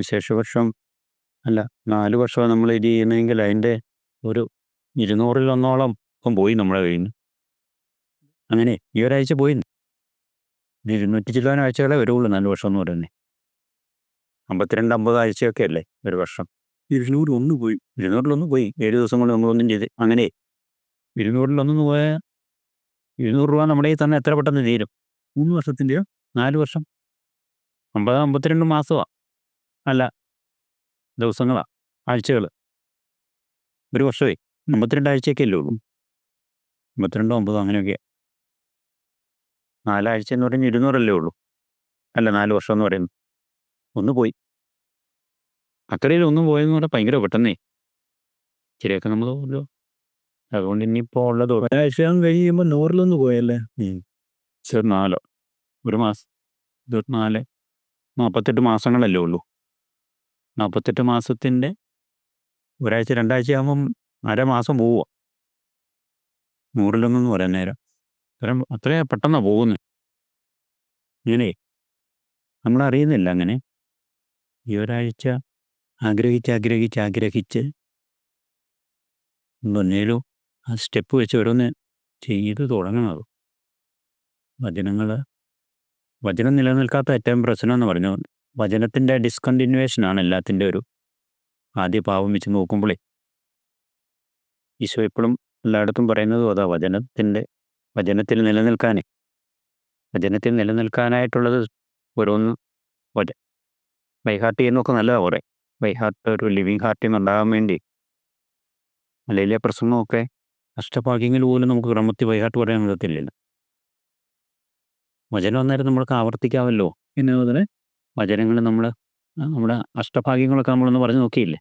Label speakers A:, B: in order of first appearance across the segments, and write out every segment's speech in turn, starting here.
A: വിശേഷവർഷം അല്ല 4 വർഷമാണ് നമ്മൾ ഇത് ചെയ്യുന്നതെങ്കിൽ അതിൻ്റെ ഒരു 200-ൽ 1 ഇപ്പം പോയി നമ്മുടെ കയ്യിൽ നിന്ന്. അങ്ങനെ ഈ ഒരാഴ്ച പോയി. ഇനി 200 ചില്ലാനം ആഴ്ചകളെ വരുള്ളൂ 4 വർഷം എന്ന് പറയുന്നത്. 52-50 ആഴ്ചയൊക്കെ അല്ലേ ഒരു വർഷം. 201 പോയി. 200-ൽ 1 പോയി. 7 ദിവസം കൊണ്ട് നമ്മളൊന്നും ചെയ്ത് അങ്ങനെ 200-ൽ 1 പോയാൽ 200 രൂപ നമ്മുടെ കയ്യിൽ തന്നെ എത്ര പെട്ടെന്ന് തീരും? 3 വർഷത്തിൻ്റെയോ 4 വർഷം 50-52 മാസമാണ്. അല്ല, ദിവസങ്ങളാ, ആഴ്ചകൾ. ഒരു വർഷമേ 52 ആഴ്ചയൊക്കെ അല്ലേ ഉള്ളൂ. 52-50 അങ്ങനെയൊക്കെയാണ്. 4 ആഴ്ച എന്ന് പറഞ്ഞാൽ 200 ഉള്ളൂ. അല്ല, 4 വർഷം എന്ന് പറയുന്നത്. 1 പോയി. അത്രയും 1 പോയെന്ന് പറഞ്ഞാൽ ഭയങ്കര പെട്ടെന്നേ. ഇച്ചിരിയൊക്കെ നമ്മൾ പോലോ. അതുകൊണ്ട് ഇനിയിപ്പോൾ ഉള്ളത്
B: ഒരാഴ്ച കഴിയുമ്പോൾ 100-ൽ 1 പോയല്ലേ.
A: 4 ഒരു മാസം 24 48 മാസങ്ങളല്ലേ ഉള്ളൂ. 48 മാസത്തിൻ്റെ ഒരാഴ്ച 2 ആഴ്ച ആകുമ്പം അരമാസം പോവുക. 100-ൽ 1 എന്ന് പറയാൻ നേരം അത്രയും പെട്ടെന്നാണ് പോകുന്നത്. ഇങ്ങനെ നമ്മളറിയുന്നില്ല. അങ്ങനെ ഈ ഒരാഴ്ച ആഗ്രഹിച്ച് ഒന്നേലും ആ സ്റ്റെപ്പ് വെച്ച് ഓരോന്ന് ചെയ്ത് തുടങ്ങണം. അത് വചനം നിലനിൽക്കാത്ത ഏറ്റവും പ്രശ്നം എന്ന് പറഞ്ഞു വചനത്തിൻ്റെ ഡിസ്കണ്ടിന്യൂവേഷനാണ് എല്ലാത്തിൻ്റെ ഒരു ആദ്യ പാവം വെച്ച് നോക്കുമ്പോഴേ. ഈശോ എപ്പോഴും എല്ലായിടത്തും പറയുന്നതും അതാ, വചനത്തിൽ നിലനിൽക്കാനായിട്ടുള്ളത് ഓരോന്ന് ബൈഹാർട്ട് ചെയ്യുന്നതൊക്കെ നല്ലതാണ്. കുറേ ബൈഹാർട്ട് ഒരു ലിവിങ് ഹാർട്ടിൽ നിന്നുണ്ടാകാൻ വേണ്ടി മലയിലെ പ്രസംഗമൊക്കെ അഷ്ടഭാഗ്യങ്ങൾ പോലും നമുക്ക് ക്രമത്തിൽ ബൈഹാർട്ട് പറയാൻ പറ്റത്തില്ലല്ലോ. വചനം അന്നേരം നമ്മൾക്ക് ആവർത്തിക്കാമല്ലോ.
B: പിന്നെ അതുപോലെ
A: വചനങ്ങൾ നമ്മുടെ അഷ്ടഭാഗ്യങ്ങളൊക്കെ നമ്മളൊന്ന് പറഞ്ഞു നോക്കിയില്ലേ.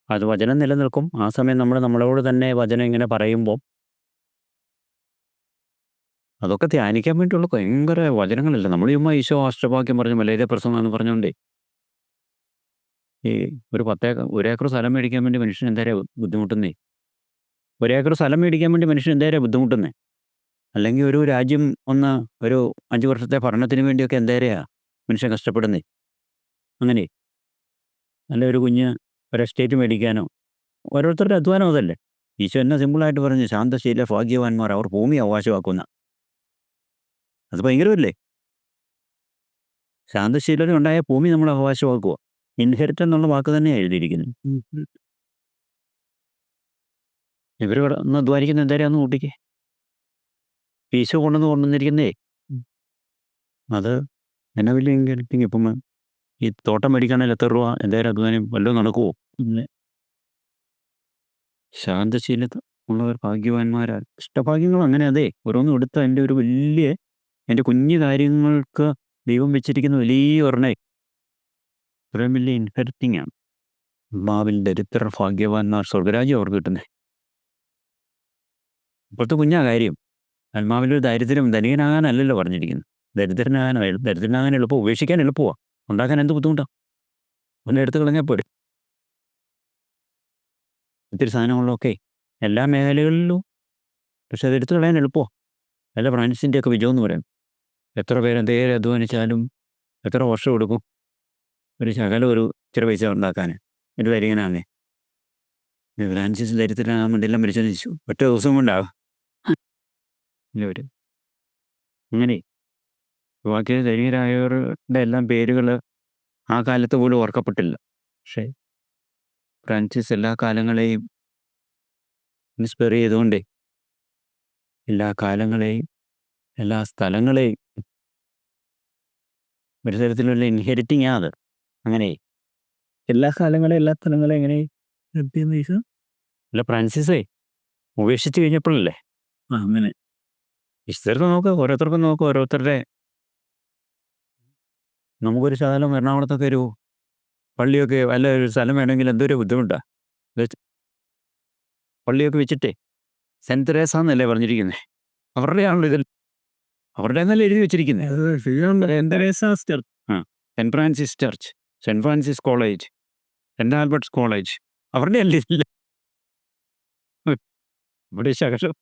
A: അത് വചനം നിലനിൽക്കും. ആ സമയം നമ്മളോട് തന്നെ വചനം ഇങ്ങനെ പറയുമ്പോൾ അതൊക്കെ ധ്യാനിക്കാൻ വേണ്ടിയുള്ള ഭയങ്കര വചനങ്ങളല്ല. നമ്മൾ ചുമ്മാ ഈശോ അഷ്ടഭാഗ്യം പറഞ്ഞ് മലയിലെ പ്രസംഗം എന്ന് പറഞ്ഞുകൊണ്ടേ ഈ ഒരു 1 ഏക്കർ സ്ഥലം മേടിക്കാൻ വേണ്ടി മനുഷ്യൻ എന്തേരം ബുദ്ധിമുട്ടുന്നേ. 1 ഏക്കർ സ്ഥലം മേടിക്കാൻ വേണ്ടി മനുഷ്യൻ എന്തേരം ബുദ്ധിമുട്ടുന്നേ. അല്ലെങ്കിൽ ഒരു രാജ്യം ഒരു 5 വർഷത്തെ ഭരണത്തിന് വേണ്ടിയൊക്കെ എന്തേരെയാ മനുഷ്യൻ കഷ്ടപ്പെടുന്നേ. അങ്ങനെ നല്ല ഒരു ഒരു എസ്റ്റേറ്റ് മേടിക്കാനോ ഓരോരുത്തരുടെ അധ്വാനം അതല്ലേ. ഈശോ എന്നെ സിമ്പിളായിട്ട് പറഞ്ഞ് ശാന്തശീല ഭാഗ്യവാന്മാർ അവർ ഭൂമി അവകാശമാക്കുന്ന. അത് ഭയങ്കരമല്ലേ. ശാന്തശീലത ഉണ്ടായ ഭൂമി നമ്മൾ അവകാശമാക്കുക. ഇൻഹെറിറ്റ് എന്നുള്ള വാക്ക് തന്നെയാണ് എഴുതിയിരിക്കുന്നത്. ഇവർ ഒന്ന് അധ്വാനിക്കുന്ന എന്തേരാന്ന് കൂട്ടിക്ക്. ഈശോ കൊണ്ടുവന്നിരിക്കുന്നേ അത് എന്നെ വലിയ ഇൻഹെറിറ്റിങ്. ഇപ്പം ഈ തോട്ടം മേടിക്കുകയാണെങ്കിൽ എത്ര രൂപ എന്തേരം അധ്വാനം വല്ലതും നടക്കുമോ? ശാന്തശീലത ഉള്ളവർ ഭാഗ്യവാന്മാരാ. ഇഷ്ടഭാഗ്യങ്ങൾ അങ്ങനെ അതെ. ഓരോന്നും എടുത്ത എൻ്റെ കുഞ്ഞു കാര്യങ്ങൾക്ക് ദൈവം വെച്ചിരിക്കുന്ന വലിയ ഒരെണ്ണേ ഇത്രയും വലിയ ഇൻഹെറിറ്റിംഗ് ആണ്. ആത്മാവിൽ ദരിദ്രർ ഭാഗ്യവാന്മാർ സ്വർഗരാജ്യം അവർക്ക് കിട്ടുന്നത്. ഇപ്പോഴത്തെ കുഞ്ഞാ കാര്യം. ആത്മാവിലൊരു ധനികനാകാനല്ലല്ലോ പറഞ്ഞിരിക്കുന്നത്. ദരിദ്രനാകാൻ എളുപ്പം, ഉപേക്ഷിക്കാൻ എളുപ്പമാണ്, ഉണ്ടാക്കാൻ എന്ത് ബുദ്ധിമുട്ടാണ്. ഒന്ന് എടുത്ത് കളഞ്ഞാൽ പോരെ. ഒത്തിരി സാധനങ്ങളിലൊക്കെ എല്ലാ മേഖലകളിലും. പക്ഷെ അതെടുത്ത് കളയാൻ എളുപ്പമാണ്. അല്ല, ഫ്രാൻസിൻ്റെയൊക്കെ വിജയം എന്ന് പറയും. എത്ര പേര് എന്തേലും അധ്വാനിച്ചാലും എത്ര വർഷം എടുക്കും ഒരു ഇച്ചിരി പൈസ ഉണ്ടാക്കാൻ. ഒരു ധനികനാണേ. ഫ്രാൻസിസ് ദരിദ്രനാകാൻ വേണ്ടി എല്ലാം പരിശോധിച്ചു. ഒറ്റ ദിവസം കൊണ്ടാകും. ഇല്ല അങ്ങനെ ബാക്കി ധനികരായവരുടെ എല്ലാം പേരുകൾ ആ കാലത്ത് പോലും ഓർക്കപ്പെട്ടില്ല. പക്ഷേ ഫ്രാൻസിസ് എല്ലാ കാലങ്ങളെയും ഇൻസ്പയർ ചെയ്തുകൊണ്ടേ എല്ലാ കാലങ്ങളെയും എല്ലാ സ്ഥലങ്ങളെയും ഒരു തരത്തിലുള്ള ഇൻഹെറിറ്റിംഗ് ആണ് അത്. അങ്ങനെ
B: എല്ലാ കാലങ്ങളെയും എല്ലാ സ്ഥലങ്ങളെയും എങ്ങനെ എത്തിയെന്ന് ഈശോ
A: അല്ല, ഫ്രാൻസിസേ ഉപേക്ഷിച്ച് കഴിഞ്ഞപ്പോഴല്ലേ.
B: അങ്ങനെ
A: ഓരോരുത്തർക്കും ഓരോരുത്തരുടെ. നമുക്കൊരു ശകലം എറണാകുളത്തൊക്കെ ഒരു പള്ളിയൊക്കെ വല്ല ഒരു സ്ഥലം വേണമെങ്കിൽ എന്തൊരു ബുദ്ധിമുട്ടാണ്. പള്ളിയൊക്കെ വെച്ചിട്ടേ സെൻറ്റ് തെരേസ എന്നല്ലേ പറഞ്ഞിരിക്കുന്നത്. അവരുടെയാണല്ലോ അവരുടെ എന്നല്ലേ എഴുതി വെച്ചിരിക്കുന്നത്. Saint Francis church, Saint Francis college, Saint Albert's college അവരുടെ അല്ലേ ഇതില്ല. ഇവിടെ ശകലം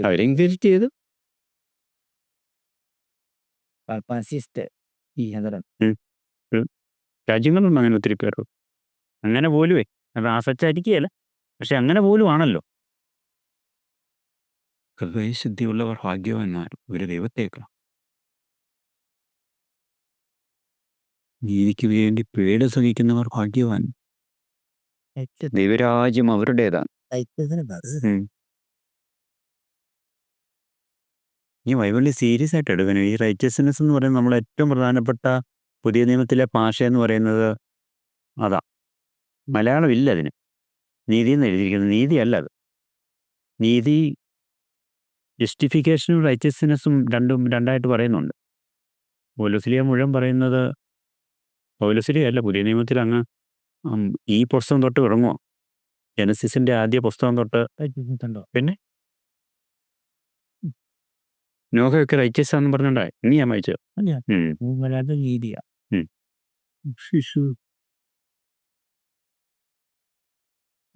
A: അവരെ ഇൻഫെക്റ്റ് ചെയ്തു. രാജ്യങ്ങളിലുണ്ട് അങ്ങനെ ഒത്തിരി പേർ. അങ്ങനെ പോലുമേ അത് ആസച്ചായിരിക്കുകയല്ല, പക്ഷെ അങ്ങനെ പോലും ആണല്ലോ. ഹൃദയശുദ്ധിയുള്ളവർ ഭാഗ്യവാന്മാർ, ഒരു ദൈവത്തേക്കാൾ. നീതിക്ക് വേണ്ടി പീഡ സഹിക്കുന്നവർ ഭാഗ്യവാൻ, ദൈവരാജ്യം അവരുടേതാണ്. ഈ ബൈബിളിൽ സീരിയസ് ആയിട്ട് എടുക്കണം. ഈ റൈച്ചസ്നെസ് എന്ന് പറയുന്നത് നമ്മളെ ഏറ്റവും പ്രധാനപ്പെട്ട പുതിയ നിയമത്തിലെ ഭാഷ എന്ന് പറയുന്നത് അതാ. മലയാളം ഇല്ല അതിന്. നീതി എന്ന് എഴുതിയിരിക്കുന്നത് നീതിയല്ല അത്. നീതി ജസ്റ്റിഫിക്കേഷനും റൈച്ചസ്നെസ്സും രണ്ടായിട്ട് പറയുന്നുണ്ട്. പൗലോസ്ലീഹ മുഴുവൻ പറയുന്നത്, പൗലോസ്ലീഹ അല്ല, പുതിയ നിയമത്തിൽ അങ്ങ് ഈ പുസ്തകം തൊട്ട് തുടങ്ങുമോ, ജനസിസിന്റെ ആദ്യ പുസ്തകം തൊട്ട്. പിന്നെ നോഹയൊക്കെ റൈച്ചസ് ആണെന്ന് പറഞ്ഞോണ്ടാ ഇനി ഞാൻ വായിച്ചത്.
B: നീതിയാ.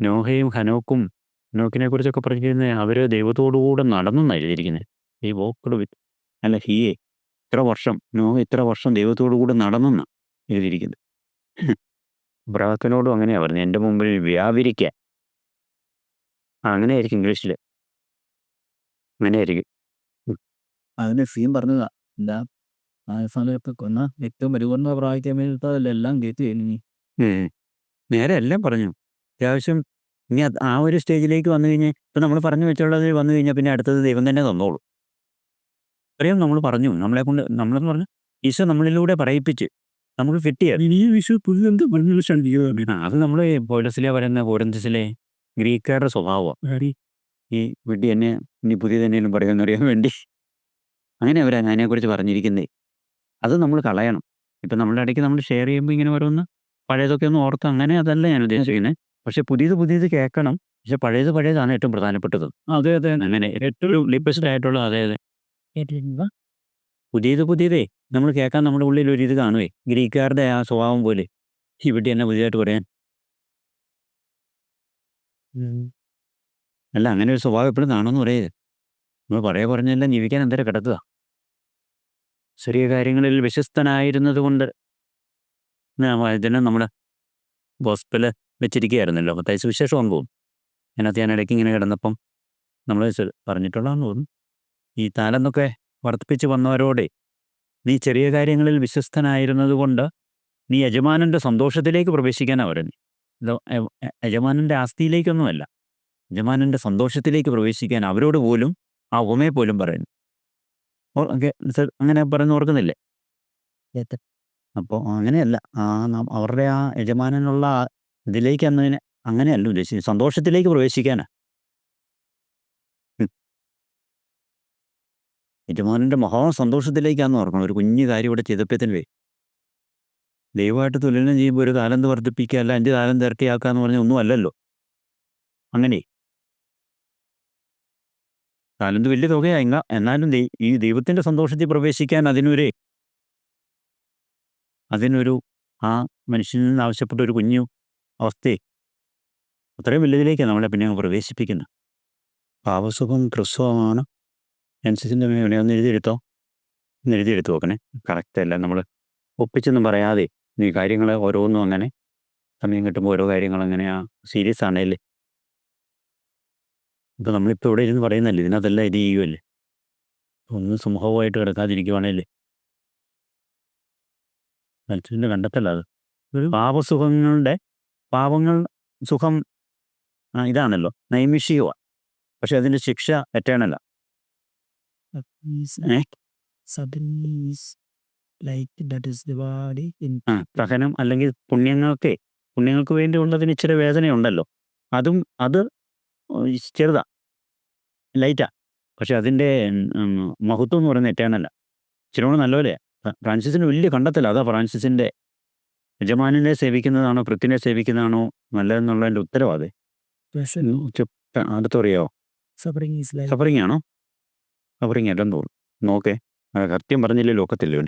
A: നോഹയും ഹനോക്കിനെ കുറിച്ചൊക്കെ പറഞ്ഞിരിക്കുന്നത് അവര് ദൈവത്തോടുകൂടെ നടന്നെന്നാണ് എഴുതിയിരിക്കുന്നത്. ഈ വോക്കഡ് വിത്ത് അല്ല ഹിയെ നോഹ ഇത്ര വർഷം ദൈവത്തോടു കൂടെ നടന്നെന്നാണ് എഴുതിയിരിക്കുന്നത്. ബ്രാക്കനോടും അങ്ങനെയാ പറഞ്ഞത്, എൻ്റെ മുമ്പിൽ വ്യാപരിക്കാൻ. അങ്ങനെയായിരിക്കും ഇംഗ്ലീഷിൽ, അങ്ങനെയായിരിക്കും.
B: അതിന് സീൻ പറഞ്ഞതാ, എന്താ സമയത്ത് കൊന്ന ഏറ്റവും പരിപൂർണ്ണ പ്രാപിക്കാൻ വേണ്ടിയിട്ടതല്ല എല്ലാം കേട്ട് കഴിഞ്ഞു.
A: നേരെ എല്ലാം പറഞ്ഞു. അത്യാവശ്യം ഇനി ആ ഒരു സ്റ്റേജിലേക്ക് വന്നു കഴിഞ്ഞാൽ, ഇപ്പം നമ്മൾ പറഞ്ഞു വെച്ചുള്ളത് വന്നു കഴിഞ്ഞാൽ പിന്നെ അടുത്തത് ദൈവം തന്നെ തന്നോളൂ. അറിയാം, നമ്മൾ പറഞ്ഞു, നമ്മളെന്ന് പറഞ്ഞാൽ ഈശോ നമ്മളിലൂടെ പറയിപ്പിച്ച് നമുക്ക് കിട്ടിയത്. അത് നമ്മൾ പൗലോസിലെ പറയുന്ന കോരിന്ത്യസിലെ ഗ്രീക്കുകാരുടെ സ്വഭാവമാണ്. ഈ വിഡ്ഢി എന്നെ ഇനി പുതിയതെന്നേലും പറയുമെന്നറിയാൻ വേണ്ടി അങ്ങനെ അവരാ അതിനെക്കുറിച്ച് പറഞ്ഞിരിക്കുന്നേ. അത് നമ്മൾ കളയണം. ഇപ്പം നമ്മളുടെ ഇടയ്ക്ക് നമ്മൾ ഷെയർ ചെയ്യുമ്പോൾ ഇങ്ങനെ ഓരോന്ന് പഴയതൊക്കെ ഒന്ന് ഓർത്ത്, അങ്ങനെ അതല്ല ഞാൻ ഉദ്ദേശിക്കുന്നത്. പക്ഷെ പുതിയത് കേൾക്കണം. പക്ഷെ പഴയതാണ് ഏറ്റവും പ്രധാനപ്പെട്ടത്.
B: അതെ
A: അങ്ങനെ ഏറ്റവും ലിപ്പസ്റ്റ് ആയിട്ടുള്ള. അതെ പുതിയതേ നമ്മൾ കേൾക്കാൻ നമ്മുടെ ഉള്ളിൽ ഒരു ഇത് കാണുവേ, ഗ്രീക്കുകാരുടെ ആ സ്വഭാവം പോലെ. ഇവിടെ തന്നെ പുതിയതായിട്ട് പറയാൻ അല്ല, അങ്ങനെ ഒരു സ്വഭാവം എപ്പോഴും കാണുമെന്ന് പറയരുത്. നമ്മൾ പറഞ്ഞെല്ലാം ജീവിക്കാൻ എന്തേരം കിടക്കുക. ചെറിയ കാര്യങ്ങളിൽ വിശ്വസ്തനായിരുന്നത് കൊണ്ട് ഇതിനെ നമ്മുടെ ഗോസ്പല് വെച്ചിരിക്കുകയായിരുന്നല്ലോ, മത്തായി സുവിശേഷമാണെന്ന് തോന്നുന്നു. അതിനകത്ത് ഞാൻ ഇടയ്ക്ക് ഇങ്ങനെ കിടന്നപ്പം നമ്മൾ പറഞ്ഞിട്ടുള്ളതെന്ന് തോന്നുന്നു, ഈ താലന്നൊക്കെ വർദ്ധിപ്പിച്ച് വന്നവരോടെ നീ ചെറിയ കാര്യങ്ങളിൽ വിശ്വസ്തനായിരുന്നത് കൊണ്ട് നീ യജമാനൻ്റെ സന്തോഷത്തിലേക്ക് പ്രവേശിക്കാനാണ് പറയുന്നത്. യജമാനൻ്റെ ആസ്തിയിലേക്കൊന്നുമല്ല, യജമാനൻ്റെ സന്തോഷത്തിലേക്ക് പ്രവേശിക്കാൻ അവരോട് പോലും ആ ഉപമയെ പോലും പറയുന്നു. അങ്ങനെ പറയുന്ന ഓർക്കുന്നില്ലേ? അപ്പോൾ അങ്ങനെയല്ല, അവരുടെ ആ യജമാനനുള്ള ഇതിലേക്ക് എന്നതിന് അങ്ങനെയല്ല ഉദ്ദേശിച്ചത്, സന്തോഷത്തിലേക്ക് പ്രവേശിക്കാനാ. യജമാനൻ്റെ മഹാസന്തോഷത്തിലേക്കാന്ന് ഓർക്കണം. ഒരു കുഞ്ഞു കാര്യം ഇവിടെ ചെയ്തപ്പത്തിൻ്റെ ദൈവമായിട്ട് തുലനം ചെയ്യുമ്പോൾ ഒരു താലന്ത് വർദ്ധിപ്പിക്കുക, അല്ല 5 താലന്ത് ഇരട്ടിയാക്കുക എന്ന് പറഞ്ഞാൽ ഒന്നും അല്ലല്ലോ. അങ്ങനെ താലന്ത് വലിയ തുകയായിങ്ങ, എന്നാലും ഈ ദൈവത്തിൻ്റെ സന്തോഷത്തിൽ പ്രവേശിക്കാൻ അതിനൊരു ആ മനുഷ്യനിൽ നിന്ന് ആവശ്യപ്പെട്ട ഒരു കുഞ്ഞു അവസ്ഥയെ അത്രയും വലുതിലേക്കാണ് നമ്മളെ പിന്നെ പ്രവേശിപ്പിക്കുന്നത്. പാവസുഖം ക്രിസ്തുവാണ്. ജനസിസിൻ്റെ ഒന്ന് എഴുതിയെടുത്തോ, എഴുതിയെടുത്ത് നോക്കണേ. കറക്റ്റല്ല, നമ്മൾ ഒപ്പിച്ചൊന്നും പറയാതെ ഈ കാര്യങ്ങൾ ഓരോന്നും അങ്ങനെ സമയം കിട്ടുമ്പോൾ ഓരോ കാര്യങ്ങൾ അങ്ങനെയാ സീരിയസ് ആണല്ലേ. ഇപ്പം നമ്മളിപ്പോൾ ഇവിടെ ഇരുന്ന് പറയുന്നല്ലേ, ഇതിനകത്തെല്ലാം ഇത് ചെയ്യുമല്ലേ. ഒന്ന് സമൂഹമായിട്ട് കിടക്കാതിരിക്കുവാണല്ലേ മനുഷ്യൻ്റെ കണ്ടെത്തല്ല. അത് പാവങ്ങൾ സുഖം ഇതാണല്ലോ, നൈമിഷികമാണ്. പക്ഷെ അതിൻ്റെ ശിക്ഷ എറ്റേണല്ല. സഹനം അല്ലെങ്കിൽ പുണ്യങ്ങൾക്ക് വേണ്ടിയുള്ളതിന് ഇച്ചിരി വേദനയുണ്ടല്ലോ. അത് ചെറുതാ, ലൈറ്റാ. പക്ഷെ അതിൻ്റെ മഹത്വം എന്ന് പറയുന്നത് എറ്റേണല്ല. ഇച്ചിരി കൂടെ നല്ലപോലെയാണ്. ഫ്രാൻസിസിന് വലിയ കണ്ടെത്തല്ല. അതാ ഫ്രാൻസിസിൻ്റെ യജമാനെ സേവിക്കുന്നതാണോ പൃഥ്വിനെ സേവിക്കുന്നതാണോ നല്ലതെന്നുള്ളതിൻ്റെ ഉത്തരവാദേ. അടുത്തറിയാവോ? സഫറിങ് ആണോ? സഫറിങ് അല്ലെന്ന് തോന്നുന്നു. നോക്കേ, സത്യം പറഞ്ഞില്ലേ ലോക്കത്തില്ലേ.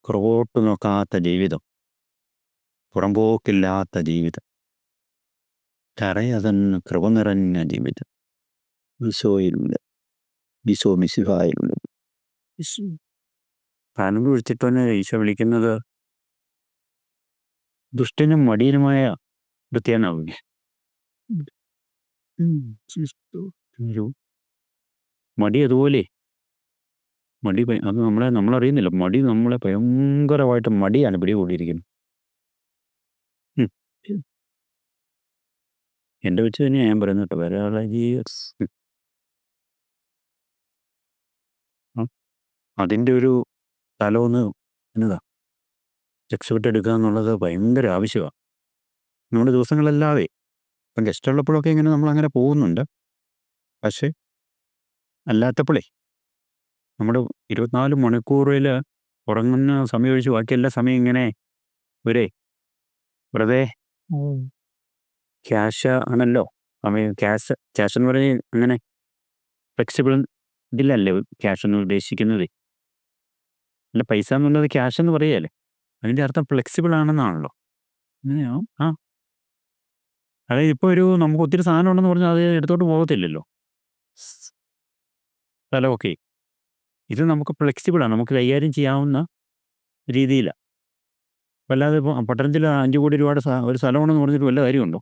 A: പുറകോട്ട് നോക്കാത്ത ജീവിതം, പുറമ്പോക്കില്ലാത്ത ജീവിതം, കരയതന്ന് കൃപ നിറഞ്ഞ ജീവിതം, ഈശോയിലുള്ളത്, ഈശോ മിശിഹായിലുള്ളത്. താലം കുഴിച്ചിട്ട് തന്നെ ഈശോ വിളിക്കുന്നത് ദുഷ്ടനും മടിയനുമായ വൃത്തിയാനാവില്ലേ? ഒരു മടി അതുപോലെ മടി അത് നമ്മളറിയുന്നില്ല. മടി നമ്മളെ ഭയങ്കരമായിട്ട് മടിയാണ് പിടികൂടിയിരിക്കുന്നത്. എൻ്റെ വെച്ച് തന്നെയാണ് ഞാൻ പറയുന്നത് കേട്ടോ. വേറെ ആളെ അതിൻ്റെ ഒരു തലമൊന്ന് എന്നതാ രക്ഷപ്പെട്ടെടുക്കുക എന്നുള്ളത് ഭയങ്കര ആവശ്യമാണ് നമ്മുടെ ദിവസങ്ങളല്ലാതെ. ഇപ്പം ഗസ്റ്റ് ഉള്ളപ്പോഴൊക്കെ ഇങ്ങനെ നമ്മളങ്ങനെ പോകുന്നുണ്ട്. പക്ഷേ അല്ലാത്തപ്പോഴേ നമ്മുടെ 24 മണിക്കൂറിൽ ഉറങ്ങുന്ന സമയം ഒഴിച്ച് ബാക്കി എല്ലാ സമയം ഇങ്ങനെ വെറുതെ ക്യാഷ് ആണല്ലോ. സമയം ക്യാഷ് എന്ന് പറഞ്ഞ് അങ്ങനെ ഫ്ലെക്സിബിൾ ഇതിലല്ലേ ക്യാഷ് എന്ന് ഉദ്ദേശിക്കുന്നത്. അല്ല, പൈസ എന്നുള്ളത് ക്യാഷ് എന്ന് പറയുകയല്ലേ, അതിൻ്റെ അർത്ഥം ഫ്ലെക്സിബിൾ ആണെന്നാണല്ലോ.
B: അങ്ങനെയോ?
A: അതായത് ഇപ്പോൾ നമുക്ക് ഒത്തിരി സാധനം ഉണ്ടെന്ന് പറഞ്ഞാൽ അത് എടുത്തോട്ട് പോകത്തില്ലല്ലോ സ്ഥലമൊക്കെ. ഇത് നമുക്ക് ഫ്ലെക്സിബിളാണ്, നമുക്ക് കൈകാര്യം ചെയ്യാവുന്ന രീതിയിലാണ്. അല്ലാതെ ഇപ്പോൾ പട്ടണത്തിൽ 5 കോടി രൂപയുടെ ഒരു സ്ഥലമാണെന്ന് പറഞ്ഞിട്ട് വല്ല കാര്യമുണ്ടോ?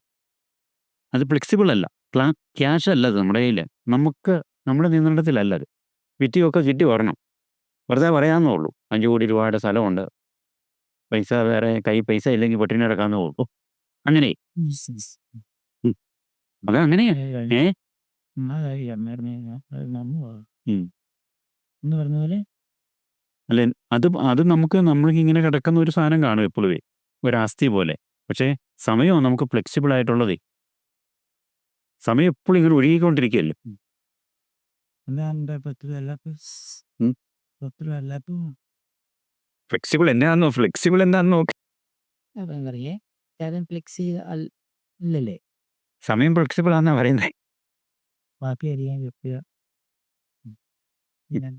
A: അത് ഫ്ലെക്സിബിൾ അല്ല, ക്യാഷ് അല്ല അത് നമ്മുടെ കയ്യിൽ. നമ്മുടെ നിയന്ത്രണത്തിലല്ല അത്. വിറ്റിയൊക്കെ ചുറ്റി വരണം. വെറുതെ പറയാമെന്നേ ഉള്ളൂ 5 കോടി രൂപയുടെ സ്ഥലമുണ്ട്, പൈസ വേറെ പൈസ ഇല്ലെങ്കിൽ പട്ടിണി കിടക്കാമെന്നേ ഉള്ളൂ. അങ്ങനെ അതങ്ങനെയാ.
B: എന്ന് പറഞ്ഞ പോലെ
A: അല്ല, അത് നമ്മളിങ്ങനെ കിടക്കുന്ന ഒരു സാധനം കാണും എപ്പോഴും, ഒരു ആസ്തി പോലെ. പക്ഷേ സമയം നമുക്ക് ഫ്ലെക്സിബിൾ ആയിട്ടുള്ളതേ. സമയം എപ്പോഴും ഇങ്ങനെ ഒഴുകിക്കൊണ്ടിരിക്കുകയല്ലേ. ഫ്ലെക്സിബിൾ എന്താണെന്ന് നോക്കി.
B: ഇല്ലല്ലേ?
A: സമയം ഫ്ലെക്സിബിൾ ആണെന്നാ പറയുന്നത്.
B: ബാക്കി അറിയാൻ കിട്ടുക.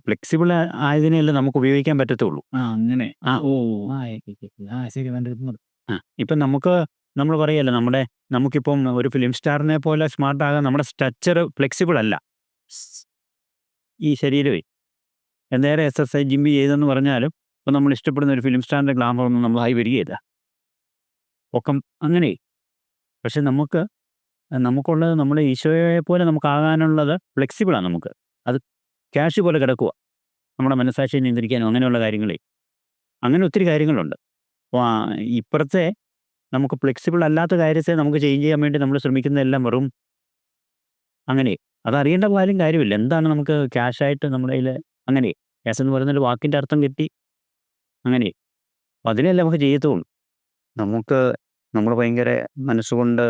A: ഫ്ലെക്സിബിൾ ആയതിനെയല്ലേ നമുക്ക് ഉപയോഗിക്കാൻ പറ്റത്തുള്ളൂ.
B: അങ്ങനെ.
A: ഓ
B: ശരി.
A: ഇപ്പം നമ്മൾ പറയല്ലോ, നമുക്കിപ്പം ഒരു ഫിലിം സ്റ്റാറിനെ പോലെ സ്മാർട്ട് ആകാൻ നമ്മുടെ സ്ട്രക്ചർ ഫ്ലെക്സിബിൾ അല്ല. ഈ ശരീരമേ എന്തേരം എക്സസൈസ് ജിമ്മ് ചെയ്തെന്ന് പറഞ്ഞാലും ഇപ്പം നമ്മൾ ഇഷ്ടപ്പെടുന്ന ഒരു ഫിലിം സ്റ്റാറിൻ്റെ ഗ്ലാമറൊന്നും നമ്മൾ ആയി വരികയില്ല. ഒക്കം അങ്ങനെ. പക്ഷെ നമുക്കുള്ളത് നമ്മുടെ ഈശോയെ പോലെ നമുക്കാകാനുള്ളത് ഫ്ലെക്സിബിളാണ്. നമുക്ക് അത് ക്യാഷ് പോലെ കിടക്കുക, നമ്മുടെ മനസ്സാക്ഷിയെ നിയന്ത്രിക്കാനും അങ്ങനെയുള്ള കാര്യങ്ങളെ. അങ്ങനെ ഒത്തിരി കാര്യങ്ങളുണ്ട്. അപ്പോൾ ഇപ്പുറത്തെ നമുക്ക് ഫ്ലെക്സിബിൾ അല്ലാത്ത കാര്യത്തെ നമുക്ക് ചേഞ്ച് ചെയ്യാൻ വേണ്ടി നമ്മൾ ശ്രമിക്കുന്നതെല്ലാം വെറും അങ്ങനെ. അതറിയേണ്ട കാര്യമില്ല. എന്താണ് നമുക്ക് ക്യാഷായിട്ട് നമ്മുടെ കയ്യിൽ അങ്ങനെ. ക്യാഷ് എന്ന് പറയുന്നൊരു വാക്കിൻ്റെ അർത്ഥം കിട്ടി അങ്ങനെ. അപ്പോൾ അതിനെല്ലാം നമുക്ക് ചെയ്യത്തുള്ളൂ. നമ്മൾ ഭയങ്കര മനസ്സുകൊണ്ട്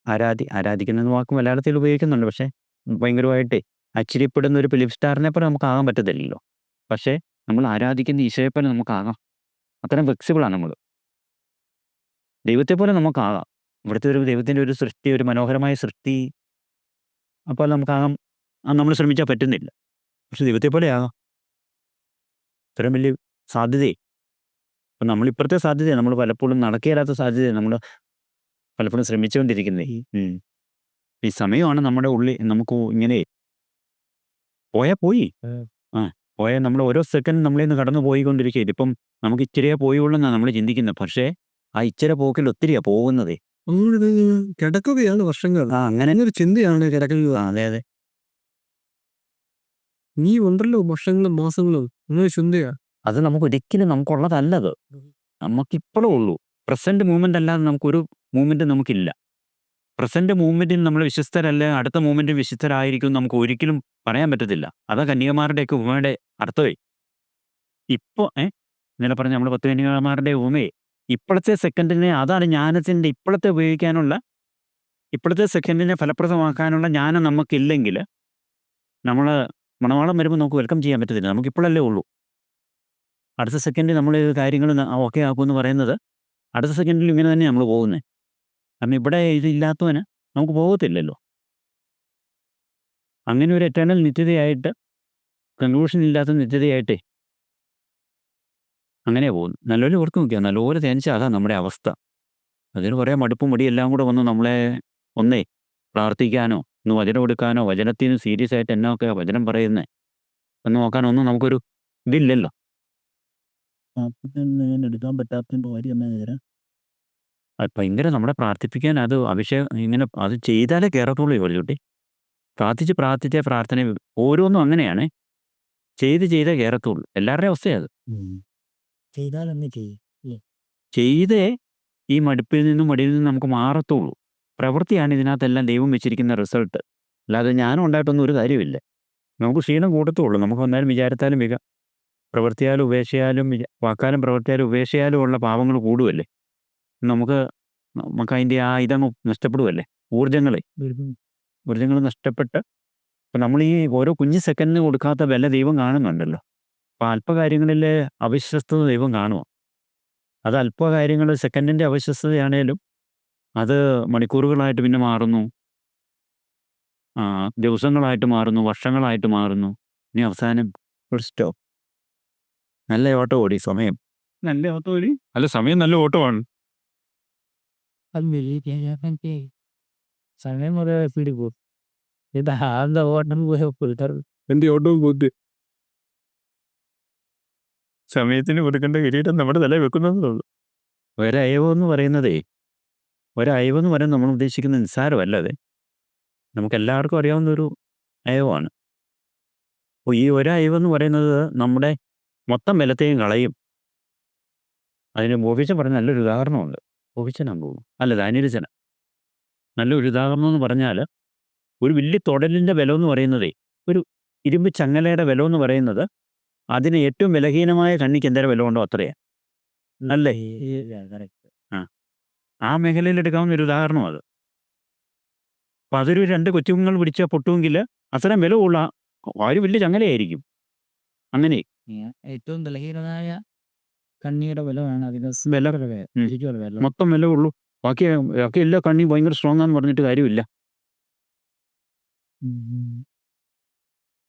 A: ആരാധിക്കുന്ന വാക്ക് മലയാളത്തിൽ ഉപയോഗിക്കുന്നുണ്ട്. പക്ഷേ ഭയങ്കരമായിട്ട് ആശ്ചര്യപ്പെടുന്ന ഒരു ഫിലിം സ്റ്റാറിനെ പോലെ നമുക്ക് ആകാൻ പറ്റത്തില്ലല്ലോ. പക്ഷേ നമ്മൾ ആരാധിക്കുന്ന ഈശോയെ പോലെ നമുക്കാകാം. അത്രയും ഫ്ലെക്സിബിളാണ് നമ്മൾ. ദൈവത്തെ പോലെ നമുക്കാകാം. ഇവിടുത്തെ ദൈവത്തിൻ്റെ ഒരു സൃഷ്ടി, ഒരു മനോഹരമായ സൃഷ്ടി അപ്പോൾ നമുക്കാകാം. നമ്മൾ ശ്രമിച്ചാൽ പറ്റുന്നില്ല. പക്ഷെ ദൈവത്തെ പോലെ ആകാം. ഇത്രയും വലിയ സാധ്യതയെ. അപ്പം നമ്മളിപ്പുറത്തെ സാധ്യതയാണ് നമ്മൾ പലപ്പോഴും നടക്കുകയില്ലാത്ത സാധ്യതയാണ് നമ്മൾ പലപ്പോഴും ശ്രമിച്ചുകൊണ്ടിരിക്കുന്നത്. ഈ സമയമാണ് നമ്മുടെ ഉള്ളിൽ നമുക്ക് ഇങ്ങനെ പോയാൽ നമ്മൾ ഓരോ സെക്കൻഡ് നമ്മളിൽ നിന്ന് കടന്നു പോയിക്കൊണ്ടിരിക്കുക. ഇതിപ്പം നമുക്ക് ഇച്ചിരിയേ പോയുള്ളൂന്നാണ് നമ്മൾ ചിന്തിക്കുന്നത്. പക്ഷേ ആ ഇച്ചിരി പോക്കിൽ ഒത്തിരിയാണ് പോകുന്നത്.
B: കിടക്കുകയാണ് വർഷങ്ങൾ.
A: അങ്ങനെ
B: ഒരു ചിന്തയാണ് കിടക്കുക.
A: അതെ.
B: നീ ഉണ്ടല്ലോ വർഷങ്ങളും മാസങ്ങളും അങ്ങനെ ചിന്തയാ.
A: അത് ഒരിക്കലും നമുക്കുള്ളതല്ലത്. നമുക്കിപ്പോഴും ഉള്ളൂ. പ്രസൻറ്റ് മൂവ്മെൻ്റ് അല്ലാതെ നമുക്കൊരു മൂവ്മെൻറ്റ് നമുക്കില്ല. പ്രസൻറ്റ് മൂവ്മെൻറ്റിൽ നമ്മൾ വിശ്വസ്തരല്ല, അടുത്ത മൂവ്മെൻറ്റിൽ വിശ്വസ്തരായിരിക്കും നമുക്ക് ഒരിക്കലും പറയാൻ പറ്റത്തില്ല. അതാ കന്യകമാരുടെയൊക്കെ ഉപമയുടെ അർത്ഥമേ. ഇപ്പോൾ ഇന്നലെ പറഞ്ഞ നമ്മൾ 10 കന്യകമാരുടെ ഉപമയെ ഇപ്പോഴത്തെ സെക്കൻഡിനെ, അതാണ് ജ്ഞാനത്തിൻ്റെ ഇപ്പോഴത്തെ സെക്കൻഡിനെ ഫലപ്രദമാക്കാനുള്ള ജ്ഞാനം നമുക്കില്ലെങ്കിൽ നമ്മൾ മണവാളം വരുമ്പോൾ നമുക്ക് വെൽക്കം ചെയ്യാൻ പറ്റത്തില്ല. നമുക്കിപ്പോഴല്ലേ ഉള്ളൂ. അടുത്ത സെക്കൻഡിൽ നമ്മൾ കാര്യങ്ങൾ ഓക്കെ ആക്കുമെന്ന് പറയുന്നത് അടുത്ത സെക്കൻഡിൽ ഇങ്ങനെ തന്നെ നമ്മൾ പോകുന്നത്. കാരണം ഇവിടെ ഇതില്ലാത്തവന് നമുക്ക് പോകത്തില്ലല്ലോ. അങ്ങനെ ഒരു എറ്റേണൽ നിത്യതയായിട്ട്, കൺക്ലൂഷൻ ഇല്ലാത്ത നിത്യതയായിട്ടേ അങ്ങനെ പോകുന്നു. നല്ലപോലെ ഓർത്ത് നോക്കിയാൽ നല്ലപോലെ ധ്യാനിച്ചാൽ അതാണ് നമ്മുടെ അവസ്ഥ. അതിന് കുറേ മടുപ്പും മടിയും എല്ലാം കൂടെ വന്ന് നമ്മളെ പ്രാർത്ഥിക്കാനോ ഒന്ന് വചനം എടുക്കാനോ വചനത്തിന് സീരിയസ് ആയിട്ട് എന്നൊക്കെ വചനം പറയുന്നത് എന്ന് നോക്കാനൊന്നും നമുക്കൊരു ഇതില്ലല്ലോ.
B: ഞാൻ എടുക്കാൻ പറ്റാത്തതിൻ്റെ കാര്യം എന്നാ നേരം
A: അത് ഭയങ്കര നമ്മളെ പ്രാർത്ഥിപ്പിക്കാൻ അത് അഭിഷേകം ഇങ്ങനെ അത് ചെയ്താലേ കയറത്തുള്ളൂ ജോലിക്കുട്ടി. പ്രാർത്ഥിച്ച് പ്രാർത്ഥിച്ച പ്രാർത്ഥന ഓരോന്നും അങ്ങനെയാണ്. ചെയ്ത് കയറത്തുള്ളൂ. എല്ലാവരുടെയും അവസ്ഥയാണ് അത്.
B: ചെയ്താലെന്നെ ചെയ്യും.
A: ചെയ്തേ ഈ മടിപ്പിൽ നിന്നും മടിയിൽ നിന്നും നമുക്ക് മാറത്തുള്ളൂ. പ്രവൃത്തിയാണ് ഇതിനകത്തെല്ലാം ദൈവം വെച്ചിരിക്കുന്ന റിസൾട്ട്. അല്ലാതെ ജ്ഞാനം ഉണ്ടായിട്ടൊന്നും ഒരു കാര്യമില്ല. നമുക്ക് ക്ഷീണം കൂടത്തുള്ളൂ. നമുക്ക് വന്നാലും വിചാരത്താലും പ്രവൃത്തിയാലും ഉപേക്ഷയാലും വാക്കാലും പ്രവൃത്തിയാലും ഉപേക്ഷയാലും ഉള്ള പാപങ്ങൾ കൂടുമല്ലേ. നമുക്ക് അതിൻ്റെ ആ ഇതങ്ങ് നഷ്ടപ്പെടുമല്ലേ. ഊർജ്ജങ്ങൾ നഷ്ടപ്പെട്ട് ഇപ്പം നമ്മൾ ഈ ഓരോ കുഞ്ഞു സെക്കൻഡിന് കൊടുക്കാത്ത വില ദൈവം കാണുന്നുണ്ടല്ലോ. അപ്പം അല്പകാര്യങ്ങളിൽ അവിശ്വസ്തത ദൈവം കാണുമോ? അത് അല്പകാര്യങ്ങൾ സെക്കൻഡിൻ്റെ അവിശ്വസ്തതയാണേലും അത് മണിക്കൂറുകളായിട്ട് പിന്നെ മാറുന്നു, ദിവസങ്ങളായിട്ട് മാറുന്നു, വർഷങ്ങളായിട്ട് മാറുന്നു. ഇനി അവസാനം ഒരു സ്റ്റോപ്പ്. നല്ല ഓട്ടം ഓടി സമയം. നല്ല ഓട്ടം ഓടി അല്ല സമയം നല്ല ഓട്ടമാണ്.
B: സമയം കുറേ പിടിക്കും. ഇത് ആരുടെ ഓട്ടം പോയിട്ട്
A: എൻ്റെ ഓട്ടവും പോയിട്ട് സമയത്തിന് കൊടുക്കേണ്ട കിരീടം നമ്മുടെ തല വെക്കുന്നതെന്നുള്ളൂ. ഒരയവെന്ന് പറയുന്നതേ ഒരയവെന്ന് പറയുന്നത് നമ്മൾ ഉദ്ദേശിക്കുന്ന നിസ്സാരമല്ല. അത് നമുക്കെല്ലാവർക്കും അറിയാവുന്നൊരു അയവാണ്. അപ്പോൾ ഈ ഒരയവെന്ന് പറയുന്നത് നമ്മുടെ മൊത്തം ബലത്തെയും കളയും. അതിന് ബോബിച്ചൻ പറഞ്ഞ നല്ലൊരു ഉദാഹരണമുണ്ട്. ബോബിച്ചനാന്ന് തോന്നുന്നു, അല്ല ദാനിയേലച്ചന. നല്ലൊരു ഉദാഹരണം എന്ന് പറഞ്ഞാൽ ഒരു വലിയ തൊടലിൻ്റെ ബലമെന്ന് പറയുന്നതേ ഒരു ഇരുമ്പ് ചങ്ങലയുടെ ബലമെന്ന് പറയുന്നത് അതിന് ഏറ്റവും ബലഹീനമായ കണ്ണിക്ക് എന്തേരം ബലമുണ്ടോ അത്രയാണ്. അല്ലേ? ആ മേഖലയിൽ എടുക്കാവുന്ന ഒരു ഉദാഹരണമാണ് അത്. അപ്പം അതൊരു 2 കൊച്ചുങ്ങൾ പിടിച്ചാൽ പൊട്ടുമെങ്കിൽ അത്രയും ബലമുള്ള ഒരു വലിയ ചങ്ങലയായിരിക്കും. അങ്ങനെ
B: ഏറ്റവും ബലഹീനമായ കണ്ണിയുടെ ബലമാണ് അതിന്
A: മൊത്തം ബലമുള്ളൂ. ബാക്കി എല്ലാ കണ്ണി ഭയങ്കര സ്ട്രോങ് ആണെന്ന് പറഞ്ഞിട്ട് കാര്യമില്ല.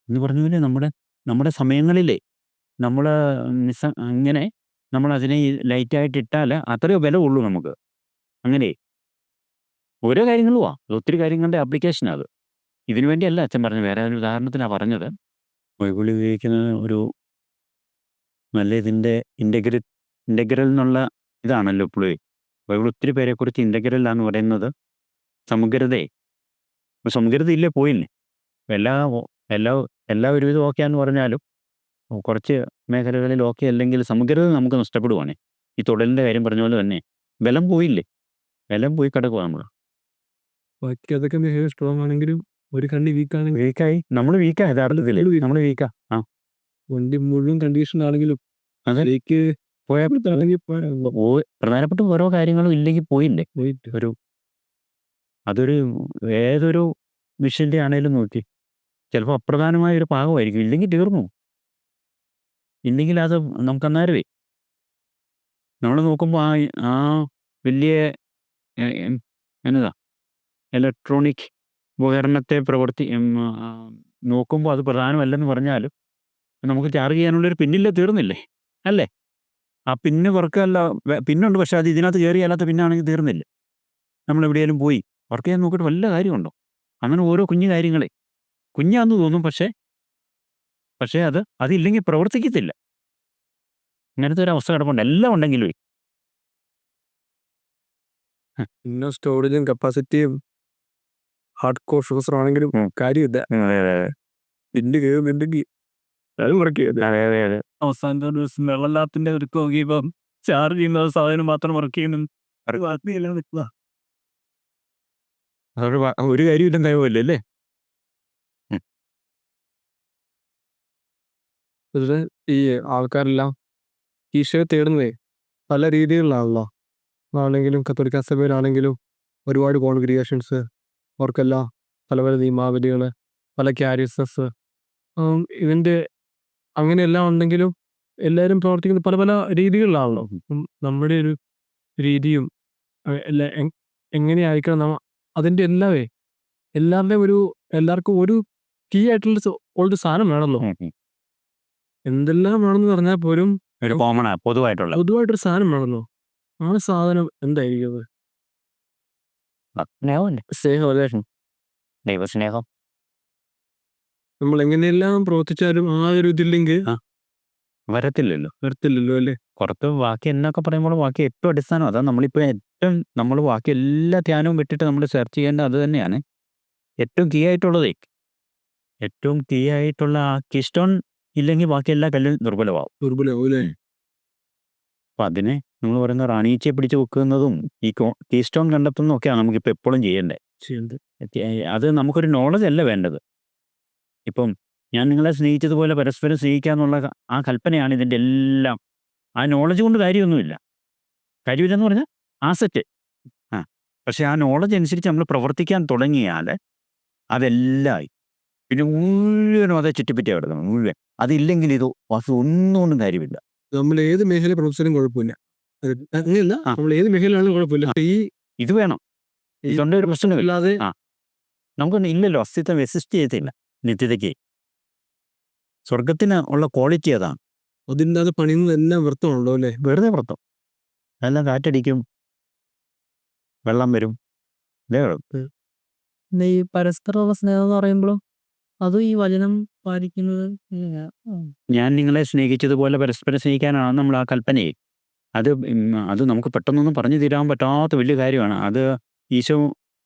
A: എന്ന് പറഞ്ഞ പോലെ നമ്മുടെ സമയങ്ങളിലേ നമ്മൾ ഇങ്ങനെ നമ്മളതിനെ ലൈറ്റായിട്ട് ഇട്ടാൽ അത്രയോ ബലമുള്ളൂ നമുക്ക്. അങ്ങനെ ഓരോ കാര്യങ്ങളും ഒത്തിരി കാര്യങ്ങളുടെ ആപ്ലിക്കേഷനാണ് അത്. ഇതിനു വേണ്ടിയല്ല അച്ഛൻ പറഞ്ഞത്, വേറെ ഒരു ഉദാഹരണത്തിനാണ് പറഞ്ഞത്. ബൈബിൾ ഉപയോഗിക്കുന്ന ഒരു നല്ല ഇതിൻ്റെ ഇൻ്റഗ്രൽ എന്നുള്ള ഇതാണല്ലോ ഇപ്പോഴേ. ബൈബിൾ ഒത്തിരി പേരെക്കുറിച്ച് ഇൻ്റഗ്രലാന്ന് പറയുന്നത് സമഗ്രതയെ. ഇപ്പോൾ സമഗ്രത ഇല്ലേ പോയില്ലേ. എല്ലാ ഒരുവിധം ഓക്കെയാന്ന് പറഞ്ഞാലും കുറച്ച് മേഖലകളിൽ ഓക്കെ അല്ലെങ്കിൽ സമഗ്രത നമുക്ക് നഷ്ടപ്പെടുവാണേ. ഈ തൊടലിൻ്റെ കാര്യം പറഞ്ഞ പോലെ തന്നെ ബലം പോയില്ലേ, ബലം പോയി കിടക്കുക നമ്മൾ.
C: ബാക്കി അതൊക്കെ സ്ട്രോങ് ആണെങ്കിലും ഒരു കണ്ണി വീക്കാണെങ്കിൽ
A: വീക്കായി നമ്മൾ വീക്കാണ് യഥാർത്ഥത്തിൽ നമ്മൾ വീക്കാ.
C: വണ്ടി മുഴുവൻ കണ്ടീഷൻ ആണെങ്കിലും അതിലേക്ക്
A: പ്രധാനപ്പെട്ട ഓരോ കാര്യങ്ങളും ഇല്ലെങ്കിൽ പോയില്ലേ.
C: പോയിട്ട്
A: അതൊരു ഏതൊരു മിഷൻ്റെ ആണേലും നോക്കി ചിലപ്പോൾ അപ്രധാനമായ ഒരു ഭാഗമായിരിക്കും. ഇല്ലെങ്കിൽ തീർന്നു. ഇല്ലെങ്കിൽ അത് നമുക്ക് അന്നേരമേ നമ്മൾ നോക്കുമ്പോൾ ആ വലിയ എന്നതാ ഇലക്ട്രോണിക് ഉപകരണത്തെ നോക്കുമ്പോൾ അത് പ്രധാനമല്ലെന്ന് പറഞ്ഞാലും നമുക്ക് ചാർജ് ചെയ്യാനുള്ളൊരു പിന്നില്ല, തീർന്നില്ലേ അല്ലേ. ആ പിന്ന് വർക്കല്ല, പിന്നുണ്ട്, പക്ഷേ അത് ഇതിനകത്ത് കയറിയല്ലാത്ത പിന്നാണെങ്കിൽ തീർന്നില്ല. നമ്മളെവിടെയെങ്കിലും പോയി വർക്ക് ചെയ്യാൻ നോക്കിയിട്ട് വല്ല കാര്യമുണ്ടോ? അങ്ങനെ ഓരോ കുഞ്ഞു കാര്യങ്ങളെ കുഞ്ഞാന്ന് തോന്നും, പക്ഷേ അതില്ലെങ്കിൽ പ്രവർത്തിക്കത്തില്ല. അങ്ങനത്തെ ഒരു അവസ്ഥ കിടപ്പുണ്ട്. എല്ലാം ഉണ്ടെങ്കിലും
C: പിന്നെ സ്റ്റോറേജും കപ്പാസിറ്റിയും ഹാർഡ് കോർ ഷൂസർ ആണെങ്കിലും കാര്യമില്ല. പിന്ന് കയറുന്നുണ്ടെങ്കിൽ അത് വർക്ക് ചെയ്ത്
B: അവസാനത്തെ ദിവസം വെള്ളമില്ലാത്തിൻ്റെ ഒരു നോക്കിയപ്പം ചാർജ് ചെയ്യുന്ന സാധനം മാത്രം വർക്ക് ചെയ്യുന്നു.
A: ഒരു കാര്യമില്ലെന്ന് കാര്യമല്ലേ അല്ലേ.
C: പൊതുവെ ഈ ആൾക്കാരെല്ലാം ഈശോയെ തേടുന്നതേ പല രീതികളിലാണല്ലോ. ആണെങ്കിലും കത്തോലിക്ക സഭയിലാണെങ്കിലും ഒരുപാട് കോൺഗ്രിഗേഷൻസ്, അവർക്കെല്ലാം പല പല നിയമാവലികൾ, പല ക്യാരിസസ്, ഇതിൻ്റെ അങ്ങനെയെല്ലാം ഉണ്ടെങ്കിലും എല്ലാവരും പ്രവർത്തിക്കുന്നത് പല പല രീതികളിലാണല്ലോ. നമ്മുടെ ഒരു രീതിയും എങ്ങനെയായിരിക്കണം അതിൻ്റെ എല്ലാവർക്കും ഒരു കീ ആയിട്ടുള്ള സാധനം വേണമല്ലോ. എന്തെല്ലാം വേണമെന്ന് പറഞ്ഞാൽ പോലും
A: ഒരു കോമണാ
C: പൊതുവായിട്ടൊരു സാധനം വേണമല്ലോ. ആ സാധനം എന്തായിരിക്കും അത്?
A: സ്നേഹം, ദൈവസ്നേഹം.
C: നമ്മൾ എങ്ങനെയെല്ലാം പ്രവർത്തിച്ചാലും ആ ഒരു ഇതില്ലെങ്കിൽ
A: വരത്തില്ലല്ലോ.
C: വരത്തില്ലല്ലോ അല്ലേ?
A: പുറത്ത് ബാക്കി എന്നൊക്കെ പറയുമ്പോൾ ബാക്കി ഏറ്റവും അടിസ്ഥാനം അതാ. നമ്മളിപ്പോൾ ഏറ്റവും നമ്മൾ ബാക്കി എല്ലാ ധ്യാനവും വിട്ടിട്ട് നമ്മൾ സെർച്ച് ചെയ്യേണ്ടത് അത് തന്നെയാണ്. ഏറ്റവും കീ ആയിട്ടുള്ളതേ, ഏറ്റവും കീ ആയിട്ടുള്ള ആ കീസ്റ്റോൺ ഇല്ലെങ്കിൽ ബാക്കി എല്ലാ കല്ലും ദുർബലമാവും.
C: ദുർബലമാവും അല്ലേ?
A: അപ്പം അതിനെ നമ്മൾ പറയുന്ന റാണീച്ചയെ പിടിച്ച് വെക്കുന്നതും ഈ കീസ്റ്റോൺ കണ്ടെത്തുന്നതും ഒക്കെയാണ് നമുക്കിപ്പോൾ എപ്പോഴും ചെയ്യേണ്ടത്. അത് നമുക്കൊരു നോളജ് അല്ല വേണ്ടത്. ഇപ്പം ഞാൻ നിങ്ങളെ സ്നേഹിച്ചതുപോലെ പരസ്പരം സ്നേഹിക്കുക എന്നുള്ള ആ കൽപ്പനയാണ് ഇതിൻ്റെ എല്ലാം. ആ നോളജ് കൊണ്ട് കാര്യമൊന്നുമില്ല. കാര്യമില്ലെന്ന് പറഞ്ഞാൽ ആസറ്റ്. പക്ഷേ ആ നോളജ് അനുസരിച്ച് നമ്മൾ പ്രവർത്തിക്കാൻ തുടങ്ങിയാൽ അതെല്ലാം പിന്നെ മുഴുവനും അതേ ചുറ്റിപ്പറ്റി കിടക്കണം മുഴുവൻ. അതില്ലെങ്കിൽ ഇത് ഒന്നും കാര്യമില്ല.
C: നമ്മൾ ഏത് മേഖല പ്രവർത്തിച്ചാലും കുഴപ്പമില്ല. അങ്ങനെയല്ല, നമ്മൾ ഏത് മേഖലയാണെങ്കിലും കുഴപ്പമില്ല.
A: ഇത് വേണം. ഇതുകൊണ്ട് ഒരു പ്രശ്നമില്ല.
C: ഇല്ലാതെ
A: നമുക്കൊന്നും ഇല്ലല്ലോ, അസ്തിത്വം എക്സിസ്റ്റ് ചെയ്യത്തില്ല നിത്യതയ്ക്ക്. സ്വർഗത്തിന് ഉള്ള ക്വാളിറ്റി അതാണ്.
C: അതിൻ്റെ അത് പണിയുന്നതെല്ലാം വ്യർത്ഥമാണല്ലോ അല്ലേ?
A: വെറുതെ പുറത്തും എല്ലാം കാറ്റടിക്കും, വെള്ളം വരും.
B: ഈ പരസ്പരമുള്ള സ്നേഹം എന്ന് പറയുമ്പോഴും അതും ഈ വചനം പാലിക്കുന്നത്
A: ഞാൻ നിങ്ങളെ സ്നേഹിച്ചതുപോലെ പരസ്പരം സ്നേഹിക്കാനാണ് നമ്മൾ ആ കൽപ്പനയെ. അത് നമുക്ക് പെട്ടെന്നൊന്നും പറഞ്ഞു തീരാൻ പറ്റാത്ത വലിയ കാര്യമാണ്. അത് ഈശോ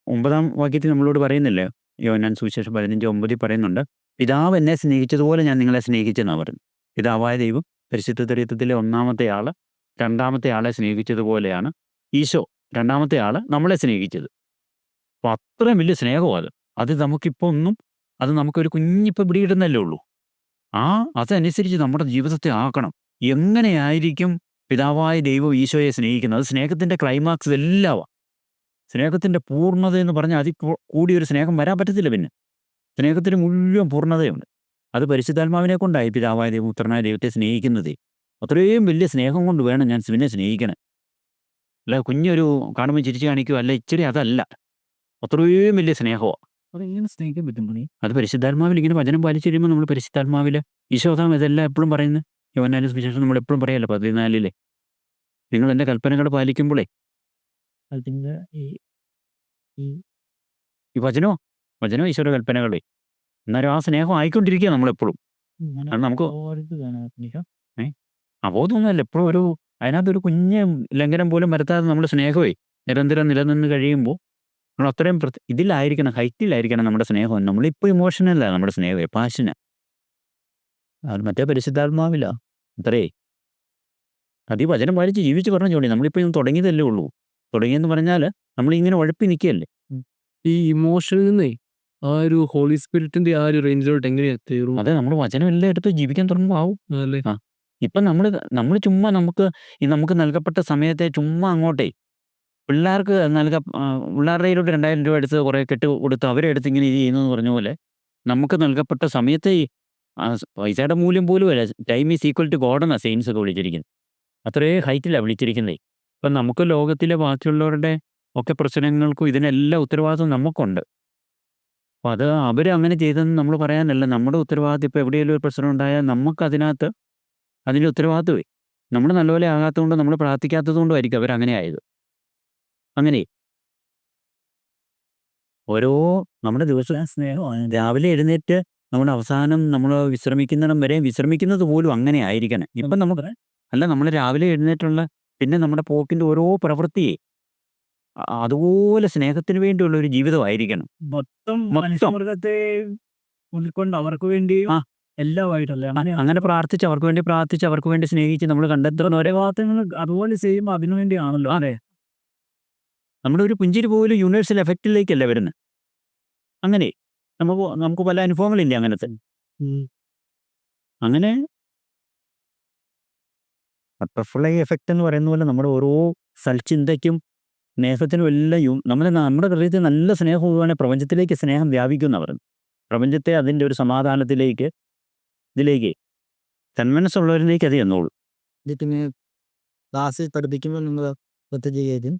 A: 9-ാം വാക്യത്തിൽ നമ്മളോട് പറയുന്നില്ലേ? യോഹന്നാൻ സുവിശേഷം 15:9 പറയുന്നുണ്ട്, പിതാവ് എന്നെ സ്നേഹിച്ചതുപോലെ ഞാൻ നിങ്ങളെ സ്നേഹിച്ചെന്നാണ് പറഞ്ഞു. പിതാവായ ദൈവം പരിശുദ്ധ ത്രിത്വത്തിലെ ഒന്നാമത്തെ ആൾ രണ്ടാമത്തെ ആളെ സ്നേഹിച്ചതുപോലെയാണ് ഈശോ രണ്ടാമത്തെ ആൾ നമ്മളെ സ്നേഹിച്ചത്. അപ്പോൾ അത്രയും വലിയ സ്നേഹമാണ് അത് നമുക്കിപ്പോൾ ഒന്നും, അത് നമുക്കൊരു കുഞ്ഞിപ്പോൾ പിടിയിടുന്നല്ലേ ഉള്ളൂ. അതനുസരിച്ച് നമ്മുടെ ജീവിതത്തെ ആക്കണം. എങ്ങനെയായിരിക്കും പിതാവായ ദൈവം ഈശോയെ സ്നേഹിക്കുന്നത്? സ്നേഹത്തിൻ്റെ ക്ലൈമാക്സ് എല്ലാമാണ്. സ്നേഹത്തിൻ്റെ പൂർണ്ണത എന്ന് പറഞ്ഞാൽ അതിൽ കൂടിയൊരു സ്നേഹം വരാൻ പറ്റത്തില്ല. പിന്നെ സ്നേഹത്തിന് മുഴുവൻ പൂർണ്ണതയുണ്ട്. അത് പരിശുദ്ധാത്മാവിനെ കൊണ്ടായി പിതാവായ ദൈവം പുത്രനായ ദൈവത്തെ സ്നേഹിക്കുന്നത്. അത്രയും വലിയ സ്നേഹം കൊണ്ട് വേണം ഞാൻ പിന്നെ സ്നേഹിക്കണം. അല്ല കുഞ്ഞൊരു കാണുമ്പോൾ ചിരിച്ചു കാണിക്കുക, അല്ല ഇച്ചിരി അതല്ല, അത്രയും വലിയ സ്നേഹമാണ്.
B: അതെങ്ങനെ സ്നേഹിക്കാൻ പറ്റും പണി?
A: അത് പരിശുദ്ധാത്മാവിൽ ഇങ്ങനെ വചനം പാലിച്ചു കഴിയുമ്പോൾ നമ്മൾ പരിശുദ്ധാത്മാവിൽ ഈശോതാം ഇതെല്ലാം എപ്പോഴും പറയുന്നത്. യോഹന്നാൻ സുവിശേഷം നമ്മൾ എപ്പോഴും പറയല്ലോ 14 നിങ്ങൾ എൻ്റെ കൽപ്പനകൾ പാലിക്കുമ്പോഴേ
B: അതിൻ്റെ
A: ഈ വചനോ ഈശോയുടെ കൽപ്പനകളെ എന്നാലും ആ സ്നേഹം ആയിക്കൊണ്ടിരിക്കുക നമ്മളെപ്പോഴും. അത് നമുക്ക് അബോധമൊന്നുമല്ല, എപ്പോഴും അതിനകത്തൊരു കുഞ്ഞ് ലംഘനം പോലും വരുത്താതെ നമ്മുടെ സ്നേഹമേ നിരന്തരം നിലനിന്ന് കഴിയുമ്പോൾ നമ്മൾ അത്രയും ഇതിലായിരിക്കണം, ഹൈറ്റിലായിരിക്കണം നമ്മുടെ സ്നേഹം. നമ്മളിപ്പോൾ ഇമോഷനല്ല നമ്മുടെ സ്നേഹമേ, പാഷന്. അത് മറ്റേ പരിശുദ്ധാത്മാവില്ല അത്രേ. അത് ഈ വചനം പാലിച്ച് ജീവിച്ച് പറഞ്ഞു ചോടി. നമ്മളിപ്പോൾ തുടങ്ങിയതല്ലേ ഉള്ളൂ. തുടങ്ങിയെന്ന് പറഞ്ഞാൽ നമ്മളിങ്ങനെ ഉഴപ്പി നിൽക്കുകയല്ലേ.
C: ഈ ഇമോഷനിൽ നിന്നേ ആ ഒരു ഹോളി സ്പിരിറ്റിന്റെ ആ ഒരു റേഞ്ചിലോട്ട് എങ്ങനെയാ തീരും?
A: അതെ, നമ്മൾ വചനം എല്ലാം എടുത്ത് ജീവിക്കാൻ തുടങ്ങുമ്പോൾ ആവും.
C: അല്ലേ?
A: ഇപ്പം നമ്മൾ ചുമ്മാ നമുക്ക് നൽകപ്പെട്ട സമയത്തെ ചുമ്മാ അങ്ങോട്ടേ പിള്ളേർക്ക് പിള്ളേരുടെ കയ്യിലോട്ട് 2000 രൂപ എടുത്ത് കുറേ കെട്ട് കൊടുത്ത് അവരെ എടുത്ത് ഇങ്ങനെ ഇത് ചെയ്യുന്നതെന്ന് പറഞ്ഞ പോലെ നമുക്ക് നൽകപ്പെട്ട സമയത്തെ പൈസയുടെ മൂല്യം പോലും അല്ല. Time is equal to God എന്നാണ് സെയിൻസ് ഒക്കെ വിളിച്ചിരിക്കുന്നത്. അത്രയും ഹൈറ്റിലാണ് വിളിച്ചിരിക്കുന്നത്. ഇപ്പം നമുക്ക് ലോകത്തിലെ ബാക്കിയുള്ളവരുടെ ഒക്കെ പ്രശ്നങ്ങൾക്കും ഇതിനെല്ലാം ഉത്തരവാദിത്വം നമുക്കുണ്ട്. അപ്പോൾ അത് അവരങ്ങനെ ചെയ്തെന്ന് നമ്മൾ പറയാനല്ല. നമ്മുടെ ഉത്തരവാദിത്വം ഇപ്പോൾ എവിടെയെങ്കിലും ഒരു പ്രശ്നം ഉണ്ടായാൽ നമുക്കതിനകത്ത് അതിൻ്റെ ഉത്തരവാദിത്വമേ നമ്മൾ നല്ലപോലെ ആകാത്തതുകൊണ്ട് നമ്മൾ പ്രാർത്ഥിക്കാത്തത് കൊണ്ടുമായിരിക്കും അവരങ്ങനെ ആയത്. അങ്ങനെ ഓരോ നമ്മുടെ ദിവസം സ്നേഹമാണ്. രാവിലെ എഴുന്നേറ്റ് നമ്മുടെ അവസാനം നമ്മൾ വിശ്രമിക്കുന്നിടം വരെ വിശ്രമിക്കുന്നത് പോലും അങ്ങനെ ആയിരിക്കണം. ഇപ്പം നമുക്ക് അല്ല, നമ്മൾ രാവിലെ എഴുന്നേറ്റുള്ള പിന്നെ നമ്മുടെ പോക്കിൻ്റെ ഓരോ പ്രവൃത്തിയെ അതുപോലെ സ്നേഹത്തിന് വേണ്ടിയുള്ള ഒരു ജീവിതമായിരിക്കണം.
B: മൊത്തം മനുഷ്യമൃഗത്തെ ഉൾക്കൊണ്ട് അവർക്ക് വേണ്ടി എല്ലാമായിട്ടല്ലേ
A: അങ്ങനെ പ്രാർത്ഥിച്ച് അവർക്ക് വേണ്ടി സ്നേഹിച്ച് നമ്മൾ കണ്ടെത്തുന്ന ഒരേ
B: ഭാഗത്തുനിന്ന് അതുപോലെ ചെയ്യുമ്പോൾ അതിനു വേണ്ടിയാണല്ലോ. അതെ,
A: നമ്മുടെ ഒരു പുഞ്ചിരി പോലും യൂണിവേഴ്സൽ എഫക്റ്റിലേക്കല്ല വരുന്നത്. അങ്ങനെ നമുക്ക് പല അനുഭവങ്ങളില്ലേ അങ്ങനത്തെ. അങ്ങനെ ബട്ടർഫ്ലൈ എഫക്റ്റ് എന്ന് പറയുന്ന പോലെ നമ്മുടെ ഓരോ സൽചിന്തയ്ക്കും സ്നേഹത്തിനും എല്ലാം നമ്മുടെ ഹൃദയത്തിൽ നല്ല സ്നേഹം പോവുകയാണെങ്കിൽ പ്രപഞ്ചത്തിലേക്ക് സ്നേഹം വ്യാപിക്കുന്ന പറഞ്ഞു. പ്രപഞ്ചത്തെ അതിൻ്റെ ഒരു സമാധാനത്തിലേക്ക് ഇതിലേക്ക് തന്മനസ്സുള്ളവരിലേക്ക് അത് എന്നോളൂ.
B: ഇതിന് ക്ലാസ്സിൽ പഠിപ്പിക്കുമ്പോൾ നിങ്ങൾ പ്രത്യേകിച്ച്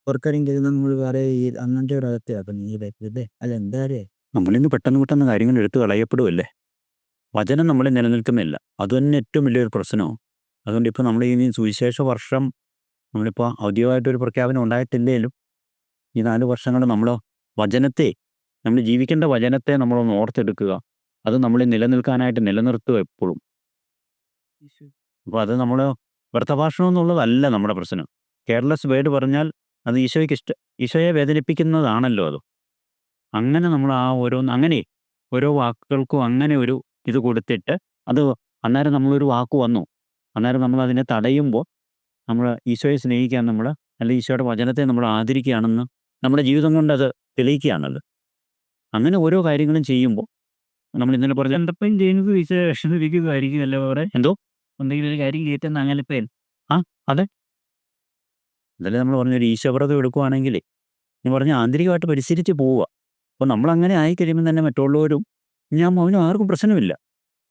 B: പുറക്കാരെങ്കിലും നമ്മൾ വേറെ അങ്ങനത്തെ ഒരു അവസ്ഥയാക്കുന്നു ഈ വ്യക്തിയുടെ അല്ല എന്തായാലേ
A: നമ്മളിന്ന് പെട്ടെന്ന് കാര്യങ്ങൾ എടുത്തു കളയപ്പെടുമല്ലേ. വചനം നമ്മളെ നിലനിൽക്കുന്നില്ല. അതുതന്നെ ഏറ്റവും വലിയൊരു പ്രശ്നവും. അതുകൊണ്ട് ഇപ്പോൾ നമ്മൾ ഈ സുവിശേഷ വർഷം നമ്മളിപ്പോൾ ഔദ്യോഗികമായിട്ടൊരു പ്രഖ്യാപനം ഉണ്ടായിട്ടില്ലെങ്കിലും ഈ 4 വർഷങ്ങൾ നമ്മൾ ജീവിക്കേണ്ട വചനത്തെ നമ്മളൊന്ന് ഓർത്തെടുക്കുക. അത് നമ്മളെ നിലനിൽക്കാനായിട്ട് നിലനിർത്തുക എപ്പോഴും. അപ്പോൾ അത് നമ്മൾ വ്യർത്ഥഭാഷണം എന്നുള്ളതല്ല നമ്മുടെ പ്രശ്നം. കെയർലെസ് വേർഡ് പറഞ്ഞാൽ അത് ഈശോയെ വേദനിപ്പിക്കുന്നതാണല്ലോ അത്. അങ്ങനെ നമ്മൾ ആ അങ്ങനെ ഓരോ വാക്കുകൾക്കും അങ്ങനെ ഒരു ഇത് കൊടുത്തിട്ട് അത് അന്നേരം നമ്മളൊരു വാക്ക് വന്നു. അന്നേരം നമ്മൾ അതിനെ തടയുമ്പോൾ നമ്മൾ ഈശോയെ സ്നേഹിക്കാൻ അല്ലെങ്കിൽ ഈശോയുടെ വചനത്തെ നമ്മൾ ആദരിക്കുകയാണെന്ന് നമ്മുടെ ജീവിതം കൊണ്ട് അത് തെളിയിക്കുകയാണത്. അങ്ങനെ ഓരോ കാര്യങ്ങളും ചെയ്യുമ്പോൾ നമ്മൾ ഇന്നലെ പറഞ്ഞ
D: എന്തപ്പം ചെയ്യുന്നത് ഈശോയെ വിഷമിപ്പിക്കുകയായിരിക്കുമല്ലോ വേറെ
A: എന്തോ
D: എന്തെങ്കിലും ഒരു കാര്യം കേട്ടെന്ന് അങ്ങനെ പേൻ
A: അതെ ഇന്നലെ നമ്മൾ പറഞ്ഞൊരു ഈശോവ്രതം എടുക്കുവാണെങ്കിൽ ഞാൻ പറഞ്ഞ ആന്തരികമായിട്ട് പരിശീലിച്ച് പോവുക. അപ്പോൾ നമ്മളങ്ങനെ ആയിക്കഴിയുമ്പോൾ തന്നെ മറ്റുള്ളവരും അവനും ആർക്കും പ്രശ്നമില്ല.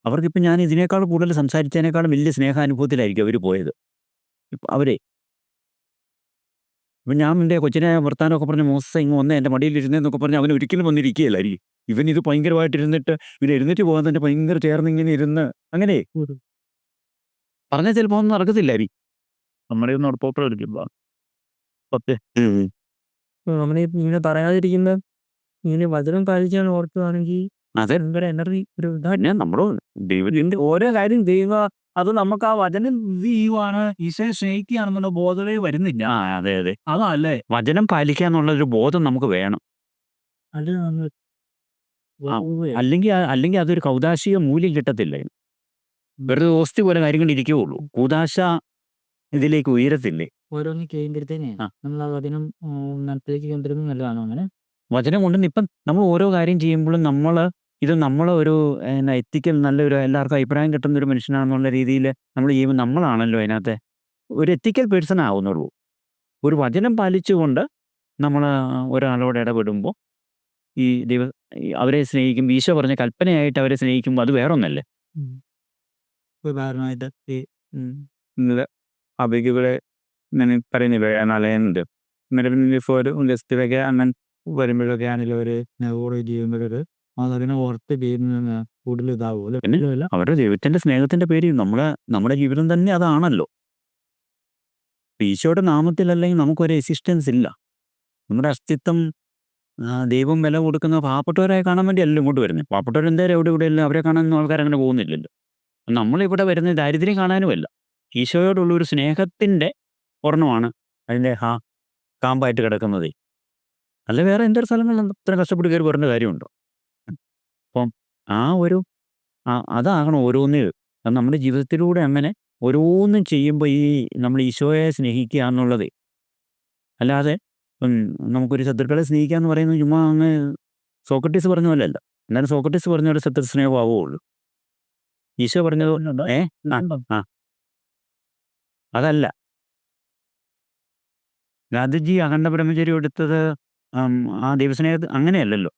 A: അവർക്കിപ്പോൾ ഞാൻ ഇതിനേക്കാൾ കൂടുതൽ സംസാരിച്ചതിനേക്കാളും വലിയ സ്നേഹാനുഭവത്തിലായിരിക്കും അവർ പോയത്. ഇപ്പം ഇപ്പം ഞാൻ എൻ്റെ കൊച്ചിനെ വർത്താനമൊക്കെ പറഞ്ഞ് മോസെ ഇങ്ങ് വന്ന് എൻ്റെ മടിയിലിരുന്നേന്നൊക്കെ പറഞ്ഞ് അവൻ ഒരിക്കലും വന്നിരിക്കുകയില്ലായിരിക്കും. ഇവനിത് ഭയങ്കരമായിട്ടിരുന്നിട്ട് ഇവൻ എഴുന്നേറ്റ് പോകാൻ തന്നെ ഭയങ്കര ചേർന്നിങ്ങനെ ഇരുന്ന് അങ്ങനെ പറഞ്ഞാൽ ചിലപ്പോൾ ഒന്നും നടക്കത്തില്ലായിരിക്കും.
D: നമ്മുടെ ഒന്ന് ഉറപ്പോട്ടം എടുക്കുമ്പോൾ
C: നമ്മളീ ഇങ്ങനെ പറയാതിരിക്കുന്ന ഇങ്ങനെ വചനം പാലിക്കാൻ ഓർക്കുകയാണെങ്കിൽ
A: അതെ
C: ഭയങ്കര എനർജി ഒരു
A: പിന്നെ നമ്മൾ ദൈവത്തിൻ്റെ
D: ഓരോ കാര്യം ചെയ്യുക അത് നമുക്ക് ആ വചനം ഇത് ചെയ്യുവാണ് ഈശോയെ സ്നേഹിക്കുകയാണെന്നുള്ള ബോധമേ വരുന്നില്ല.
A: അതെ അതെ
D: അതല്ലേ
A: വചനം പാലിക്കുക എന്നുള്ളൊരു ബോധം നമുക്ക് വേണം.
C: അത് നമ്മൾ
A: അല്ലെങ്കിൽ അതൊരു കൗദാശിക മൂല്യം കിട്ടത്തില്ല. വെറുതെ ഓസ്തി പോലെ കാര്യങ്ങൾ ഇരിക്കുകയുള്ളൂ. കൂദാശ ഇതിലേക്ക് ഉയരത്തില്ലേ.
B: ഓരോന്ന് ചെയ്യുമ്പോഴത്തേനെ
A: ആ.
B: നമ്മൾ ആ വചനം നടപ്പിലേക്ക് കൊണ്ടുവരുന്നത് നല്ലതാണോ അങ്ങനെ?
A: വചനം കൊണ്ട് ഇപ്പം നമ്മൾ ഓരോ കാര്യം ചെയ്യുമ്പോഴും നമ്മൾ ഒരു എത്തിക്കൽ നല്ലൊരു എല്ലാവർക്കും അഭിപ്രായം കിട്ടുന്ന ഒരു മനുഷ്യനാണെന്നുള്ള രീതിയിൽ നമ്മൾ ചെയ്യുമ്പോൾ നമ്മളാണല്ലോ അതിനകത്തെ ഒരു എത്തിക്കൽ പേഴ്സൺ ആവുന്നുള്ളൂ. ഒരു വചനം പാലിച്ചുകൊണ്ട് നമ്മൾ ഒരാളോട് ഇടപെടുമ്പോൾ ഈ അവരെ സ്നേഹിക്കും. ഈശോ പറഞ്ഞ കൽപ്പനയായിട്ട് അവരെ സ്നേഹിക്കുമ്പോൾ അത് വേറൊന്നല്ലേ.
B: ഉദാഹരണമായിട്ട് ഈ
D: ഇന്നലെ അബികളെ ഞാൻ പറയുന്നില്ല നല്ലതുണ്ട് നിലവിൽ un ജസ്റ്റിലൊക്കെ അങ്ങനെ വരുമ്പോഴൊക്കെ ആണെങ്കിലും ഒരു
B: നെവോറ് ചെയ്യുമ്പോഴൊരു അതിനെ ഓർത്ത് ചെയ്യുന്ന കൂടുതൽ ഇതാവും
A: പിന്നെ അവരുടെ ദൈവത്തിൻ്റെ സ്നേഹത്തിൻ്റെ പേര് നമ്മുടെ ജീവിതം തന്നെ അതാണല്ലോ. ഈശോയുടെ നാമത്തിലല്ലെങ്കിൽ നമുക്കൊരു എക്സിസ്റ്റൻസ് ഇല്ല. നമ്മുടെ അസ്തിത്വം ദൈവം വില കൊടുക്കുന്ന പാവപ്പെട്ടവരായി കാണാൻ വേണ്ടിയല്ല ഇങ്ങോട്ട് വരുന്നത്. പാവപ്പെട്ടവർ എന്തായാലും എവിടെയല്ല അവരെ കാണാനൊന്നും ആൾക്കാരങ്ങനെ പോകുന്നില്ലല്ലോ. നമ്മളിവിടെ വരുന്നത് ദാരിദ്ര്യം കാണാനുമല്ല, ഈശോയോടുള്ളൊരു സ്നേഹത്തിൻ്റെ ഒരെണ്ണമാണ് അതിൻ്റെ കാമ്പായിട്ട് കിടക്കുന്നത്. അല്ല വേറെ എന്തൊരു സ്ഥലങ്ങളിൽ ഇത്ര കഷ്ടപ്പെട്ട് കയറി വരേണ്ട കാര്യമുണ്ടോ? അപ്പം അതാകണം ഓരോന്നും. അത് നമ്മുടെ ജീവിതത്തിലൂടെ അങ്ങനെ ഓരോന്നും ചെയ്യുമ്പോൾ നമ്മൾ ഈശോയെ സ്നേഹിക്കുക എന്നുള്ളത് അല്ലാതെ നമുക്കൊരു ശത്രുക്കളെ സ്നേഹിക്കുക എന്ന് പറയുന്നത് ചുമ്മാ അങ്ങ് സോക്രട്ടീസ് പറഞ്ഞ പോലെ അല്ല. എന്നാലും സോക്രട്ടീസ് പറഞ്ഞ ഒരു ശത്രു സ്നേഹമാവുള്ളൂ. ഈശോ പറഞ്ഞത് അതല്ല. ഗാന്ധിജി അഖണ്ഡ ബ്രഹ്മചര്യം എടുത്തത് ആ ദൈവസ്നേഹത്തെ അങ്ങനെയല്ലല്ലോ.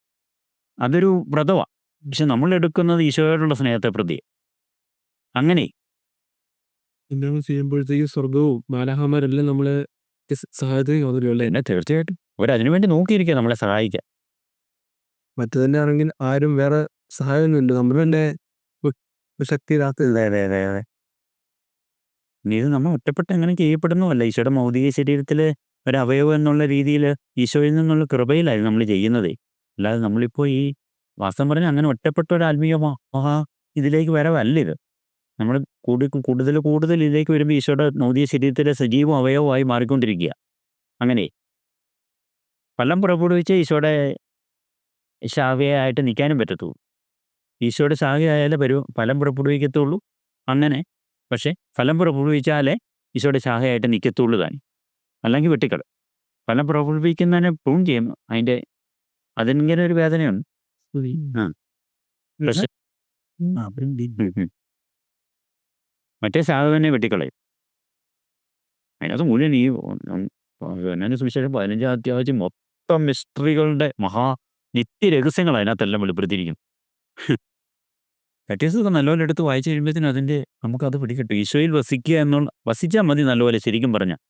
A: അതൊരു വ്രതമാണ്. പക്ഷെ നമ്മൾ എടുക്കുന്നത് ഈശോയോടുള്ള സ്നേഹത്തെ പ്രതി. അങ്ങനെ
C: എന്താണ് ചെയ്യുമ്പോഴത്തേക്കും സ്വർഗവും മാലാഹമാരെല്ലാം നമ്മളെ സഹായത്തിന്
A: പിന്നെ തീർച്ചയായിട്ടും അവരതിനു വേണ്ടി നോക്കിയിരിക്കുക നമ്മളെ സഹായിക്കാൻ.
C: മറ്റു തന്നെ ആണെങ്കിൽ ആരും വേറെ സഹായമൊന്നുമില്ല, നമ്മൾ തന്നെ ശക്തി
A: അതെ. ഇത് നമ്മൾ ഒറ്റപ്പെട്ട് എങ്ങനെ ചെയ്യപ്പെടുന്നതല്ല. ഈശോയുടെ ഭൗതിക ശരീരത്തിലെ ഒരു അവയവം എന്നുള്ള രീതിയിൽ ഈശോയിൽ നിന്നുള്ള കൃപയിലായി നമ്മൾ ചെയ്യുന്നതേ. അല്ലാതെ നമ്മളിപ്പോൾ ഈ വാസ്തവം പറഞ്ഞാൽ അങ്ങനെ ഒറ്റപ്പെട്ട ഒരു ആത്മീയ ഇതിലേക്ക് വരവല്ല ഇത്. നമ്മൾ കൂടുതൽ ഇതിലേക്ക് വരുമ്പോൾ ഈശോയുടെ ഭൗതിക ശരീരത്തിലെ സജീവ അവയവമായി മാറിക്കൊണ്ടിരിക്കുക. അങ്ങനെ ഫലം പുറപ്പെടുവിച്ച് ഈശോയുടെ ശാഖയായിട്ട് നിൽക്കാനും പറ്റത്തുള്ളൂ. ഈശോയുടെ ശാഖയായാലേ ഫലം പുറപ്പെടുവിക്കത്തുള്ളൂ. അങ്ങനെ പക്ഷേ ഫലം പുറപ്പെടുവിച്ചാലേ ഈശോയുടെ ശാഖയായിട്ട് നിൽക്കത്തുള്ളൂ താൻ. അല്ലെങ്കിൽ വെട്ടിക്കള ഫലം പുറപ്പെടുവിക്കുന്നതിനെ പ്രൂൺ ചെയ്യും. അതിനിങ്ങനെ ഒരു വേദനയുണ്ട്. പക്ഷേ മറ്റേ ശാഖ തന്നെ വെട്ടിക്കളയും. അതിനകത്ത് മുഴുവൻ ഈ സുവിശേഷം 15 അധ്യായം മൊത്തം മിസ്റ്ററികളുടെ നിത്യരഹസ്യങ്ങൾ അതിനകത്തെല്ലാം വെളിപ്പെടുത്തിയിരിക്കുന്നു. കറ്റീസൊക്കെ നല്ലപോലെ എടുത്ത് വായിച്ചു കഴിയുമ്പോഴത്തേനും നമുക്കത് പിടികിട്ടും. ഈശോയിൽ വസിച്ചാൽ മതി നല്ലപോലെ. ശരിക്കും പറഞ്ഞാൽ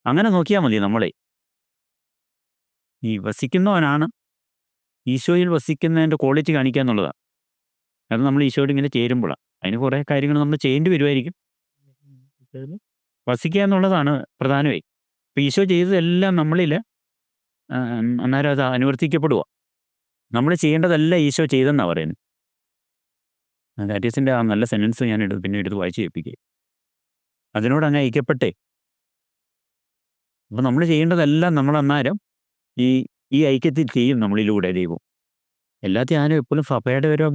A: അങ്ങനെ നോക്കിയാൽ മതി. നമ്മളെ ഈ വസിക്കുന്നവനാണ് ഈശോയിൽ വസിക്കുന്നതിൻ്റെ ക്വാളിറ്റി കാണിക്കുക എന്നുള്ളതാണ്. അത് നമ്മൾ ഈശോയോട് ഇങ്ങനെ ചേരുമ്പോഴാണ്. അതിന് കുറേ കാര്യങ്ങൾ നമ്മൾ ചെയ്യേണ്ടി വരുമായിരിക്കും. വസിക്കുക എന്നുള്ളതാണ് പ്രധാനമായി. ഇപ്പം ഈശോ ചെയ്തതെല്ലാം നമ്മളിൽ അന്നേരം അത് അനുവർത്തിക്കപ്പെടുക. നമ്മൾ ചെയ്യേണ്ടതല്ല ഈശോ ചെയ്തെന്നാണ് പറയുന്നത്. കാറ്റീസിൻ്റെ ആ നല്ല സെൻറ്റൻസ് ഞാൻ പിന്നെ എടുത്ത് വായിച്ച് കേൾപ്പിക്കുക. അതിനോട് അങ്ങ് ഐക്യപ്പെട്ടേ. അപ്പം നമ്മൾ ചെയ്യേണ്ടതെല്ലാം നമ്മൾ അന്നേരം ഈ ഈ ഐക്യത്തിൽ ചെയ്യും നമ്മളിലൂടെ ദൈവം. എല്ലാ ധ്യാനം എപ്പോഴും സഭയുടെ ഒരു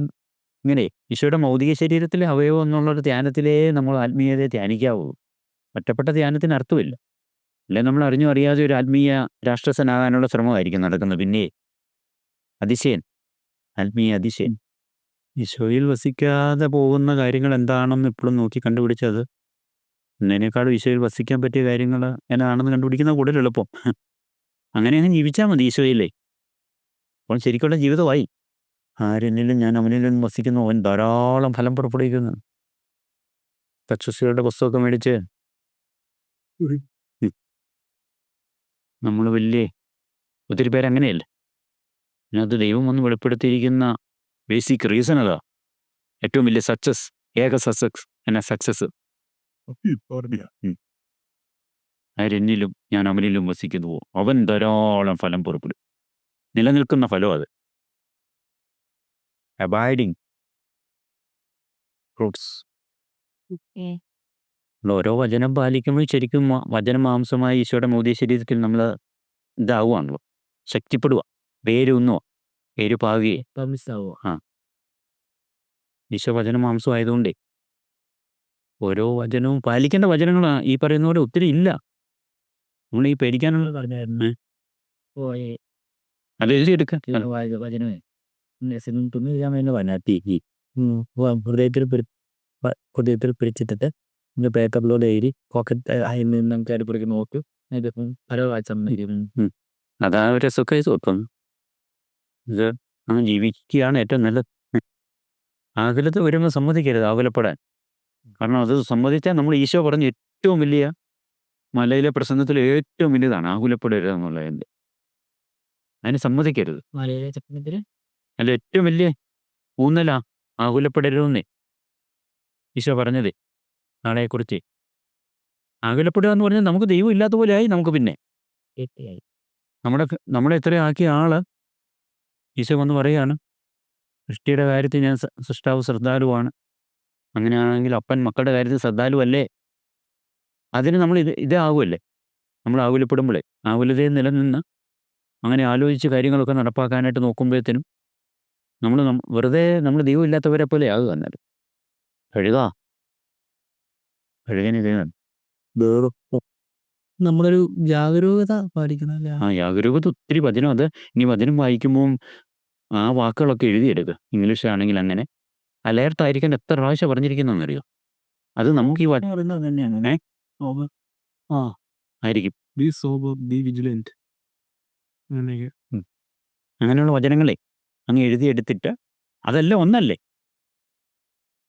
A: ഇങ്ങനെ ഈശോയുടെ ഭൗതിക ശരീരത്തിലെ അവയവം എന്നുള്ളൊരു ധ്യാനത്തിലേ നമ്മൾ ആത്മീയതയെ ധ്യാനിക്കാവുള്ളൂ. ഒറ്റപ്പെട്ട ധ്യാനത്തിന് അർത്ഥമില്ല. അല്ലെ നമ്മൾ അറിഞ്ഞോ അറിയാതെ ഒരു ആത്മീയ രാഷ്ട്രസനാകാനുള്ള ശ്രമമായിരിക്കും നടക്കുന്നത്. പിന്നെ അതിശയൻ, ആത്മീയ അതിശയൻ. ഈശോയിൽ വസിക്കാതെ പോകുന്ന കാര്യങ്ങൾ എന്താണെന്ന് ഇപ്പോഴും നോക്കി കണ്ടുപിടിച്ചത് എന്നതിനേക്കാളും ഈശോയിൽ വസിക്കാൻ പറ്റിയ കാര്യങ്ങൾ എന്നാണെന്ന് കണ്ടുപിടിക്കുന്ന കൂടുതൽ എളുപ്പം. അങ്ങനെ അങ്ങ് ജീവിച്ചാൽ മതി ഈശോയിലേ. അപ്പോൾ ശരിക്കുള്ള ജീവിതമായി. ആരെന്നിലും ഞാൻ അവനിലും വസിക്കുന്നു, അവൻ ധാരാളം ഫലം പുറപ്പെടുവിക്കുന്നു. തക്ഷസികളുടെ പുസ്തകമൊക്കെ മേടിച്ച് നമ്മൾ വലിയ ഒത്തിരി പേര് അങ്ങനെയല്ല. അതിനകത്ത് ദൈവം ഒന്ന് വെളിപ്പെടുത്തിയിരിക്കുന്ന ബേസിക് റീസൺ അതാ. ഏറ്റവും വലിയ സക്സസ്, ഏക സക്സസ് എന്നാ സക്സസ്. ആരെന്നിലും ഞാൻ അവനിലും വസിക്കുന്നുവോ അവൻ ധാരാളം ഫലം പുറപ്പെടും. നിലനിൽക്കുന്ന ഫലം അത്. Abiding fruits. ഓരോ വചനം പാലിക്കുമ്പോൾ ശരിക്കും വചനം മാംസമായി ഈശോയുടെ ഭൗതിക ശരീരത്തിൽ നമ്മൾ ഇതാവുകയാണല്ലോ, ശക്തിപ്പെടുക, വേരൂന്നുക, വേര് പാകുകയെ. ആ ഈശോ വചനം മാംസം ആയതുകൊണ്ടേ ഓരോ വചനവും പാലിക്കേണ്ട വചനങ്ങളാണ്. ഈ പറയുന്ന പോലെ ഒത്തിരി ഇല്ല. നമ്മൾ ഈ പേടിക്കാനുള്ള
B: പറഞ്ഞായിരുന്നു
A: അത് എഴുതിയെടുക്കാൻ
B: വചനമേ തുന്നിക്കാൻ വേണ്ടി പറഞ്ഞാൽ ഹൃദയത്തിൽ പിടിച്ചിട്ടിട്ട് പേപ്പറിലൂടെ എഴുതി പോക്കറ്റ് അതിൽ നിന്ന് നമുക്ക് അടുപ്പിലേക്ക് നോക്കും. ഇതിപ്പം പല വായിച്ചാൽ
A: അതാ ഒരു രസമൊക്കെ ഇപ്പം ഇത് അങ്ങ് ജീവിക്കുകയാണ് ഏറ്റവും നല്ലത്. ആകുലത വരുമ്പോൾ സമ്മതിക്കരുത് ആകുലപ്പെടാൻ. കാരണം അത് സമ്മതിച്ചാൽ നമ്മൾ ഈശോ പറഞ്ഞ ഏറ്റവും വലിയ മലയിലെ പ്രസംഗത്തിൽ ഏറ്റവും വലിയതാണ് ആകുലപ്പെടരുത് എന്നുള്ളതിൻ്റെ. അതിന് സമ്മതിക്കരുത്.
B: മലയിലെ ചപ്പനത്തിൽ
A: അല്ല ഏറ്റവും വലിയ ഊന്നലാ ആകുലപ്പെടരുതെന്നേ ഈശോ പറഞ്ഞതേ. നാളെക്കുറിച്ച് ആകുലപ്പെടുക എന്ന് പറഞ്ഞാൽ നമുക്ക് ദൈവം ഇല്ലാത്ത പോലെ ആയി. നമുക്ക് പിന്നെ നമ്മളെ ഇത്രയും ആക്കിയ ആള് ഈശോ വന്ന് പറയുകയാണ്, സൃഷ്ടിയുടെ കാര്യത്തിൽ ഞാൻ സൃഷ്ടാവ് ശ്രദ്ധാലുവാണ്. അങ്ങനെയാണെങ്കിൽ അപ്പൻ മക്കളുടെ കാര്യത്തിൽ ശ്രദ്ധാലുവല്ലേ? അതിന് നമ്മൾ ഇതേ ആകുമല്ലേ നമ്മൾ ആകുലപ്പെടുമ്പോഴേ. ആകുലതയിൽ നിലനിന്ന് അങ്ങനെ ആലോചിച്ച് കാര്യങ്ങളൊക്കെ നടപ്പാക്കാനായിട്ട് നോക്കുമ്പോഴത്തേനും നമ്മൾ വെറുതെ നമ്മൾ ദൈവം ഇല്ലാത്തവരെ പോലെ ആകുക. എന്നാലും കഴുകാനിതേതാണ്.
B: നമ്മളൊരു ജാഗരൂകത പാലിക്കണം.
A: ആ ജാഗരൂകത ഒത്തിരി വചനം. അത് ഇനി വചനം വായിക്കുമ്പോൾ ആ വാക്കുകളൊക്കെ എഴുതിയെടുക്കുക. ഇംഗ്ലീഷ് ആണെങ്കിൽ അങ്ങനെ അലേർട്ടായിരിക്കാൻ എത്ര പ്രാവശ്യം പറഞ്ഞിരിക്കുന്നറിയോ? അത് നമുക്ക് ഈ
B: തന്നെയാണ്
A: ആയിരിക്കും.
C: B sober, B vigilant.
A: അങ്ങനെയുള്ള വചനങ്ങളെ അങ്ങ് എഴുതിയെടുത്തിട്ട് അതെല്ലാം ഒന്നല്ലേ.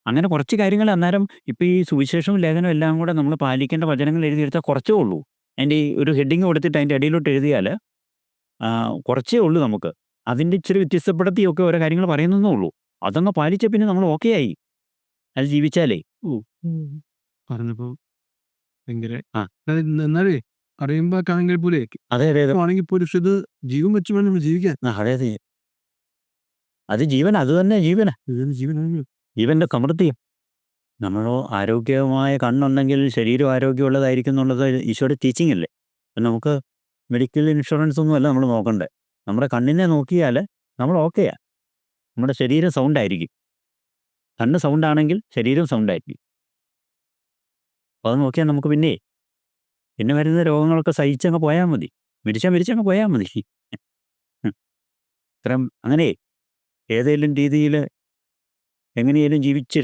A: അങ്ങനെ കുറച്ച് കാര്യങ്ങൾ അന്നേരം ഇപ്പം ഈ സുവിശേഷവും ലേഖനവും എല്ലാം കൂടെ നമ്മൾ പാലിക്കേണ്ട വചനങ്ങൾ എഴുതിയെടുത്താൽ കുറച്ചേ ഉള്ളൂ. അതിൻ്റെ ഒരു ഹെഡിങ് കൊടുത്തിട്ട് അതിൻ്റെ അടിയിലോട്ട് എഴുതിയാൽ കുറച്ചേ ഉള്ളൂ നമുക്ക്. അതിൻ്റെ ഇച്ചിരി വ്യത്യസ്തപ്പെടുത്തിയൊക്കെ ഓരോ കാര്യങ്ങൾ പറയുന്നതേ ഉള്ളൂ. അതങ്ങ് പാലിച്ച പിന്നെ നമ്മൾ ഓക്കെ ആയി. അത് ജീവിച്ചാലേ.
C: പറഞ്ഞപ്പോ ഭയങ്കര എന്നാലേ അറിയുമ്പോഴാണെങ്കിൽ പോലെ
A: അതെ അതെ അതെ
C: ആണെങ്കിൽ പോലും പക്ഷെ ഇത് ജീവൻ വെച്ച് വേണം നമ്മൾ ജീവിക്കാൻ.
A: അതെ അതെ അത് ജീവൻ. അത് തന്നെ ജീവനാ.
C: ജീവനാണെങ്കിൽ
A: ജീവൻ്റെ സമൃദ്ധിയും. നമ്മളോ ആരോഗ്യമായ കണ്ണുണ്ടെങ്കിൽ ശരീരം ആരോഗ്യമുള്ളതായിരിക്കും എന്നുള്ളത് ഈശോയുടെ ടീച്ചിങ് അല്ലേ. അപ്പം നമുക്ക് മെഡിക്കൽ ഇൻഷുറൻസ് ഒന്നും അല്ല നമ്മൾ നോക്കണ്ടേ. നമ്മുടെ കണ്ണിനെ നോക്കിയാൽ നമ്മൾ ഓക്കെയാണ്. നമ്മുടെ ശരീരം സൗണ്ടായിരിക്കും. കണ്ണ് സൗണ്ടാണെങ്കിൽ ശരീരം സൗണ്ടായിരിക്കും. അപ്പോൾ അത് നോക്കിയാൽ നമുക്ക് പിന്നെ വരുന്ന രോഗങ്ങളൊക്കെ സഹിച്ചങ്ങ് പോയാൽ മതി. മരിച്ചങ്ങ് പോയാൽ മതി. ഇത്തരം അങ്ങനെ ഏതെങ്കിലും രീതിയിൽ എങ്ങനെയാലും ജീവിച്ച്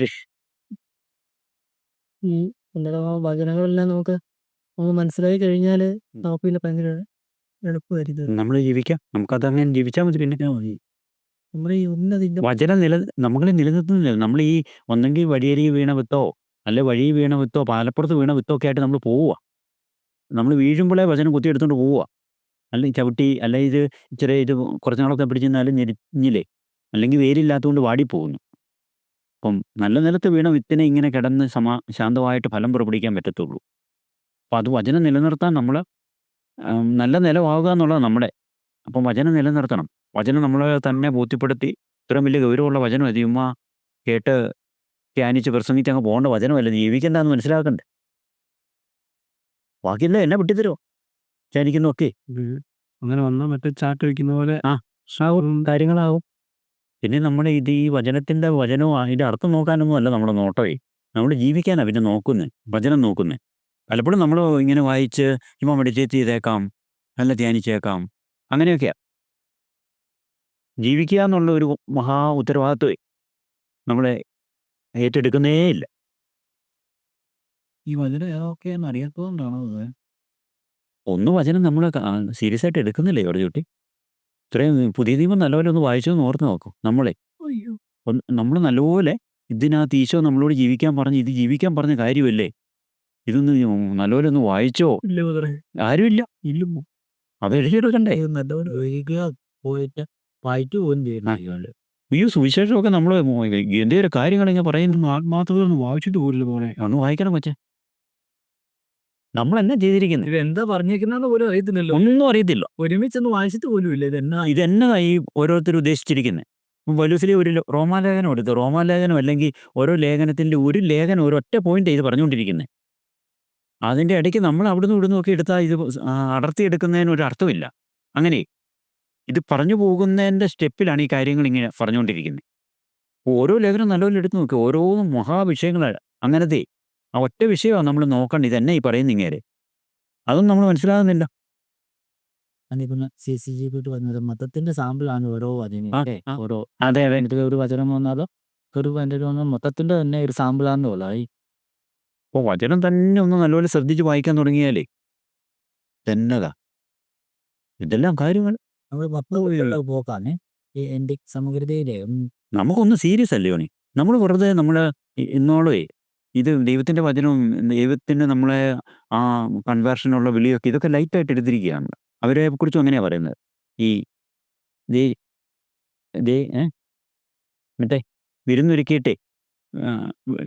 B: വചനങ്ങളെല്ലാം നമുക്ക് മനസ്സിലാക്കി കഴിഞ്ഞാൽ നമുക്ക് പിന്നെ ഭയങ്കര എളുപ്പമായിരിക്കും
A: നമ്മൾ ജീവിക്കാം. നമുക്കതങ്ങനെ ജീവിച്ചാൽ മതി. പിന്നെ
B: നമ്മുടെ ഈ ഉന്നതിന്റെ
A: വചനം നമ്മളെ നിലനിർത്തുന്നില്ല. നമ്മൾ ഈ ഒന്നെങ്കിൽ വഴിയരി വീണ വിത്തോ അല്ലെ വഴി വീണ വിത്തോ പാലപ്പുറത്ത് വീണ വിത്തോ ഒക്കെ ആയിട്ട് നമ്മൾ പോവുക. നമ്മൾ വീഴുമ്പോഴേ വചനം കുത്തിയെടുത്തുകൊണ്ട് പോവുക. അല്ലെങ്കിൽ ചവിട്ടി അല്ലെ ഇത് ഇച്ചിരി ഇത് കുറച്ച് നാളൊക്കെ പിടിച്ചെന്നാലും ഞെരിഞ്ഞില്ലേ, അല്ലെങ്കിൽ വേരില്ലാത്തതുകൊണ്ട് വാടിപ്പോകുന്നു. അപ്പം നല്ല നിലത്ത് വീണ വിത്തിനെ ഇങ്ങനെ കിടന്ന് ശാന്തമായിട്ട് ഫലം പുറപ്പെടുവിക്കാൻ പറ്റത്തുള്ളൂ. അപ്പം അത് വചനം നിലനിർത്താൻ നമ്മൾ നല്ല നിലമാവുക എന്നുള്ളത് നമ്മുടെ. അപ്പം വചനം നിലനിർത്തണം. വചനം നമ്മളെ തന്നെ ബോധ്യപ്പെടുത്തി ഇത്രയും വലിയ ഗൗരവമുള്ള വചനം അത് ചുമ്മാ കേട്ട് ധ്യാനിച്ച് പ്രസംഗിച്ച് അങ്ങ് പോകേണ്ട വചനമല്ല. ജീവിക്കേണ്ടതെന്ന് മനസ്സിലാക്കണ്ടേ. ബാക്കിയെല്ലാം എന്നെ വിട്ടിത്തരോ ധ്യാനിക്കുന്നൊക്കെ.
C: അങ്ങനെ വന്നാൽ മറ്റേ ചാട്ട് വയ്ക്കുന്ന പോലെ
A: ആ കാര്യങ്ങളാവും. പിന്നെ നമ്മുടെ ഈ വചനത്തിൻ്റെ വചനവും അതിൻ്റെ അർത്ഥം നോക്കാനൊന്നും അല്ല നമ്മുടെ നോട്ടമേ, നമ്മൾ ജീവിക്കാനാണ് പിന്നെ നോക്കുന്നത്, വചനം നോക്കുന്നത്. പലപ്പോഴും നമ്മൾ ഇങ്ങനെ വായിച്ച് ചുമ്മാ മെഡിറ്റേറ്റ് ചെയ്തേക്കാം, നല്ല ധ്യാനിച്ചേക്കാം, അങ്ങനെയൊക്കെയാണ്. ജീവിക്കുക എന്നുള്ള ഒരു മഹാ ഉത്തരവാദിത്വമേ നമ്മളെ ഏറ്റെടുക്കുന്നേ ഇല്ല.
D: ഈ വചനം ഏതൊക്കെയെന്ന് അറിയാത്തതുകൊണ്ടാണോ അത്?
A: ഒന്ന് വചനം നമ്മൾ സീരിയസ് ആയിട്ട് എടുക്കുന്നില്ലേ ഇവിടെ ചുട്ടി? ഇത്രയും പുതിയ നിയമം നല്ലപോലെ ഒന്ന് വായിച്ചൊന്ന് ഓർത്ത് നോക്കും. നമ്മളെ
D: അയ്യോ.
A: നമ്മൾ നല്ലപോലെ ഇതിനകത്ത് ഈശോ നമ്മളോട് ജീവിക്കാൻ പറഞ്ഞ് ഇത് ജീവിക്കാൻ പറഞ്ഞ കാര്യമല്ലേ, ഇതൊന്ന് നല്ലപോലെ ഒന്ന് വായിച്ചോ?
C: ഇല്ല ബ്രദറെ,
A: ആരുമില്ല.
C: ഇല്ല.
A: അത് എഴുതിയെടുക്കണ്ടേ?
B: ഇത് നല്ലപോലെ ഒഴുകുക, പോയിട്ട് വായിച്ചു പോവുകയും ചെയ്യുന്നു ഇയാള്.
A: ഈ സുവിശേഷമൊക്കെ നമ്മൾ എന്തെങ്കിലും കാര്യങ്ങൾ ഇങ്ങനെ പറയുന്നു,
C: ആത്മാർത്ഥത ഒന്ന് വായിച്ചിട്ട് പോരില്ല പോലെ.
A: ഒന്ന് വായിക്കണം കൊച്ചേ. നമ്മൾ എന്നാ ചെയ്തിരിക്കുന്നത്?
D: ഇത് എന്താ പറഞ്ഞേക്കുന്നതെന്ന് പോലും അറിയത്തില്ലല്ലോ.
A: ഒന്നും അറിയത്തില്ല.
D: ഒരുമിച്ചൊന്ന് വായിച്ചിട്ട് പോലും ഇല്ല. ഇതെന്നാ
A: ഇതെന്നതാ ഈ ഓരോരുത്തർ ഉദ്ദേശിച്ചിരിക്കുന്നത്? വലുസിലെ ഒരു റോമാലേഖനം എടുത്ത്, റോമാലേഖനം അല്ലെങ്കിൽ ഓരോ ലേഖനത്തിൻ്റെ ഒരു ലേഖനം ഒരൊറ്റ പോയിന്റ് ഇത് പറഞ്ഞുകൊണ്ടിരിക്കുന്നത്. അതിൻ്റെ ഇടയ്ക്ക് നമ്മൾ അവിടുന്ന് ഇവിടുന്ന് ഒക്കെ എടുത്താൽ ഇത് അടർത്തിയെടുക്കുന്നതിന് ഒരു അർത്ഥമില്ല. അങ്ങനെ ഇത് പറഞ്ഞു പോകുന്നതിൻ്റെ സ്റ്റെപ്പിലാണ് ഈ കാര്യങ്ങൾ ഇങ്ങനെ പറഞ്ഞുകൊണ്ടിരിക്കുന്നത്. ഓരോ ലേഖനം നല്ലപോലെ എടുത്ത് നോക്കുക, ഓരോന്നും മഹാവിഷയങ്ങളാണ്. അങ്ങനത്തെ ആ ഒറ്റ വിഷയമാണ് നമ്മൾ നോക്കേണ്ടത്. ഇതെന്നെ ഈ പറയുന്ന ഇങ്ങേരെ അതൊന്നും നമ്മൾ മനസ്സിലാകുന്നില്ല.
B: അതിപ്പം CCGP പറഞ്ഞത് മതത്തിന്റെ സാമ്പിളാണ് ഓരോ വചനം.
A: ആ,
B: അല്ലേ?
A: ആ.
B: ഓരോ
A: അതെ അതെ.
B: ഇതിൽ ഒരു വചനം വന്നാലോ ഒരു വചനം വന്നാൽ മൊത്തത്തിന്റെ തന്നെ ഒരു സാമ്പിളാന്ന് പോലെ.
A: അപ്പോൾ വചനം തന്നെ ഒന്ന് നല്ലപോലെ ശ്രദ്ധിച്ച് വായിക്കാൻ തുടങ്ങിയാലേ തന്നെതാ ഇതെല്ലാം കാര്യങ്ങൾ.
B: നമ്മൾ മൊത്തം പോക്കാണ് ഈ എൻ്റെ സമഗ്രതയിലെ
A: നമുക്കൊന്ന് സീരിയസ് അല്ലേ ഓണി? നമ്മൾ വെറുതെ നമ്മൾ ഇന്നോളേ ഇത് ദൈവത്തിൻ്റെ വചനവും ദൈവത്തിന് നമ്മളെ ആ കൺവേർഷനുള്ള വിളിയൊക്കെ ഇതൊക്കെ ലൈറ്റായിട്ട് എടുത്തിരിക്കുകയാണ്. അവരെ കുറിച്ചും അങ്ങനെയാണ് പറയുന്നത്. ഈ ദേ ദേ മറ്റേ വിരുന്നൊരുക്കിയിട്ടേ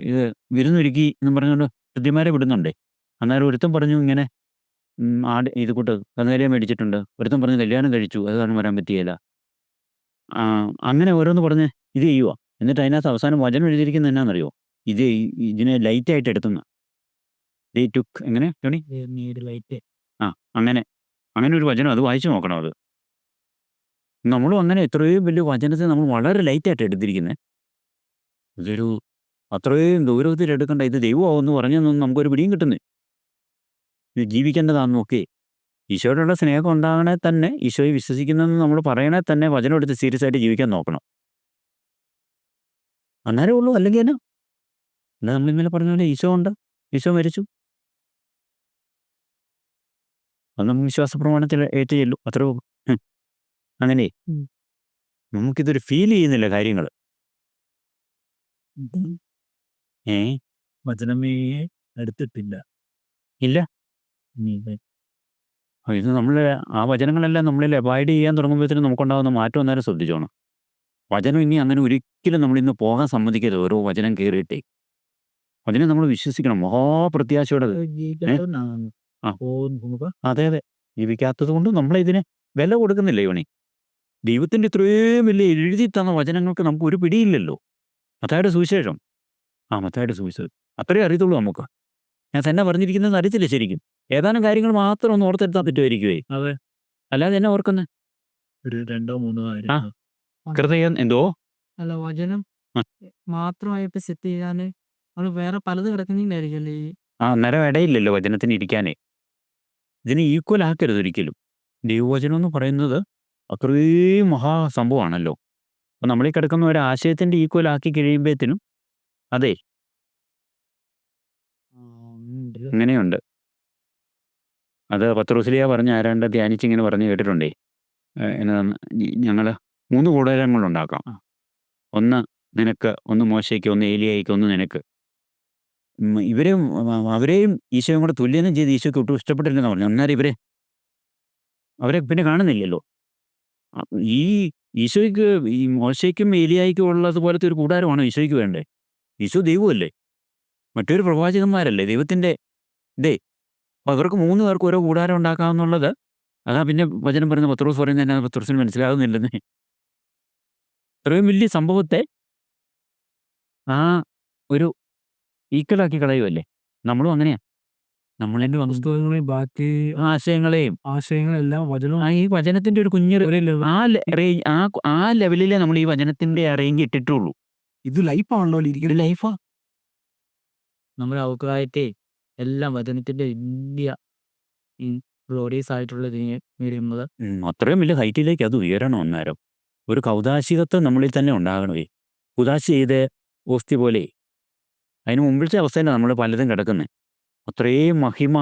A: ഇത് വിരുന്നൊരുക്കി എന്ന് പറഞ്ഞുകൊണ്ട് കൃത്യമാരെ വിടുന്നുണ്ടേ. അന്നേരം ഒരുത്തൻ പറഞ്ഞു ഇങ്ങനെ ഇത് കൂട്ട് കന്നുകാലിയെ മേടിച്ചിട്ടുണ്ട്, ഒരുത്തൻ പറഞ്ഞു കല്യാണം കഴിച്ചു അത് കാരണം വരാൻ പറ്റിയില്ല. അങ്ങനെ ഓരോന്ന് പറഞ്ഞ് ഇത് ചെയ്യുക. എന്നിട്ട് അതിനകത്ത് അവസാനം വചനം എഴുതിയിരിക്കുന്നത് എന്നാണെന്നറിയോ? ഇത് ഇതിനെ ലൈറ്റായിട്ട് എടുത്തുന്ന ദേ ടുക്ക് എങ്ങനെ ടോണി
B: നീഡ് ലൈറ്റ്.
A: അങ്ങനെ ഒരു വചനം, അത് വായിച്ചു നോക്കണം. അത് നമ്മളും അങ്ങനെ എത്രയും വലിയ വചനത്തെ നമ്മൾ വളരെ ലൈറ്റായിട്ട് എടുത്തിരിക്കുന്നത്. ഇതൊരു അത്രയും ഗൗരവത്തിൽ എടുക്കണ്ട, ഇത് ദൈവമാവെന്ന് പറഞ്ഞൊന്നും നമുക്കൊരു പിടിയും കിട്ടുന്നില്ല. ഇത് ജീവിക്കേണ്ടതാണെന്നൊക്കെ ഈശോയോടുള്ള സ്നേഹം ഉണ്ടാകണേ തന്നെ, ഈശോയെ വിശ്വസിക്കുന്നതെന്ന് നമ്മൾ പറയണേ തന്നെ വചനം എടുത്ത് സീരിയസ് ആയിട്ട് ജീവിക്കാൻ നോക്കണം. അന്നേരമേ ഉള്ളൂ. അല്ലെങ്കിൽ എന്നാ അല്ല നമ്മൾ ഇന്നലെ പറഞ്ഞ പോലെ ഈശോ ഉണ്ട്, ഈശോ മരിച്ചു, അത് നമ്മൾ വിശ്വാസ പ്രമാണത്തിൽ ഏറ്റു ചെല്ലും, അത്രേ ഉള്ളൂ. അങ്ങനെ നമുക്കിതൊരു ഫീൽ ചെയ്യുന്നില്ല കാര്യങ്ങൾ.
D: വചനമേ എടുത്തിട്ടില്ല.
A: ഇല്ല. ഇത് നമ്മൾ ആ വചനങ്ങളെല്ലാം നമ്മളിൽ അവോയ്ഡ് ചെയ്യാൻ തുടങ്ങുമ്പോഴത്തേനും നമുക്കുണ്ടാകുന്ന മാറ്റം അന്നേരം ശ്രദ്ധിച്ചോണം. വചനം ഇനി അങ്ങനെ ഒരിക്കലും നമ്മളിന്ന് പോകാൻ സമ്മതിക്കരുത്. ഓരോ വചനം കയറിയിട്ടേ വചനം നമ്മൾ വിശ്വസിക്കണം മഹാപ്രത്യാശയോടെ. അതെ അതെ. ജീവിക്കാത്തത് കൊണ്ട് നമ്മളിതിനെ വില കൊടുക്കുന്നില്ല. ഇവണി ദൈവത്തിൻ്റെ ഇത്രയും വലിയ എഴുതി തന്ന വചനങ്ങൾക്ക് നമുക്ക് ഒരു പിടിയില്ലല്ലോ. മത്തായിയുടെ സുവിശേഷം, മത്തായിയുടെ സുവിശേഷം അത്രേ അറിയത്തുള്ളൂ നമുക്ക്. ഞാൻ തന്നെ പറഞ്ഞിരിക്കുന്നതെന്ന് അറിയത്തില്ല ശരിക്കും. ഏതാനും കാര്യങ്ങൾ മാത്രം ഒന്ന് ഓർത്തെടുത്താൽ പറ്റുമായിരിക്കുമേ.
D: അതെ.
A: അല്ലാതെ എന്നെ ഓർക്കുന്നത്
D: ഒരു 2-3 കാര്യം.
A: ഹൃദയം എന്തോ
B: അല്ല വചനം മാത്രമായിട്ട് സെറ്റ് ചെയ്യാന് അത് വേറെ പലത് കിടക്കുന്നില്ലായിരിക്കല്ലേ.
A: അന്നേരം ഇടയില്ലല്ലോ വചനത്തിന് ഇരിക്കാനേ. ഇതിന് ഈക്വൽ ആക്കരുത് ഒരിക്കലും. ദൈവവചനം എന്ന് പറയുന്നത് അത്രയും മഹാസംഭവമാണല്ലോ. അപ്പം നമ്മളീ കിടക്കുന്ന ഒരു ആശയത്തിൻ്റെ ഈക്വൽ ആക്കി കഴിയുമ്പോഴത്തേനും അതെ അങ്ങനെയുണ്ട്. അത് പത്രോസ്ലീഹ പറഞ്ഞ ആരാണ്ട് ധ്യാനിച്ചിങ്ങനെ പറഞ്ഞ് കേട്ടിട്ടുണ്ടേ. എന്നതാണ് ഞങ്ങൾ 3 കൂടാരങ്ങളുണ്ടാക്കാം. ഒന്ന് നിനക്ക്, ഒന്ന് മോശയ്ക്ക്, ഒന്ന് ഏലിയായിക്ക്, ഒന്ന് നിനക്ക്. അവരെയും ഈശോയും കൂടെ തുല്യനം ചെയ്ത് ഈശോയ്ക്ക് ഒട്ടും ഇഷ്ടപ്പെട്ടില്ലെന്ന് പറഞ്ഞു. അന്നേരം അവരെ പിന്നെ കാണുന്നില്ലല്ലോ. ഈ ഈശോയ്ക്ക് ഈ മോശയ്ക്കും ഏലിയായിക്കും ഉള്ളതുപോലത്തെ ഒരു കൂടാരമാണോ ഈശോയ്ക്ക് വേണ്ടേ? ഈശോ ദൈവമല്ലേ, മറ്റൊരു പ്രവാചകന്മാരല്ലേ ദൈവത്തിൻ്റെ ഇതേ. അപ്പോൾ അവർക്ക് 3 പേർക്ക് ഓരോ കൂടാരം ഉണ്ടാക്കാമെന്നുള്ളത് അതാ പിന്നെ വചനം പറയുന്ന പത്രോസ് പറയുന്നത് എന്നാ പത്രോസിന് മനസ്സിലാകുന്നില്ലെന്നേ. ഇത്രയും വലിയ സംഭവത്തെ ഒരു ഈക്വലാക്കി കളയുമല്ലേ. നമ്മളും അങ്ങനെയാണ്. നമ്മളതിന്റെ
C: പുസ്തകങ്ങളെയും ബാക്കി
A: ആശയങ്ങളെയും
C: ആശയങ്ങളെല്ലാം വചനവും
A: ഈ വചനത്തിന്റെ ഒരു കുഞ്ഞ്
C: ഒരേ level.
A: ആ ലെവലിലെ നമ്മൾ ഈ വചനത്തിന്റെ അറേഞ്ച് ഇട്ടിട്ടുള്ളൂ.
C: ഇത് ലൈഫാണല്ലോ
A: ഇത്
C: ഇരിക്കുന്നത്.
A: ലൈഫാ.
B: നമ്മുടെ അഭിപ്രായത്തെ എല്ലാം വചനത്തിന്റെ വലിയ ഗ്ലോറിയസ് ആയിട്ടുള്ള ഇതിനെ വരുന്നത്
A: അത്രയും വലിയ ഹൈറ്റിലേക്ക് അത് ഉയരണം അന്നേരം. ഒരു കൗതാശികത്വം നമ്മളിൽ തന്നെ ഉണ്ടാകണമേ. കുദാശ ചെയ്ത് ഓസ്തി പോലെ അതിന് മുമ്പിലത്തെ അവസ്ഥയിലാണ് നമ്മൾ പലതും കിടക്കുന്നത്. അത്രയും മഹിമ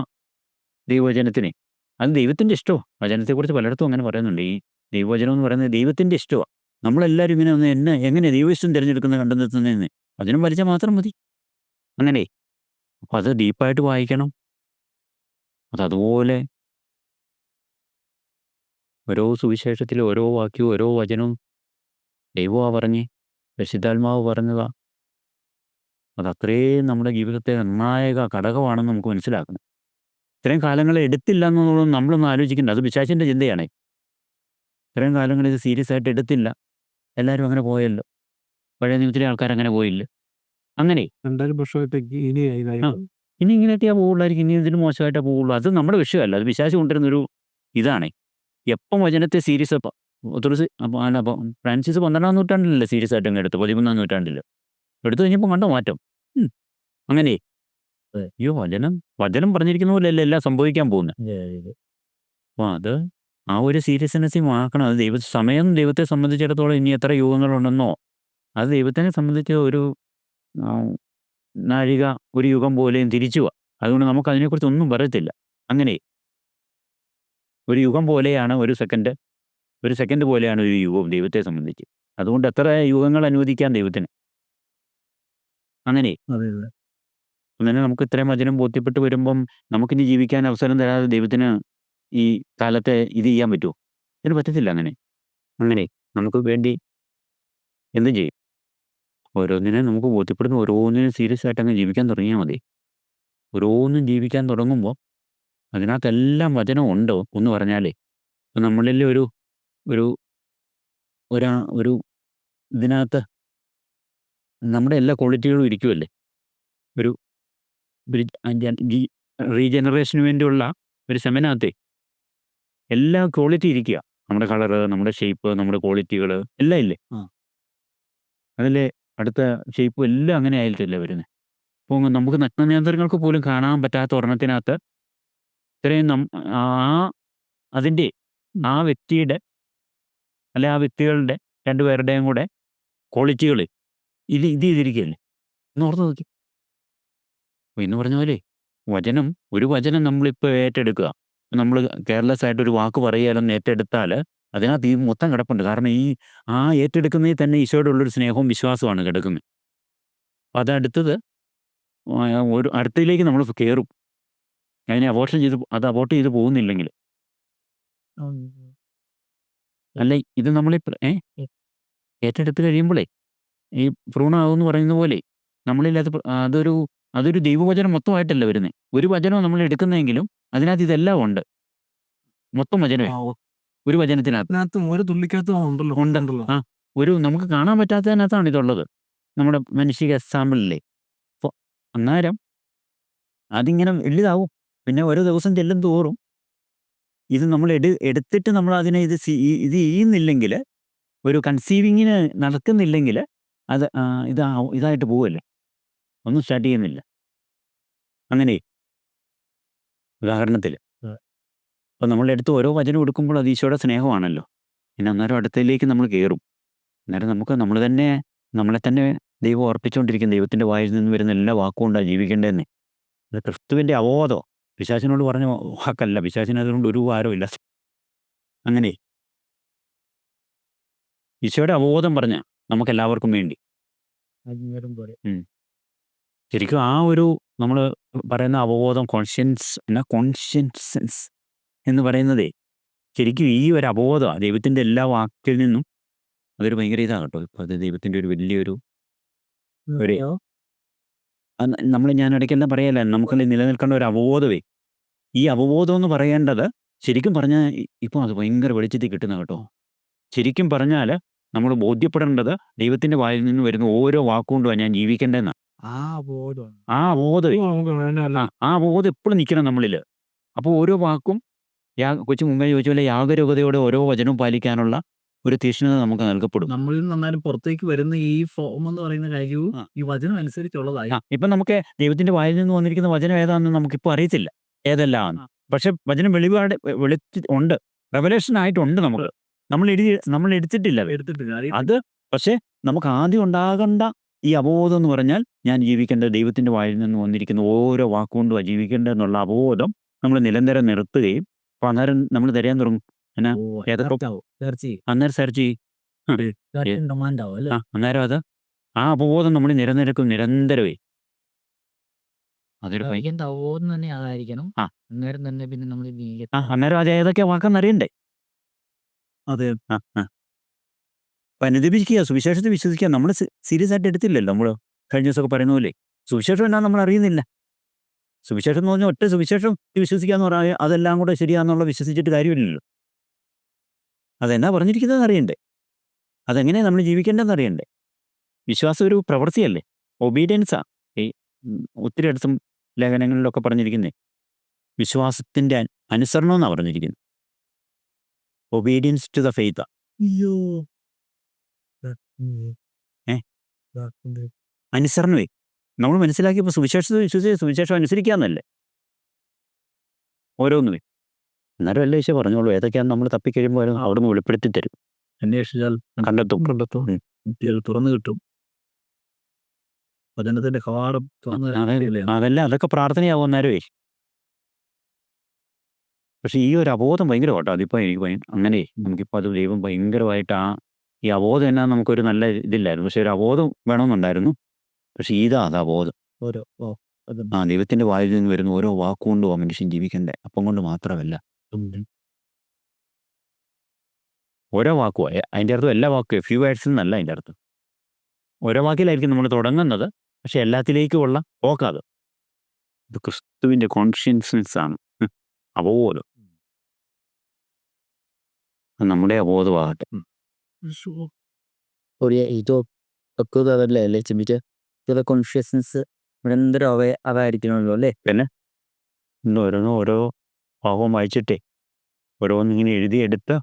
A: ദൈവവചനത്തിന്. അത് ദൈവത്തിൻ്റെ ഇഷ്ടമോ. വചനത്തെക്കുറിച്ച് പലയിടത്തും അങ്ങനെ പറയുന്നുണ്ട്. ഈ ദൈവവചനം എന്ന് പറയുന്നത് ദൈവത്തിൻ്റെ ഇഷ്ടമാണ്. നമ്മളെല്ലാവരും ഇങ്ങനെ ഒന്ന് എങ്ങനെ ദൈവഇഷ്ടം തിരഞ്ഞെടുക്കുന്നത് കണ്ടു നിർത്തുന്നതെന്ന് വചനം പഠിച്ചാൽ മാത്രം മതി. അങ്ങനെ അപ്പം അത് ഡീപ്പായിട്ട് വായിക്കണം. അതതുപോലെ ഓരോ സുവിശേഷത്തിലും ഓരോ വാക്യവും ഓരോ വചനവും ദൈവമാണ് പറഞ്ഞ് പരിശുദ്ധാത്മാവ് പറഞ്ഞതാ. അതത്രയും നമ്മുടെ ജീവിതത്തെ നിർണായക ഘടകമാണെന്ന് നമുക്ക് മനസ്സിലാക്കണം. ഇത്രയും കാലങ്ങൾ എടുത്തില്ല എന്നുള്ളത് നമ്മളൊന്ന് ആലോചിക്കേണ്ട. അത് പിശാചിൻ്റെ ചിന്തയാണ്. ഇത്രയും കാലങ്ങൾ ഇത് സീരിയസ് ആയിട്ട് എടുത്തില്ല. എല്ലാവരും അങ്ങനെ പോയല്ലോ. പഴയ നിയമത്തിലെ ആൾക്കാർ അങ്ങനെ പോയില്ല. അങ്ങനെ
C: 2000 വർഷമായിട്ടേക്ക് ഇനി ഇതായി
A: ആ. ഇനി ഇങ്ങനെയൊക്കെയാ പോകുള്ളായിരിക്കും. ഇനി ഇതിന് മോശമായിട്ടേ പോവുള്ളൂ. അത് നമ്മുടെ വിഷയമല്ല. അത് പിശാച് കൊണ്ടുവരുന്നൊരു ഇതാണ്. എപ്പം വചനത്തെ സീരിയസ് ഫ്രാൻസിസ് 12-ാം നൂറ്റാണ്ടിലല്ലേ സീരിയസ് ആയിട്ട് അങ്ങ് എടുത്തു. 13-ാം നൂറ്റാണ്ടിൽ എടുത്തു കഴിഞ്ഞപ്പോൾ കണ്ടോ മാറ്റം. അങ്ങനെ അയ്യോ വചനം പറഞ്ഞിരിക്കുന്ന പോലെയല്ല എല്ലാം സംഭവിക്കാൻ പോകുന്നത്. അപ്പോൾ അത് ആ ഒരു സീരിയസ്നെസ് ആക്കണം. അത് സമയം ദൈവത്തെ സംബന്ധിച്ചിടത്തോളം ഇനി എത്ര യുഗങ്ങളുണ്ടെന്നോ അത് ദൈവത്തിനെ സംബന്ധിച്ച് ഒരു നാഴിക ഒരു യുഗം പോലെയും തിരിച്ചു പോവാ. അതുകൊണ്ട് നമുക്ക് അതിനെക്കുറിച്ച് ഒന്നും പറയത്തില്ല. അങ്ങനെ ഒരു യുഗം പോലെയാണ് ഒരു സെക്കൻഡ് പോലെയാണ് ഒരു യുഗം ദൈവത്തെ സംബന്ധിച്ച്. അതുകൊണ്ട് എത്ര യുഗങ്ങൾ അനുവദിക്കാം ദൈവത്തിന്. അങ്ങനെ അങ്ങനെ നമുക്ക് ഇത്രയും വചനം ബോധ്യപ്പെട്ട് വരുമ്പം നമുക്കിനി ജീവിക്കാൻ അവസരം തരാതെ ദൈവത്തിന് ഈ കാലത്തെ ഇത് ചെയ്യാൻ പറ്റുമോ? ഇതിന് പറ്റത്തില്ല. അങ്ങനെ നമുക്ക് വേണ്ടി എന്തും ചെയ്യും. ഓരോന്നിനെ നമുക്ക് ബോധ്യപ്പെടുന്ന ഓരോന്നിനും സീരിയസ് ആയിട്ട് അങ്ങ് ജീവിക്കാൻ തുടങ്ങിയാൽ മതി. ഓരോന്നും ജീവിക്കാൻ തുടങ്ങുമ്പോൾ അതിനകത്തെല്ലാം വചനം ഉണ്ടോ എന്ന് പറഞ്ഞാലേ ഇപ്പം നമ്മളിൽ ഒരു ഇതിനകത്ത് നമ്മുടെ എല്ലാ ക്വാളിറ്റികളും ഇരിക്കുമല്ലേ. ഒരു റീജനറേഷന് വേണ്ടിയുള്ള ഒരു സെമിനകത്തെ എല്ലാ ക്വാളിറ്റി ഇരിക്കുക. നമ്മുടെ കളറ്, നമ്മുടെ ഷേപ്പ്, നമ്മുടെ ക്വാളിറ്റികൾ എല്ലാം ഇല്ലേ. അതിലെ അടുത്ത ഷേപ്പും എല്ലാം അങ്ങനെ ആയിട്ടല്ലേ വരുന്നത്. അപ്പോൾ നമുക്ക് നഗ്നനേത്രങ്ങൾക്ക് പോലും കാണാൻ പറ്റാത്ത ഒരെണ്ണത്തിനകത്ത് ഇത്രയും അതിൻ്റെ ആ വ്യക്തിയുടെ അല്ലെ ആ വ്യക്തികളുടെ രണ്ടുപേരുടെയും കൂടെ ക്വാളിറ്റികൾ ഇത് ചെയ്തിരിക്കുകയല്ലേ. ഒന്ന് ഓർത്ത് നോക്കി. അപ്പോൾ ഇന്ന് പറഞ്ഞ പോലെ ഒരു വചനം നമ്മളിപ്പോൾ ഏറ്റെടുക്കുക. നമ്മൾ കെയർലെസ് ആയിട്ട് ഒരു വാക്ക് പറയുകയാലെന്ന് ഏറ്റെടുത്താൽ അതിനകത്ത് ഈ മൊത്തം കിടപ്പുണ്ട്. കാരണം ആ ഏറ്റെടുക്കുന്നതിൽ തന്നെ ഈശോയോടുള്ളൊരു സ്നേഹവും വിശ്വാസമാണ് കിടക്കുന്നത്. അപ്പോൾ അതടുത്തത് അടുത്തതിലേക്ക് നമ്മൾ കയറും. അതിനെ അബോർട്ട് ചെയ്ത് പോകുന്നില്ലെങ്കിൽ അല്ല ഇത് നമ്മൾ ഏറ്റെടുത്ത് കഴിയുമ്പോഴേ ഈ ഭ്രൂണമാകുമെന്ന് പറയുന്ന പോലെ നമ്മളിൽ അതൊരു ദൈവവചനം മൊത്തമായിട്ടല്ല വരുന്നത്. ഒരു വചനവും നമ്മൾ എടുക്കുന്നതെങ്കിലും അതിനകത്ത് ഇതെല്ലാം ഉണ്ട്. മൊത്തം വചനമേ ഒരു വചനത്തിനകത്ത്
C: ഒരു തുള്ളിക്കകത്ത് ഉണ്ടല്ലോ.
A: ഒരു നമുക്ക് കാണാൻ പറ്റാത്തതിനകത്താണ് ഇതുള്ളത്. നമ്മുടെ മനുഷ്യ എക്സാമ്പിളിലെ. അപ്പോൾ അന്നേരം അതിങ്ങനെ വലുതാവും. പിന്നെ ഓരോ ദിവസം ചെല്ലും തോറും ഇത് നമ്മൾ എടുത്തിട്ട് നമ്മൾ അതിനെ ഇത് ചെയ്യുന്നില്ലെങ്കിൽ, ഒരു കൺസീവിങ്ങിന് നടക്കുന്നില്ലെങ്കിൽ അത് ഇതായിട്ട് പോവല്ലേ, ഒന്നും സ്റ്റാർട്ട് ചെയ്യുന്നില്ല. അങ്ങനെ ഉദാഹരണത്തിൽ അപ്പോൾ നമ്മളെടുത്ത് ഓരോ വചനം എടുക്കുമ്പോൾ അത് ഈശോയുടെ സ്നേഹമാണല്ലോ. പിന്നെ അന്നേരം അടുത്തതിലേക്ക് നമ്മൾ കയറും. അന്നേരം നമ്മളെ തന്നെ ദൈവം ഓർപ്പിച്ചുകൊണ്ടിരിക്കും. ദൈവത്തിൻ്റെ വായിൽ നിന്ന് വരുന്ന എല്ലാ വാക്കും കൊണ്ടാണ് ജീവിക്കേണ്ടതെന്ന്. അത് ക്രിസ്തുവിൻ്റെ അവബോധം. പിശാചിനോട് പറഞ്ഞ വാക്കല്ല. പിശാചിന് അതുകൊണ്ട് ഒരു ഭാരമില്ല. അങ്ങനെ ഈശോയുടെ അവബോധം പറഞ്ഞ നമുക്കെല്ലാവർക്കും വേണ്ടി ശരിക്കും ആ ഒരു നമ്മൾ പറയുന്ന അവബോധം കോൺഷ്യൻസൻസ് എന്ന് പറയുന്നതേ ശരിക്കും ഈ ഒരു അവബോധമാണ് ദൈവത്തിൻ്റെ എല്ലാ വാക്കിൽ നിന്നും. അതൊരു ഭയങ്കര ഇതാണ് കേട്ടോ. ഇപ്പോൾ അത് ദൈവത്തിൻ്റെ ഒരു വലിയൊരു ഞാൻ ഇടയ്ക്കെല്ലാം പറയല്ല, നമുക്ക് നിലനിൽക്കേണ്ട ഒരു അവബോധമേ. ഈ അവബോധം എന്ന് പറയേണ്ടത് ശരിക്കും പറഞ്ഞാൽ ഇപ്പോൾ അത് ഭയങ്കര വെളിച്ചത്തിൽ കിട്ടുന്ന കേട്ടോ. ശരിക്കും പറഞ്ഞാൽ നമ്മൾ ബോധ്യപ്പെടേണ്ടത് ദൈവത്തിൻ്റെ വായിൽ നിന്ന് വരുന്ന ഓരോ വാക്കുകൊണ്ടുമാണ് ഞാൻ ജീവിക്കേണ്ടതെന്നാണ്.
B: ആ ബോധം
A: ആ ബോധം
C: നമുക്ക് വേണ്ട
A: ആ ബോധം എപ്പോഴും നിൽക്കണം നമ്മളിൽ. അപ്പോൾ ഓരോ വാക്കും കൊച്ചു മുമ്പേ ചോദിച്ച പോലെ യാഗരൂകതയോടെ ഓരോ വചനവും പാലിക്കാനുള്ള ഒരു തീക്ഷ്ണത നമുക്ക് നൽകപ്പെടും.
D: നമ്മളിൽ നിന്നാലും പുറത്തേക്ക് വരുന്ന ഈ ഫോം എന്ന് പറയുന്ന കാര്യവും
A: ആ.
D: ഈ വചനം അനുസരിച്ചുള്ളതായി.
A: ഇപ്പം നമുക്ക് ദൈവത്തിന്റെ വായിൽ നിന്ന് വന്നിരിക്കുന്ന വചനം ഏതാണെന്ന് നമുക്കിപ്പോൾ അറിയത്തില്ല ഏതെല്ലാം. പക്ഷെ വചനം വെളിപാട് ഉണ്ട്, റെവലേഷൻ ആയിട്ടുണ്ട് നമുക്ക്. നമ്മൾ എടുത്തിട്ടില്ല അത്.
D: എടുത്തിട്ടില്ല.
A: അത് പക്ഷേ നമുക്ക് ആദ്യം ഉണ്ടാകേണ്ട ഈ അവബോധം എന്ന് പറഞ്ഞാൽ ഞാൻ ജീവിക്കേണ്ട ദൈവത്തിന്റെ വായിൽ നിന്ന് വന്നിരിക്കുന്ന ഓരോ വാക്കുകൊണ്ടും ജീവിക്കേണ്ടതെന്നുള്ള അവബോധം നമ്മൾ നിരന്തരം നിർത്തുകയും അപ്പൊ അന്നേരം നമ്മൾ തിരയാൻ തുടങ്ങും. എന്നാ ഏതൊക്കെ അന്നേരം സെർച്ച് ചെയ്യും.
B: ഡിമാൻഡ് ആവും അല്ലേ?
A: അന്നേരം അത് ആ അവബോധം നമ്മൾ നിരന്തരമേ അതൊരു
B: കഴിക്കേണ്ട അവബോധം തന്നെ അതായിരിക്കണം.
A: ആ.
B: അന്നേരം തന്നെ പിന്നെ നമ്മൾ
A: അന്നേരം അത് ഏതൊക്കെ വാക്കെന്ന് അറിയണ്ടേ.
D: അതെ.
A: അപ്പൊ അനുദപിക്കുക, സുവിശേഷത്തെ വിശ്വസിക്കുക. നമ്മൾ സീരിയസ് ആയിട്ട് എടുത്തില്ലല്ലോ. നമ്മൾ കഴിഞ്ഞ ദിവസമൊക്കെ പറയുന്ന പോലെ സുവിശേഷം എന്നാ നമ്മൾ അറിയുന്നില്ല. സുവിശേഷം എന്ന് പറഞ്ഞാൽ ഒറ്റ സുവിശേഷം വിശ്വസിക്കാന്ന് പറഞ്ഞാൽ അതെല്ലാം കൂടെ ശരിയാന്നുള്ള വിശ്വസിച്ചിട്ട് കാര്യമില്ലല്ലോ. അതെന്നാ പറഞ്ഞിരിക്കുന്നതെന്ന് അറിയണ്ടേ, അതെങ്ങനെയാണ് നമ്മൾ ജീവിക്കേണ്ടതെന്ന് അറിയണ്ടേ. വിശ്വാസം ഒരു പ്രവൃത്തിയല്ലേ, ഒബീഡിയൻസാ. ഈ ഒത്തിരി അടുത്തും ലേഖനങ്ങളിലൊക്കെ പറഞ്ഞിരിക്കുന്നേ വിശ്വാസത്തിന്റെ അനുസരണം എന്നാണ് പറഞ്ഞിരിക്കുന്നത്. Obedience to the faith.
B: അയ്യോ
A: അനുസരണമേ നമ്മൾ മനസ്സിലാക്കിയപ്പോൾ സുവിശേഷത്തെ വിശ്വസിച്ച് സുവിശേഷം അനുസരിക്കാന്നല്ലേ ഓരോന്നുമേ. അന്നേരം അല്ലേ ഈശോ പറഞ്ഞോളൂ ഏതൊക്കെയാന്ന് നമ്മൾ തപ്പിക്കഴിയുമ്പോൾ അവിടുന്ന് വെളിപ്പെടുത്തി തരും.
D: അന്വേഷിച്ചാൽ
A: കണ്ടെത്തും.
D: തുറന്നു കിട്ടും. വചനത്തിന്റെ കവാടം
A: അതൊക്കെ പ്രാർത്ഥനയാവും അന്നേരമേ. പക്ഷെ ഈ ഒരു അബോധം ഭയങ്കര കേട്ടോ. അതിപ്പോൾ എനിക്ക് അങ്ങനെ നമുക്കിപ്പോൾ അത് ദൈവം ഭയങ്കരമായിട്ട് ഈ അബോധം എന്നാ നമുക്കൊരു നല്ല ഇതില്ലായിരുന്നു. പക്ഷെ ഒരു അബോധം വേണമെന്നുണ്ടായിരുന്നു. പക്ഷെ അത് അബോധം. ദൈവത്തിന്റെ വായിൽ നിന്ന് വരുന്ന ഓരോ വാക്കുകൊണ്ടും ആ മനുഷ്യൻ ജീവിക്കണ്ടേ. അപ്പം കൊണ്ട് മാത്രമല്ല, ഓരോ വാക്കും അതിൻ്റെ അർത്ഥം എല്ലാ വാക്കും ഫ്യൂ വേർഡ്സിൽ നിന്നല്ല അതിൻ്റെ അർത്ഥം. ഓരോ വാക്കിലായിരിക്കും നമ്മൾ തുടങ്ങുന്നത്, പക്ഷെ എല്ലാത്തിലേക്കുമുള്ള പോക്കാത്. ഇത് ക്രിസ്തുവിന്റെ കോൺഷ്യൻസൻസ് ആണ്, അബോധം. നമ്മുടെ അബോധമാകട്ടെ.
B: അതല്ലേ ചിന്തിച്ച് ചില കോൺഷ്യസ്നസ് നിരന്തരം അതായിരിക്കണമല്ലോ അല്ലേ.
A: പിന്നെ ഓരോ ഭാവം വായിച്ചിട്ടേ ഓരോന്നിങ്ങനെ എഴുതിയെടുത്ത്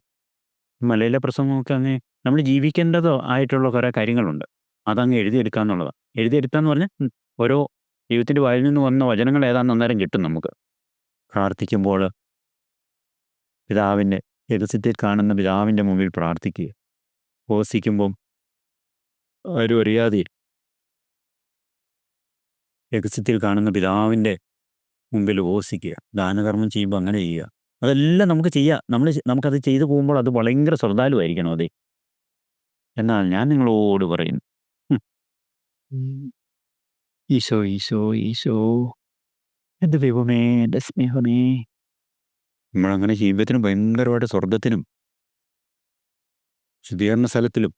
A: മലയിലെ പ്രസംഗമൊക്കെ അങ്ങ് നമ്മൾ ജീവിക്കേണ്ടതോ ആയിട്ടുള്ള കുറേ കാര്യങ്ങളുണ്ട്. അതങ്ങ് എഴുതിയെടുക്കുക എന്നുള്ളതാണ്. എഴുതിയെടുക്കാന്ന് പറഞ്ഞാൽ ഓരോ ദൈവത്തിൻ്റെ വായിൽ നിന്ന് വന്ന വചനങ്ങൾ ഏതാണെന്ന് അന്നേരം കിട്ടും നമുക്ക്. പ്രാർത്ഥിക്കുമ്പോൾ പിതാവിൻ്റെ രഹസ്യത്തിൽ കാണുന്ന പിതാവിൻ്റെ മുമ്പിൽ പ്രാർത്ഥിക്കുക. ഉപവസിക്കുമ്പം ആരും അറിയാതെ രഹസ്യത്തിൽ കാണുന്ന പിതാവിൻ്റെ മുമ്പിൽ ഉപവസിക്കുക. ദാനകർമ്മം ചെയ്യുമ്പോൾ അങ്ങനെ ചെയ്യുക. അതെല്ലാം നമുക്ക് ചെയ്യാം. നമുക്കത് ചെയ്തു പോകുമ്പോൾ അത് ഭയങ്കര ശ്രദ്ധാലുവായിരിക്കണം. അതെ. എന്നാൽ ഞാൻ നിങ്ങളോട് പറയുന്നു, ഈശോ ഈശോ ഈശോ എൻ്റെ ദൈവമേ, എൻ്റെ സ്നേഹമേ. നമ്മളങ്ങനെ ജീവിതത്തിനും ഭയങ്കരമായിട്ട് സ്വർഗത്തിനും ശുദ്ധീകരണ സ്ഥലത്തിലും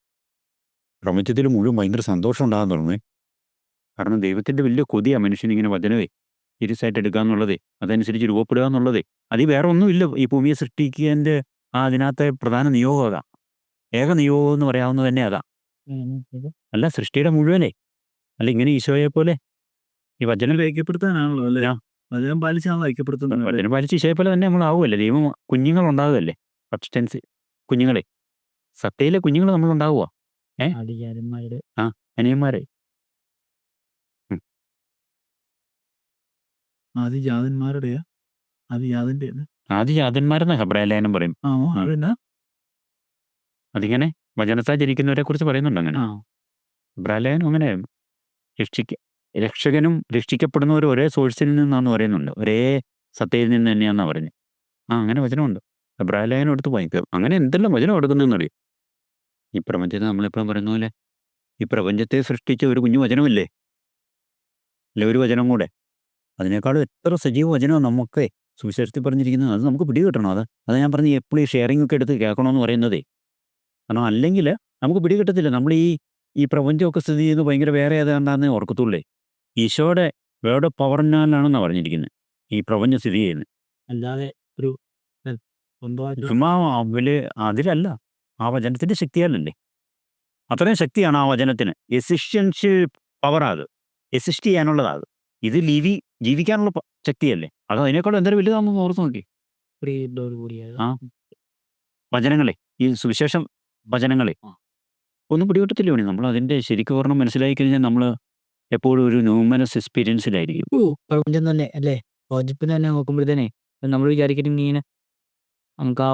A: പ്രപഞ്ചത്തിലും മുഴുവൻ ഭയങ്കര സന്തോഷം ഉണ്ടാകാൻ തുടങ്ങി. കാരണം ദൈവത്തിൻ്റെ വലിയ കൊതിയാണ് മനുഷ്യനിങ്ങനെ വചനവേ സീരിയസായിട്ട് എടുക്കുക എന്നുള്ളതേ, അതനുസരിച്ച് രൂപപ്പെടുക എന്നുള്ളതേ. അതിൽ വേറെ ഒന്നുമില്ല. ഈ ഭൂമിയെ സൃഷ്ടിക്കുന്നതിൻ്റെ അതിനകത്തെ പ്രധാന നിയോഗം അതാ. ഏക നിയോഗം എന്ന് പറയാവുന്നത് തന്നെ അതാ. അല്ല സൃഷ്ടിയുടെ മുഴുവനേ. അല്ല ഇങ്ങനെ ഈശോയെ പോലെ ഈ വചനം
D: ഐക്യപ്പെടുത്താനാണല്ലോ അല്ലേ. വചനം പാലിച്ചാണല്ലോ ഐക്യപ്പെടുത്തുന്നത്.
A: വചനം പാലിച്ച് ഈശോയെ പോലെ തന്നെ നമ്മൾ ആവുമല്ലേ. ദൈവം കുഞ്ഞുങ്ങളുണ്ടാകുമല്ലേ, സബ്സ്റ്റൻസ് കുഞ്ഞുങ്ങളെ, സത്തയിലെ കുഞ്ഞുങ്ങൾ നമ്മളുണ്ടാവുക. അനിയന്മാരെ
D: ആദിജാതന്മാരുടെയാ
A: ആദിജാതന്മാരെന്ന് ഹെബ്രായലേഖനം പറയും. അതിങ്ങനെ വചനത്താൽ ജനിക്കുന്നവരെ കുറിച്ച് പറയുന്നുണ്ട്. അങ്ങനെ ഹെബ്രായലേഖനം അങ്ങനെ രക്ഷകനും രക്ഷിക്കപ്പെടുന്നവരും ഒരേ സോഴ്സിൽ നിന്നാന്ന് പറയുന്നുണ്ട്. ഒരേ സത്തയിൽ നിന്ന് തന്നെയാണെന്നാണ് പറഞ്ഞത്. അങ്ങനെ വചനമുണ്ട്. ഹെബ്രായലേഖനം എടുത്ത് വായിക്കുക. അങ്ങനെ എന്തെല്ലാം വചനം എടുക്കുന്നതെന്നറിയും. ഈ പ്രപഞ്ചത്തെ നമ്മളിപ്പം പറയുന്ന പോലെ ഈ പ്രപഞ്ചത്തെ സൃഷ്ടിച്ച ഒരു കുഞ്ഞു വചനമില്ലേ, അല്ലെ ഒരു വചനം കൂടെ. അതിനേക്കാളും എത്ര സജീവ വചനമാണ് നമുക്ക് സുവിശേഷത്തിൽ പറഞ്ഞിരിക്കുന്നത്. അത് നമുക്ക് പിടികിട്ടണം. അത് ഞാൻ പറഞ്ഞ് എപ്പോഴും ഈ ഷെയറിംഗ് ഒക്കെ എടുത്ത് കേൾക്കണമെന്ന് പറയുന്നതേ. കാരണം അല്ലെങ്കിൽ നമുക്ക് പിടികിട്ടത്തില്ല. നമ്മൾ ഈ പ്രപഞ്ചമൊക്കെ സ്ഥിതി ചെയ്യുന്നത് ഭയങ്കര വേറെ ഏതാണ്ടാന്നേ ഓർക്കത്തുള്ളേ. ഈശോയുടെ വേർഡ് പവറിനാലാണെന്നാണ് പറഞ്ഞിരിക്കുന്നത് ഈ പ്രപഞ്ചം സ്ഥിതി ചെയ്യുന്നത്.
B: അല്ലാതെ ഒരു
A: ചുമ്മാ അതിലല്ല, ആ വചനത്തിൻ്റെ ശക്തിയാലല്ലേ. അത്രയും ശക്തിയാണ് ആ വചനത്തിന്. എസിഷ്യൻഷ്യൽ പവറാ അത്. എസിസ്റ്റ് ചെയ്യാനുള്ളതാണ്. ഇത് ജീവിക്കാനുള്ള ശക്തിയല്ലേ. അത് അതിനേക്കാളും എന്തൊരു വലുതാണെന്ന് ഓർത്ത് നോക്കി. ആ വചനങ്ങളെ, ഈ സുവിശേഷം വചനങ്ങളെ ഒന്നും പിടികിട്ടത്തില്ല പണി. നമ്മൾ അതിൻ്റെ ശരിക്കും ഒരെണ്ണം മനസ്സിലാക്കി കഴിഞ്ഞാൽ നമ്മൾ എപ്പോഴും ഒരു ന്യൂമനസ് എക്സ്പീരിയൻസിലായിരിക്കും.
B: പ്രപഞ്ചം തന്നെ അല്ലേ, പ്രപഞ്ചത്തിന് തന്നെ നോക്കുമ്പോഴത്തേനെ നമ്മൾ വിചാരിക്കുന്നത് ഇങ്ങനെ നമുക്ക്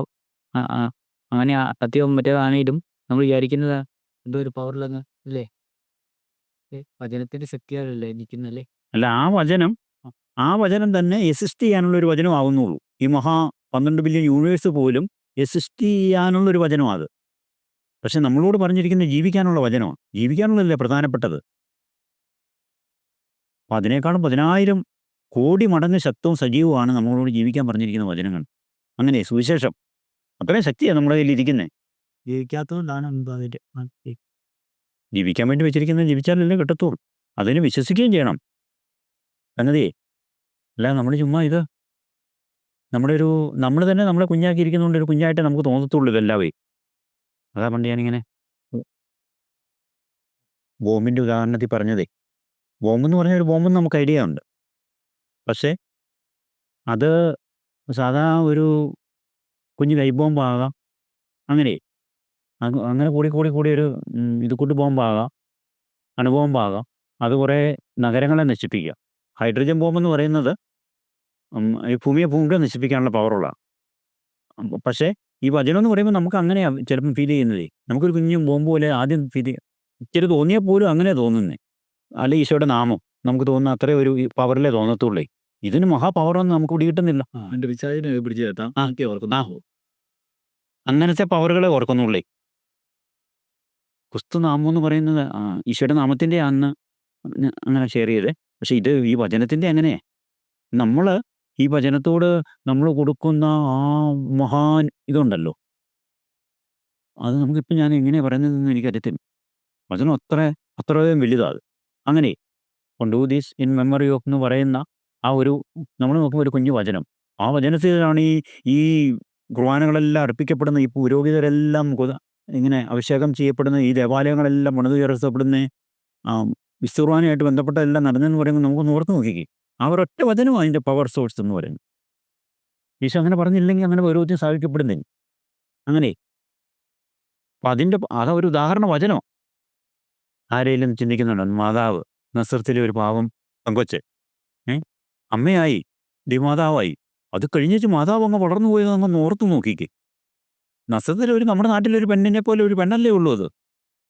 B: അങ്ങനെ സത്യവും മറ്റേതാണേലും നമ്മൾ വിചാരിക്കുന്നത് എന്തോ ഒരു പവറിലങ്ങ് അല്ലേ, വചനത്തിന്റെ ശക്തിയാലല്ലേ നിൽക്കുന്നല്ലേ.
A: അല്ല, ആ വചനം തന്നെ എസിസ്റ്റ് ചെയ്യാനുള്ള ഒരു വചനമാകുന്നുള്ളൂ. ഈ 12 ബില്യൺ യൂണിവേഴ്സ് പോലും എസിസ്റ്റ് ചെയ്യാനുള്ളൊരു വചനമാണ് അത്. പക്ഷെ നമ്മളോട് പറഞ്ഞിരിക്കുന്നത് ജീവിക്കാനുള്ള വചനമാണ്. ജീവിക്കാനുള്ളതല്ലേ പ്രധാനപ്പെട്ടത്. അപ്പം അതിനേക്കാളും 10,000 കോടി മടങ്ങ് ശക്തവും സജീവമാണ് നമ്മളോട് ജീവിക്കാൻ പറഞ്ഞിരിക്കുന്ന വചനങ്ങൾ. അങ്ങനെ സുവിശേഷം അത്രയും ശക്തിയാണ് നമ്മുടെ കയ്യിൽ ഇരിക്കുന്നത്.
B: ജീവിക്കാത്തതുകൊണ്ടാണ്
A: ജീവിക്കാൻ വേണ്ടി വെച്ചിരിക്കുന്നത് ജീവിച്ചാലല്ലേ കിട്ടത്തുള്ളൂ. അതിന് വിശ്വസിക്കുകയും ചെയ്യണം. സംഗതി അല്ല, നമ്മൾ ചുമ്മാ ഇത് നമ്മൾ തന്നെ നമ്മളെ കുഞ്ഞാക്കിയിരിക്കുന്നതുകൊണ്ട് ഒരു കുഞ്ഞായിട്ട് നമുക്ക് തോന്നത്തുള്ളൂ ഇതെല്ലാവേ. അതാ പണ്ട് ഞാനിങ്ങനെ ബോംബിൻ്റെ ഉദാഹരണത്തിൽ പറഞ്ഞതേ. ബോംബെന്ന് പറഞ്ഞ ഒരു ബോംബെന്ന് നമുക്ക് ഐഡിയ ഉണ്ട്. പക്ഷേ അത് സാധാ ഒരു കുഞ്ഞ് കൈ ബോംബാകാം. അങ്ങനെ കൂടി ഒരു ഇത് ബോംബാകാം, അണുബോംബാകാം. അത് കുറേ നഗരങ്ങളെ നശിപ്പിക്കുക. ഹൈഡ്രജൻ ബോംബെന്ന് പറയുന്നത് ഈ ഭൂമിയെ പൂർണ്ണ നശിപ്പിക്കാനുള്ള പവറുള്ളതാണ്. പക്ഷേ ഈ വചനം എന്ന് പറയുമ്പോൾ നമുക്ക് അങ്ങനെയാണ് ചിലപ്പം ഫീൽ ചെയ്യുന്നതേ. നമുക്കൊരു കുഞ്ഞും ബോംബ് പോലെ ആദ്യം ഫീൽ ഇച്ചിരി തോന്നിയാൽ പോലും അങ്ങനെ തോന്നുന്നേ. അല്ലെ ഈശോയുടെ നാമം നമുക്ക് തോന്നുന്ന അത്രയും ഒരു പവറിലേ തോന്നത്തുള്ളേ. ഇതിന് മഹാപവറൊന്നും നമുക്ക് പിടികിട്ടുന്നില്ല. അങ്ങനത്തെ പവറുകളെ ഓർക്കുന്നുള്ളേ. ക്രിസ്തു നാമം എന്ന് പറയുന്നത് ഈശോയുടെ നാമത്തിൻ്റെ അന്ന് അങ്ങനെ ഷെയർ ചെയ്തേ. പക്ഷെ ഇത് ഈ വചനത്തിൻ്റെ അങ്ങനെ നമ്മൾ ഈ വചനത്തോട് നമ്മൾ കൊടുക്കുന്ന ആ മഹാൻ ഇതുണ്ടല്ലോ, അത് നമുക്കിപ്പോൾ ഞാൻ എങ്ങനെയാണ് പറയുന്നതെന്ന് എനിക്കറിയത്തില്ല. വചനം അത്രയും വലുതാണ്. അങ്ങനെ do this in memory of എന്ന് പറയുന്ന ആ ഒരു നമ്മൾ നോക്കുമ്പോൾ ഒരു കുഞ്ഞു വചനം. ആ വചനത്തിലാണ് ഈ കുർബാനകളെല്ലാം അർപ്പിക്കപ്പെടുന്ന, ഈ പുരോഹിതരെല്ലാം ഇങ്ങനെ അഭിഷേകം ചെയ്യപ്പെടുന്ന, ഈ ദേവാലയങ്ങളെല്ലാം പണിതുയർത്തപ്പെടുന്ന, വിശുദ്ധ കുർബാനയായിട്ട് ബന്ധപ്പെട്ടതെല്ലാം നടന്നെന്ന് പറയുമ്പോൾ നമുക്കൊന്ന് ഓർത്ത് നോക്കിക്കേ. ആ ഒരൊറ്റ വചനവും അതിൻ്റെ പവർ സോഴ്സ് എന്ന് പറയുന്നത്. ഈശോ അങ്ങനെ പറഞ്ഞില്ലെങ്കിൽ അങ്ങനെ ഓരോരുത്തരും സ്ഥാപിക്കപ്പെടുന്നില്ല. അങ്ങനെ അപ്പം അതൊരു ഉദാഹരണ വചനം. ആരെങ്കിലും ചിന്തിക്കുന്നുണ്ടോ? മാതാവ് നസ്രത്തിലെ ഒരു പാവം പെങ്കൊച്ച് അമ്മയായി, മാതാവായി. അത് കഴിഞ്ഞിട്ട് മാതാവ് അങ്ങ് വളർന്നു പോയത് അങ്ങ് ഓർത്ത് നോക്കിക്കേ. നസ്രത്തിലെ നമ്മുടെ നാട്ടിലൊരു പെണ്ണിനെ പോലെ ഒരു പെണ്ണല്ലേ ഉള്ളൂ. അത്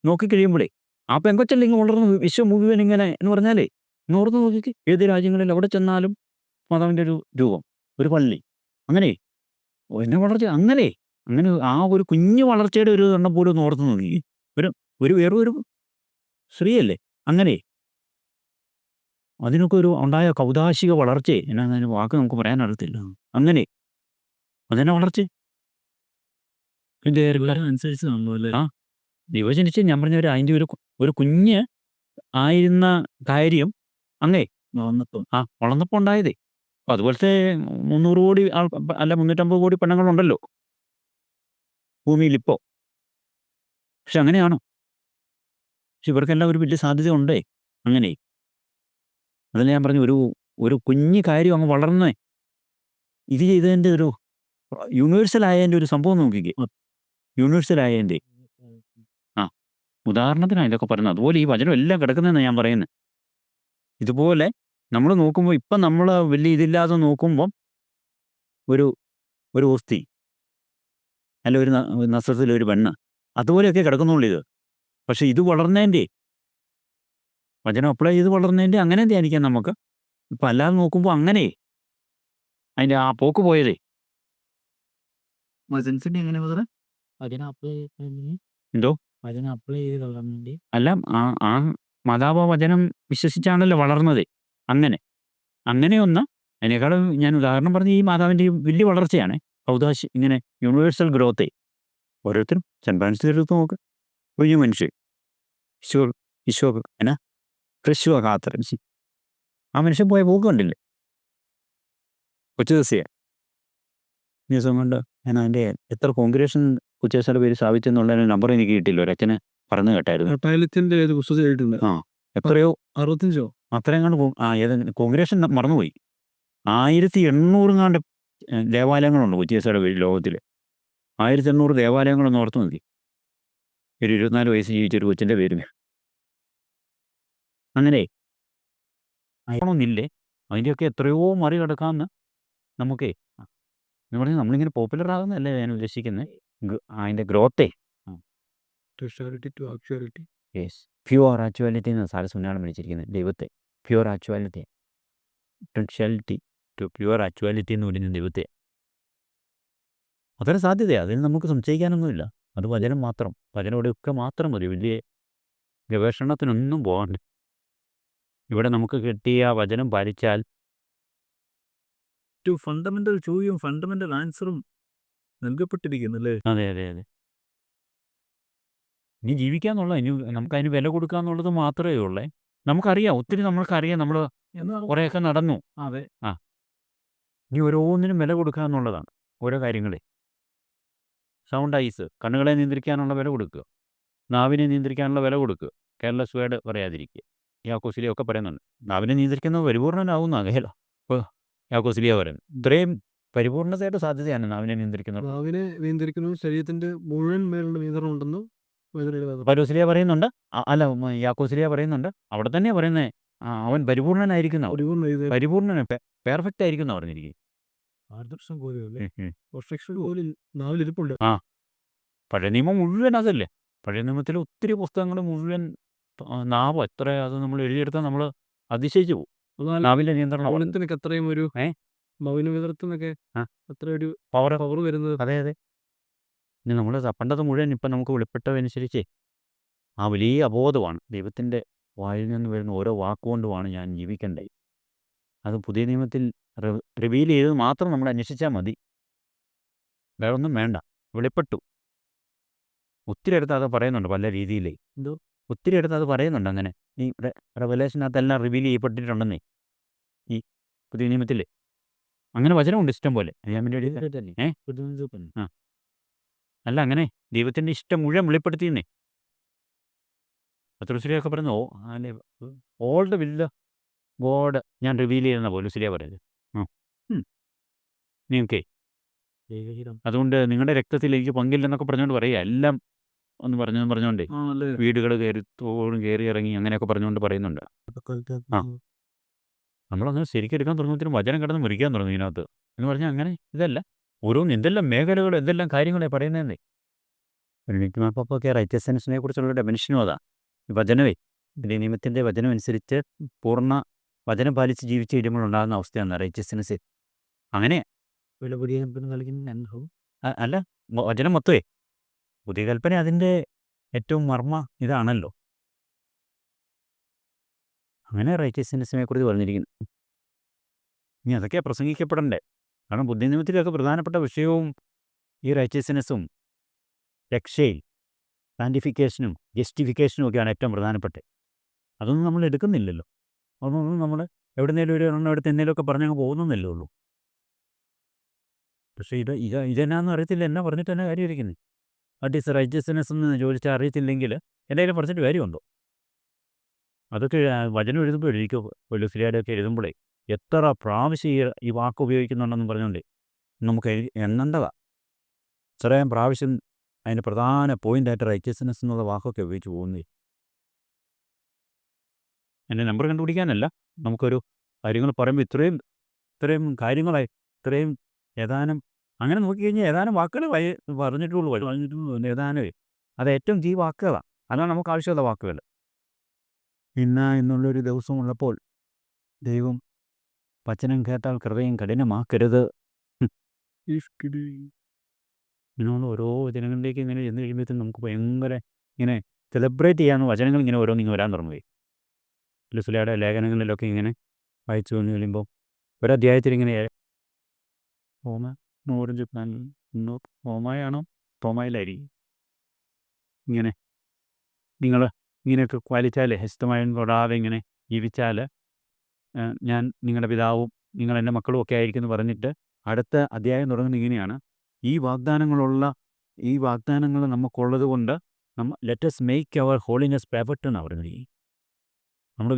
A: നോക്കിക്കഴിയുമ്പോഴേ ആ പെങ്കൊച്ചല്ലേ ഇങ്ങനെ വളർന്നു വിശ്വം മുഴുവൻ ഇങ്ങനെ എന്ന് പറഞ്ഞാലേ ഇന്ന് ഓർത്ത് നോക്കിക്കേ. ഏത് രാജ്യങ്ങളിൽ എവിടെ ചെന്നാലും മാതാവിൻ്റെ ഒരു രൂപം, ഒരു പള്ളി, അങ്ങനെ എന്നെ വളർച്ച അങ്ങനെ ആ ഒരു കുഞ്ഞു വളർച്ചയുടെ ഒരു എണ്ണം പോലും ഒന്ന് ഓർത്ത് നോക്കിക്കേ. വേറൊരു സ്ത്രീയല്ലേ അങ്ങനെ. അതിനൊക്കെ ഉണ്ടായ കൗതാശിക വളർച്ചയെ എന്നാ വാക്ക് നമുക്ക് പറയാൻ അറിയത്തില്ല. അങ്ങനെ അതെന്നെ വളർച്ച അനുസരിച്ച് വിഭജനിച്ച് ഞാൻ പറഞ്ഞ അതിൻ്റെ ഒരു കുഞ്ഞ് ആയിരുന്ന കാര്യം വളർന്നപ്പോൾ ഉണ്ടായതേ. അപ്പം അതുപോലത്തെ 300 കോടി അല്ല 350 കോടി പെണ്ണുങ്ങളുണ്ടല്ലോ ഭൂമിയിൽ ഇപ്പോൾ. പക്ഷെ അങ്ങനെയാണോ? പക്ഷെ ഇവർക്കെല്ലാം ഒരു വലിയ സാധ്യത ഉണ്ടേ. അങ്ങനെ അതല്ല ഞാൻ പറഞ്ഞു, ഒരു കുഞ്ഞു കാര്യം അങ്ങ് വളർന്നേ ഇത് ചെയ്തതിൻ്റെ ഒരു യൂണിവേഴ്സലായതിൻ്റെ ഒരു സംഭവം നോക്കിക്കേ. യൂണിവേഴ്സലായതിൻ്റെ ഉദാഹരണത്തിനാണ് ഇതൊക്കെ പറയുന്നത്. അതുപോലെ ഈ വചനം എല്ലാം കിടക്കുന്നതെന്ന് ഞാൻ പറയുന്നത്. ഇതുപോലെ നമ്മൾ നോക്കുമ്പോൾ ഇപ്പം നമ്മൾ വലിയ ഇതില്ലാതെ നോക്കുമ്പം ഒരു ഓസ്തി അല്ല ഒരു നസ്രത്തിലൊരു പെണ്ണ് അതുപോലെയൊക്കെ കിടക്കുന്നുള്ളൂ ഇത്. പക്ഷെ ഇത് വളർന്നതിൻ്റെ വചനം അപ്ലൈ ചെയ്ത് വളർന്നതിൻ്റെ അങ്ങനെ ധ്യാനിക്കാം നമുക്ക്. ഇപ്പം അല്ലാതെ നോക്കുമ്പോൾ അങ്ങനെ അതിൻ്റെ ആ പോക്ക് പോയതേ. എന്തോ അല്ല ആ മാതാവ് വചനം വിശ്വസിച്ചാണല്ലോ വളർന്നത്. അങ്ങനെയൊന്ന് അതിനേക്കാളും ഞാൻ ഉദാഹരണം പറഞ്ഞ ഈ മാതാവിൻ്റെ വലിയ വളർച്ചയാണ്. കൗതാശി ഇങ്ങനെ യൂണിവേഴ്സൽ ഗ്രോത്തേ. ഓരോരുത്തരും സെൻറ്റ് ഫ്രാൻസിസ് എടുത്ത് നോക്ക്. കുഞ്ഞു മനുഷ്യൻ ഈശോ എന്നാ ക്രിസ്തുവ കാത്തറിൻസി ആ മനുഷ്യൻ പോയ പോക്ക് കണ്ടില്ലേ? കൊച്ചു ദിവസം കൊണ്ട് ഞാൻ അതിൻ്റെ എത്ര കോൺഗ്രിഗേഷൻ കൊച്ചേശ്വര പേര് സ്ഥാപിച്ചെന്നുള്ളതിന് നമ്പർ എനിക്ക് കിട്ടിയില്ല. ഒരച്ഛന് പറഞ്ഞു കേട്ടായിരുന്നു.
C: പൈലറ്റിന്റെ പുസ്തകം എത്രയോ
D: 65
A: അത്രയും കണ്ട് ഏത് കോൺഗ്രേഷൻ മറന്നുപോയി. 1800 ദേവാലയങ്ങളുണ്ട് വ്യത്യസ്തയുടെ പേരിൽ ലോകത്തിൽ. 1800 ദേവാലയങ്ങളൊന്ന് ഓർത്ത് നോക്കി. ഒരു 24 വയസ്സ് ജീവിച്ചൊരു കൊച്ചിൻ്റെ പേരിൽ. അങ്ങനെ ആയിരമൊന്നില്ലേ, അതിൻ്റെയൊക്കെ എത്രയോ മറികടക്കാമെന്ന് നമുക്കേ എന്ന് പറഞ്ഞാൽ നമ്മളിങ്ങനെ പോപ്പുലർ ആകുന്നതല്ലേ ഞാൻ ഉദ്ദേശിക്കുന്നത്, അതിൻ്റെ ഗ്രോത്തേ.
C: Speciality to actuality.
A: Yes, pure actuality എന്ന് സാരസുനാണ് വിളിച്ചിരിക്കുന്നത് ദൈവത്തെ. Pure actuality, potentiality to pure actuality എന്ന് പറയുന്ന ദൈവത്തെ. അതൊരു സാധ്യതയാണ്, അതിന് നമുക്ക് സംശയിക്കാനൊന്നുമില്ല. അത് വചനം മാത്രം, വചനോടെയൊക്കെ മാത്രം മതി, വലിയ ഗവേഷണത്തിനൊന്നും പോകണ്ട. ഇവിടെ നമുക്ക് കിട്ടിയ വചനം പാലിച്ചാൽ
D: ഫണ്ടമെന്റൽ ചോദ്യവും ഫണ്ടമെന്റൽ ആൻസറും നൽകപ്പെട്ടിരിക്കുന്നല്ലേ.
A: അതെ അതെ അതെ, ഇനി ജീവിക്കാന്നുള്ള, ഇനി നമുക്കതിന് വില കൊടുക്കാന്നുള്ളത് മാത്രമേ ഉള്ളേ. നമുക്കറിയാം, ഒത്തിരി നമ്മൾക്കറിയാം, നമ്മൾ കുറേയൊക്കെ നടന്നു.
D: അതെ.
A: ഇനി ഓരോന്നിനും വില കൊടുക്കുക എന്നുള്ളതാണ്. ഓരോ കാര്യങ്ങളെ സൗണ്ട് ഐസ്, കണ്ണുകളെ നിയന്ത്രിക്കാനുള്ള വില കൊടുക്കുക, നാവിനെ നിയന്ത്രിക്കാനുള്ള വില കൊടുക്കുക, കെയർലെസ് വേർഡ് പറയാതിരിക്കുക. യാക്കോസിലിയൊക്കെ പറയുന്നുണ്ട്, നാവിനെ നിയന്ത്രിക്കുന്നത് പരിപൂർണനാവുന്ന അകല. ഇപ്പോൾ യാക്കോസിലിയ പറയുന്നത് ഇത്രയും പരിപൂർണതയുടെ സാധ്യതയാണ് നാവിനെ നിയന്ത്രിക്കുന്നത്.
C: നാവിനെ നിയന്ത്രിക്കുന്നു, ശരീരത്തിന്റെ മുഴുവൻ മേലുള്ള നിയന്ത്രണം ഉണ്ടെന്ന്
A: പൗലോസിലിയ പറയുന്നുണ്ട്. അല്ല, യാക്കോസിലിയ പറയുന്നുണ്ട്. അവിടെ തന്നെയാണ് പറയുന്നത്, അവൻ പരിപൂർണനായിരിക്കുന്ന, പരിപൂർണന പെർഫെക്റ്റ് ആയിരിക്കുന്ന പറഞ്ഞിരിക്കും.
C: ആദർശം പോലെയല്ലേ, പെർഫെക്ഷൻ പോലെ നാവിലിരിപ്പുണ്ട്.
A: പഴയ നിയമം മുഴുവൻ അതല്ലേ. പഴയ നിയമത്തിലെ ഒത്തിരി പുസ്തകങ്ങൾ മുഴുവൻ നാവ് എത്ര അത് നമ്മൾ എഴുതിയെടുത്താൽ നമ്മൾ അതിശയിച്ചു പോകും. നാവിലെ നിയന്ത്രണം
C: മൗനത്തിനൊക്കെ അത്രയും ഒരു മൗനവിതരത്തിനൊക്കെ അത്ര ഒരു
A: പവർ
C: വരുന്നത്.
A: അതെ അതെ. ഇനി നമ്മൾ പണ്ടത് മുഴുവൻ ഇപ്പം നമുക്ക് വെളിപ്പെട്ടതനുസരിച്ച് ആ വലിയ അബോധമാണ്. ദൈവത്തിൻ്റെ വായിൽ നിന്ന് വരുന്ന ഓരോ വാക്കുകൊണ്ടുമാണ് ഞാൻ ജീവിക്കേണ്ടത്. അത് പുതിയ നിയമത്തിൽ റിവീൽ ചെയ്തത് മാത്രം നമ്മൾ അന്വേഷിച്ചാൽ മതി, വേറെ ഒന്നും വേണ്ട. വെളിപ്പെട്ടു. ഒത്തിരി അടുത്ത് അത് പറയുന്നുണ്ട് പല രീതിയിലേ. ഒത്തിരി അടുത്ത് അത് പറയുന്നുണ്ട്. അങ്ങനെ ഈ റെവലേഷനകത്തെല്ലാം റിവീൽ ചെയ്യപ്പെട്ടിട്ടുണ്ടെന്നേ ഈ പുതിയ നിയമത്തിൽ. അങ്ങനെ വചനമുണ്ട് ഇഷ്ടം പോലെ. ഞാൻ അല്ല, അങ്ങനെ ദൈവത്തിൻ്റെ ഇഷ്ടം മുഴുവൻ വെളിപ്പെടുത്തിയെന്നേ. പത്രോസിലിയൊക്കെ പറയുന്നു, ഓൾ ദ വിൽ ഗോഡ് ഞാൻ റിവീൽ ചെയ്തെന്ന പൗലോസിലിയ പറയുന്നത്. നിങ്ങൾക്ക് അതുകൊണ്ട് നിങ്ങളുടെ രക്തത്തിൽ എനിക്ക് പങ്കില്ലെന്നൊക്കെ പറഞ്ഞുകൊണ്ട് പറയുക, എല്ലാം ഒന്ന് പറഞ്ഞുകൊണ്ടേ വീടുകൾ കയറി ഇറങ്ങി അങ്ങനെയൊക്കെ പറഞ്ഞുകൊണ്ട് പറയുന്നുണ്ട്. നമ്മളങ്ങനെ ശരിക്കും എടുക്കാൻ തുടങ്ങുമ്പോഴത്തേനും വചനം കിടന്ന് മുറിക്കാൻ തുടങ്ങും ഇതിനകത്ത്. എന്ന് പറഞ്ഞാൽ അങ്ങനെ ഇതല്ല, ഓരോന്ന് എന്തെല്ലാം മേഖലകൾ, എന്തെല്ലാം കാര്യങ്ങളെ പറയുന്നതെന്നേ. പപ്പൊക്കെ റൈറ്റസ്നെസ്സിനെ കുറിച്ചുള്ള ഡെഫിനിഷനും അതാ. വചനമേ, പുതിയ നിയമത്തിൻ്റെ വചനം അനുസരിച്ച് പൂർണ്ണ വചനം പാലിച്ച് ജീവിച്ച് കഴിയുമ്പോഴുണ്ടാകുന്ന അവസ്ഥയാണ് റൈറ്റസ്നെസ്. അങ്ങനെ അല്ല, വചനം മൊത്തമേ പുതിയ കൽപ്പന അതിൻ്റെ ഏറ്റവും മർമ്മ ഇതാണല്ലോ. അങ്ങനെ റൈറ്റസ്നെസ്സിനെ കുറിച്ച് പറഞ്ഞിരിക്കുന്നു. ഇനി അതൊക്കെ പ്രസംഗിക്കപ്പെടണ്ടേ. കാരണം പുതിയ നിയമത്തിലൊക്കെ പ്രധാനപ്പെട്ട വിഷയവും ഈ റൈറ്റസ്നെസ്സും രക്ഷയും സാൻറ്റിഫിക്കേഷനും ജസ്റ്റിഫിക്കേഷനും ഒക്കെയാണ് ഏറ്റവും പ്രധാനപ്പെട്ടത്. അതൊന്നും നമ്മൾ എടുക്കുന്നില്ലല്ലോ. അതൊന്നും നമ്മൾ എവിടുന്നേലും ഒരു എണ്ണം എടുത്ത് എന്നേലുമൊക്കെ പറഞ്ഞങ്ങ് പോകുന്നല്ലേ ഉള്ളൂ. പക്ഷേ ഇതെന്നാന്ന് അറിയത്തില്ല, എന്നാ പറഞ്ഞിട്ട് തന്നെ കാര്യം ഇരിക്കുന്നത്. വാട്ട് ഈസ് റൈറ്റസ്നെസ് എന്ന് ചോദിച്ചാൽ അറിയത്തില്ലെങ്കിൽ എന്തെങ്കിലും പറഞ്ഞിട്ട് കാര്യമുണ്ടോ? അതൊക്കെ വചനം എഴുതുമ്പോൾ എഴുതിക്കോ. പൗലോസിലിയയുടെയൊക്കെ എഴുതുമ്പോഴേ എത്ര പ്രാവശ്യം ഈ വാക്ക് ഉപയോഗിക്കുന്നുണ്ടെന്ന് പറഞ്ഞുകൊണ്ടേ നമുക്ക് എണ്ണേണ്ടതാ. ഇത്രയും പ്രാവശ്യം അതിൻ്റെ പ്രധാന പോയിൻ്റായിട്ട് റൈറ്റസ്നെസ് എന്നുള്ള വാക്കൊക്കെ ഉപയോഗിച്ച് പോകുന്നേ. എൻ്റെ നമ്പർ കണ്ടുപിടിക്കാനല്ല, നമുക്കൊരു കാര്യങ്ങൾ പറയുമ്പോൾ ഇത്രയും കാര്യങ്ങളായി, ഇത്രയും ഏതാനും അങ്ങനെ നോക്കിക്കഴിഞ്ഞാൽ ഏതാനും വാക്കുകൾ പറഞ്ഞിട്ടുള്ളൂ. ഏതാനും അത് ഏറ്റവും ഈ വാക്കുകളാണ്. അതാണ് നമുക്ക് ആവശ്യമുള്ള വാക്കുകൾ. എന്നുള്ളൊരു ദിവസമുള്ളപ്പോൾ ദൈവം വചനം കേട്ടാൽ ഹൃദയം കഠിനമാക്കരുത്. ഇങ്ങനെയുള്ള ഓരോ വചനങ്ങളിലേക്ക് ഇങ്ങനെ ചെന്ന് കഴിയുമ്പോഴത്തേക്കും നമുക്ക് ഭയങ്കര ഇങ്ങനെ സെലിബ്രേറ്റ് ചെയ്യാവുന്ന വചനങ്ങൾ ഇങ്ങനെ ഓരോന്നിങ്ങനെ വരാൻ തുടങ്ങുകയെ. പൗലോസിലിയയുടെ ലേഖനങ്ങളിലൊക്കെ ഇങ്ങനെ വായിച്ചു വന്നു കഴിയുമ്പോൾ ഒരധ്യായത്തിലിങ്ങനെ ഓറഞ്ച് പ്ലാനിൽ ഹോമായാണോ തോമായിലായിരിക്കും ഇങ്ങനെ നിങ്ങൾ ഇങ്ങനെയൊക്കെ പാലിച്ചാൽ, ഹസ്തമായും തൊടാതെ ഇങ്ങനെ ജീവിച്ചാൽ ഞാൻ നിങ്ങളുടെ പിതാവും നിങ്ങൾ എൻ്റെ മക്കളും ഒക്കെ ആയിരിക്കും എന്ന് പറഞ്ഞിട്ട് അടുത്ത അധ്യായം തുടങ്ങുന്നത് ഇങ്ങനെയാണ്. ഈ വാഗ്ദാനങ്ങൾ നമുക്കുള്ളത് കൊണ്ട് let us make our holiness perfect എന്നാണ് പറയുന്നത്. നമ്മുടെ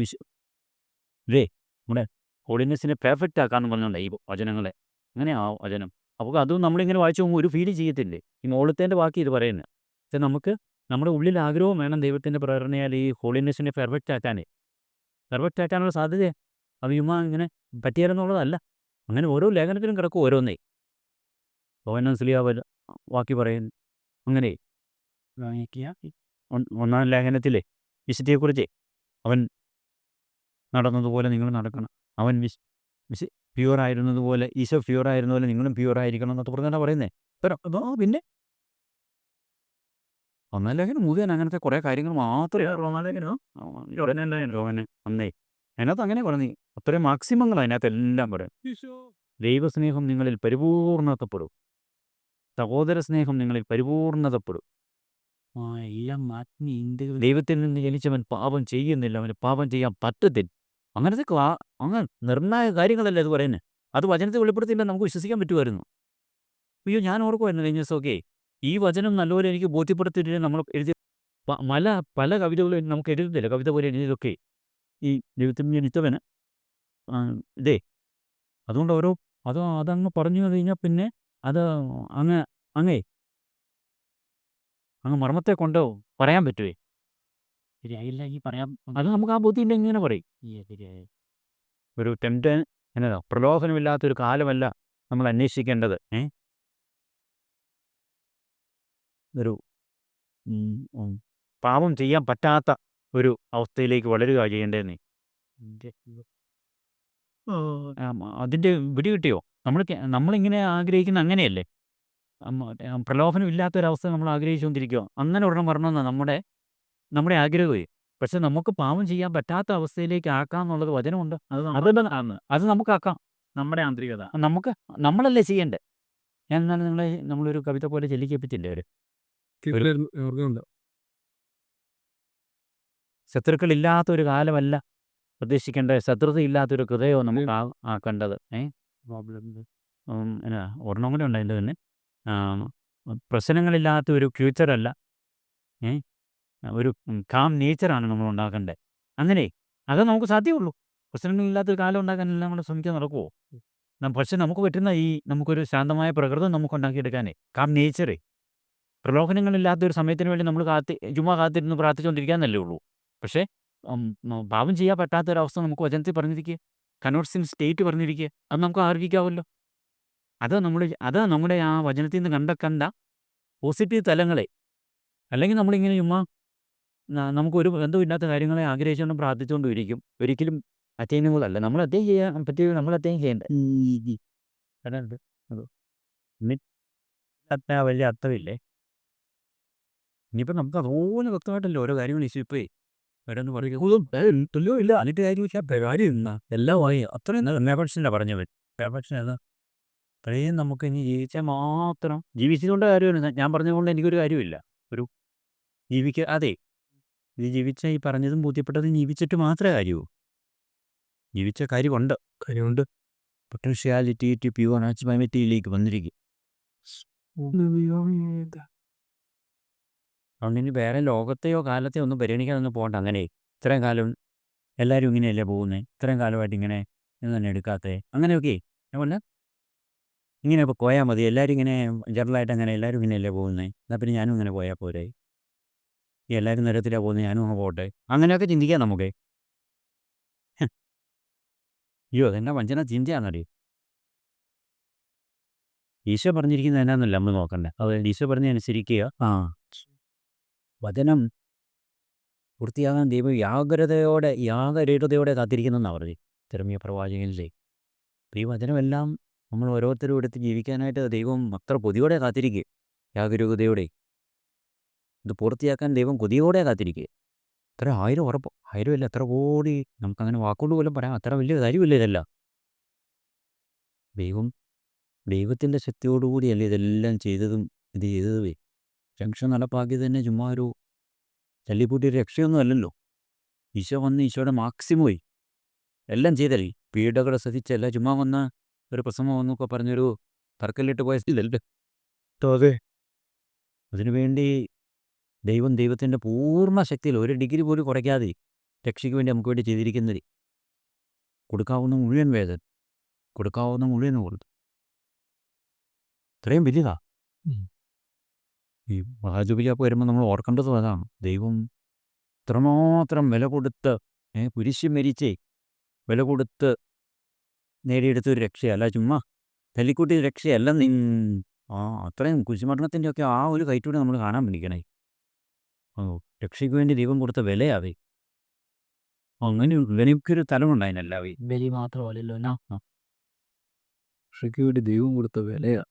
A: ഇല്ലേ നമ്മുടെ ഹോളിനെസ്സിനെ പെർഫെക്റ്റ് ആക്കാന്ന് പറഞ്ഞുകൊണ്ട് ഈ വചനങ്ങളെ അങ്ങനെയാ ആ വചനം. അപ്പോൾ അതും നമ്മളിങ്ങനെ വായിച്ചു പോകുമ്പോൾ ഒരു ഫീൽ ചെയ്യത്തില്ലേ? ഈ മോളത്തേൻ്റെ ബാക്കി ഇത് പറയുന്നത്. പക്ഷെ നമുക്ക് നമ്മുടെ ഉള്ളിൽ ആഗ്രഹവും വേണം ദൈവത്തിൻ്റെ പ്രേരണയാൽ ഈ ഹോളിനെസ്സിനെ പെർഫെക്റ്റ് ആക്കാനുള്ള സാധ്യത അത് ചുമ്മാ ഇങ്ങനെ പറ്റിയാലെന്നുള്ളതല്ല. അങ്ങനെ ഓരോ ലേഖനത്തിലും കിടക്കും ഓരോന്നേ. യോഹന്നാൻ ശ്ലീഹ ബാക്കി പറയുന്നു അങ്ങനെ. ഒന്നാം ലേഖനത്തിലെ വിശുദ്ധിയെക്കുറിച്ച് അവൻ നടന്നതുപോലെ നിങ്ങൾ നടക്കണം. അവൻ പ്യുവർ ആയിരുന്നതുപോലെ ഈശോ പ്യുവർ ആയിരുന്നതുപോലെ നിങ്ങളും പ്യുവർ ആയിരിക്കണം എന്നൊക്കെ പറഞ്ഞാൽ പറയുന്നത്. പിന്നെ ഒന്നാം ലേഖനം മുഴുവൻ അങ്ങനത്തെ കുറേ കാര്യങ്ങൾ മാത്രമേ യോഹന്നാൻ അന്നേ അതിനകത്ത് അങ്ങനെ പറഞ്ഞു. അത്രയും മാക്സിമങ്ങൾ അതിനകത്തെല്ലാം പറയും. ദൈവസ്നേഹം നിങ്ങളിൽ പരിപൂർണതപ്പെടും, സഹോദര സ്നേഹം നിങ്ങളിൽ പരിപൂർണതപ്പെടും. ദൈവത്തിൽ നിന്ന് ജനിച്ചവൻ പാപം ചെയ്യുന്നില്ല, അവന് പാപം ചെയ്യാൻ പറ്റത്തില്ല. അങ്ങനത്തെ അങ്ങനെ നിർണായക കാര്യങ്ങളല്ലേ അത് പറയുന്നത്. അത് വചനത്തെ വെളിപ്പെടുത്തിയില്ല നമുക്ക് വിശ്വസിക്കാൻ പറ്റുമായിരുന്നു. അയ്യോ ഞാൻ ഓർക്കുമായിരുന്നു കഴിഞ്ഞ ദിവസമൊക്കെ ഈ വചനം നല്ലപോലെ എനിക്ക് ബോധ്യപ്പെടുത്തിയിട്ട് നമ്മൾ എഴുതി പല കവിതകളും നമുക്ക് എഴുതുന്നില്ല. കവിത പോലെ എഴുതിയതൊക്കെ ഈ ദൈവത്തിൽ ജനിച്ചവന് ഇതേ അതുകൊണ്ട് അതങ്ങ് പറഞ്ഞു കഴിഞ്ഞാൽ പിന്നെ അത് അങ്ങ് മർമ്മത്തെ കൊണ്ടോ പറയാൻ പറ്റുമേ? ശരിയായില്ല ഈ പറയാം. അത് നമുക്ക് ആ ബുദ്ധിയില്ല ഇങ്ങനെ പറയും. ഒരു എന്നതാ പ്രലോഭനമില്ലാത്തൊരു കാലമല്ല നമ്മൾ അന്വേഷിക്കേണ്ടത്. ഒരു പാപം ചെയ്യാൻ പറ്റാത്ത ഒരു അവസ്ഥയിലേക്ക് വളരുക ചെയ്യേണ്ടതെന്നേ. അതിൻ്റെ പിടി കിട്ടിയോ? നമ്മളിങ്ങനെ ആഗ്രഹിക്കുന്ന അങ്ങനെയല്ലേ? പ്രലോഭനം ഇല്ലാത്തൊരവസ്ഥ നമ്മൾ ആഗ്രഹിച്ചുകൊണ്ടിരിക്കുക. അങ്ങനെ ഒരെണ്ണം വരണമെന്നാണ് നമ്മുടെ ആഗ്രഹമേ. പക്ഷെ നമുക്ക് പാപം ചെയ്യാൻ പറ്റാത്ത അവസ്ഥയിലേക്ക് ആക്കാമെന്നുള്ളത് വചനമുണ്ട്. അത് നമുക്കാക്കാം. നമ്മുടെ ആന്തരികത നമ്മളല്ലേ ചെയ്യേണ്ടത്. ഞാൻ എന്നാൽ നമ്മളൊരു കവിത പോലെ ചൊല്ലിക്കേൽപ്പിച്ചില്ലേ അവർ ശത്രുക്കളില്ലാത്തൊരു കാലമല്ല പ്രതീക്ഷിക്കേണ്ടത്, ശത്രുതയില്ലാത്തൊരു ഹൃദയവും നമുക്ക് ആക്കേണ്ടത്. ഒരെണ്ണം കൂടെ ഉണ്ട് അതിൻ്റെ തന്നെ. പ്രശ്നങ്ങളില്ലാത്ത ഒരു ഫ്യൂച്ചറല്ല, ഒരു കാം നേച്ചറാണ് നമ്മൾ ഉണ്ടാക്കേണ്ടത്. അങ്ങനെ അത് നമുക്ക് സാധ്യമുള്ളൂ. പ്രശ്നങ്ങളില്ലാത്തൊരു കാലം ഉണ്ടാക്കാനെല്ലാം നമ്മൾ ശ്രമിക്കാൻ നടക്കുമോ? പക്ഷെ നമുക്ക് പറ്റുന്ന നമുക്കൊരു ശാന്തമായ പ്രകൃതം നമുക്ക് ഉണ്ടാക്കിയെടുക്കാനേ, കാം നേച്ചറേ. പ്രലോഭനങ്ങളില്ലാത്തൊരു സമയത്തിന് വേണ്ടി നമ്മൾ ചുമ്മാ കാത്തിരുന്ന് പ്രാർത്ഥിച്ചുകൊണ്ടിരിക്കാന്നല്ലേ ഉള്ളൂ. പക്ഷേ പാപം ചെയ്യാൻ പറ്റാത്തൊരവസ്ഥ നമുക്ക് വചനത്തിൽ പറഞ്ഞിരിക്കുക, കനോട്ട് സിൻ സ്റ്റേറ്റ് പറഞ്ഞിരിക്കുക. അത് നമുക്ക് ആർജിക്കാമല്ലോ. അതാ നമ്മുടെ ആ വചനത്തിൽ നിന്ന് കണ്ട പോസിറ്റീവ് തലങ്ങളെ. അല്ലെങ്കിൽ നമ്മളിങ്ങനെ ചുമ്മാ നമുക്കൊരു ബന്ധമില്ലാത്ത കാര്യങ്ങളെ ആഗ്രഹിച്ചുകൊണ്ടും പ്രാർത്ഥിച്ചുകൊണ്ടും ഇരിക്കും. ഒരിക്കലും അറ്റൈനബിൾ അല്ല. നമ്മൾ അറ്റൈൻ ചെയ്യാൻ പറ്റിയ നമ്മൾ അറ്റൈൻ ചെയ്യേണ്ടത്. വലിയ അർത്ഥമില്ലേ. ഇനിയിപ്പോൾ നമുക്ക് അതുപോലെ വ്യക്തമായിട്ടല്ലോ ഓരോ കാര്യങ്ങൾ ഇഷ്യൂ വരെന്ന് പറയുക ഇല്ല. അതിൻ്റെ കാര്യം എല്ലാമായി അത്രയും പേപ്പർസിൻ്റെ പറഞ്ഞവൻ പേപ്പർഷൻ അത്രയും നമുക്ക് ഇനി ജീവിച്ചാൽ മാത്രം ജീവിച്ചതുകൊണ്ട് കാര്യമില്ല. ഞാൻ പറഞ്ഞതുകൊണ്ട് എനിക്കൊരു കാര്യമില്ല. ഒരു അതെ ഇത് ജീവിച്ച ഈ പറഞ്ഞതും ബോധ്യപ്പെട്ടതും ജീവിച്ചിട്ട് മാത്രമേ കാര്യമൂ. ജീവിച്ച കാര്യമുണ്ട്. പൊട്ടൻഷ്യാലിറ്റി ടു പ്യുവർ നാച്ചുറാലിറ്റിയിലേക്ക് വന്നിരിക്കും. അതുകൊണ്ട് ഇനി വേറെ ലോകത്തെയോ കാലത്തെയോ ഒന്നും പരിഗണിക്കാനൊന്നും പോകണ്ട. അങ്ങനെ ഇത്രയും കാലം എല്ലാവരും ഇങ്ങനെയല്ലേ പോകുന്നത്, ഇത്രയും കാലമായിട്ട് ഇങ്ങനെ തന്നെ എടുക്കാത്തത് അങ്ങനെയൊക്കെ അതുകൊണ്ട് ഇങ്ങനെ ഇപ്പോൾ പോയാൽ മതി. എല്ലാവരും ഇങ്ങനെ ജനറലായിട്ട് അങ്ങനെ എല്ലാവരും ഇങ്ങനെയല്ലേ പോകുന്നത്, എന്നാൽ പിന്നെ ഞാനും ഇങ്ങനെ പോയാൽ പോരെ. എല്ലാവരും നിരത്തിലാണ് പോകുന്നത്, ഞാനും അങ്ങ് പോട്ടെ. അങ്ങനെയൊക്കെ ചിന്തിക്കാം നമുക്ക്. അയ്യോ അതെന്നാ വഞ്ചന ചിന്തയാണെന്നറിയോ. ഈശോ പറഞ്ഞിരിക്കുന്നത് എന്നാന്നല്ല നമ്മൾ നോക്കണ്ടേ. അത് ഈശോ പറഞ്ഞനുസരിക്കുക. വചനം പൂർത്തിയാകാൻ ദൈവം യാഗരൂഢതയോടെ കാത്തിരിക്കുന്നെന്നാണ് പറഞ്ഞത് തിരമിയ പ്രവാചകനിലെ. അപ്പോൾ ഈ വചനമെല്ലാം നമ്മൾ ഓരോരുത്തരും എടുത്ത് ജീവിക്കാനായിട്ട് ദൈവം അത്ര കൊതിയോടെ കാത്തിരിക്കുക, യാഗരൂഢതയോടെ. ഇത് പൂർത്തിയാക്കാൻ ദൈവം കൊതിയോടെ കാത്തിരിക്കുക. എത്ര 1000 ഉറപ്പ്, 1000 അല്ല, എത്ര കോടി, നമുക്കങ്ങനെ വാക്കുകൊണ്ട് പോലും പറയാം. അത്ര വലിയ കാര്യമില്ല ഇതല്ല. ദൈവത്തിൻ്റെ ശക്തിയോടുകൂടിയല്ലേ ഇതെല്ലാം ചെയ്തതുമേ. രക്ഷ നടപ്പാക്കി തന്നെ ചുമ്മാ ഒരു തല്ലിപ്പൂട്ടിയൊരു രക്ഷയൊന്നും അല്ലല്ലോ. ഈശോ വന്ന് ഈശോയുടെ മാക്സിമോയി എല്ലാം ചെയ്തല്ലേ. പീഡകൾ സഹിച്ചല്ല ചുമ്മാ വന്ന ഒരു പ്രസംഗം എന്നൊക്കെ പറഞ്ഞൊരു തർക്കല്ലിട്ട് പോയ ഇതല്ലേ. അതിനുവേണ്ടി ദൈവത്തിൻ്റെ പൂർണ്ണ ശക്തിയിൽ 1 ഡിഗ്രി പോലും കുറയ്ക്കാതെ രക്ഷയ്ക്ക് വേണ്ടി നമുക്ക് വേണ്ടി ചെയ്തിരിക്കുന്നത്. കൊടുക്കാവുന്ന മുഴുവൻ വേദന, കൊടുക്കാവുന്ന മുഴുവൻ കൊടുത്തു. ഇത്രയും വലുതാ. ഈ മഹാജൂബിലി അപ്പോൾ വരുമ്പോൾ നമ്മൾ ഓർക്കേണ്ടതും അതാണ്. ദൈവം ഇത്രമാത്രം വില കൊടുത്ത് കുരിശ് മരിച്ചേ വില കൊടുത്ത് നേടിയെടുത്തൊരു രക്ഷയല്ല, ചുമ്മാ തല്ലിക്കൂട്ടി രക്ഷയല്ല. അത്രയും കുരിശുമരണത്തിൻ്റെ ഒക്കെ ആ ഒരു കയറ്റൂടെ നമ്മൾ കാണാൻ പഠിക്കണേ. രക്ഷയ്ക്ക് വേണ്ടി ദൈവം കൊടുത്ത വിലയാവേ. അങ്ങനെ എനിക്കൊരു തലമുണ്ടായിനല്ലാവേ.
B: ബലി മാത്രമല്ലല്ലോ.
C: രക്ഷയ്ക്ക് വേണ്ടി ദൈവം കൊടുത്ത വിലയാ.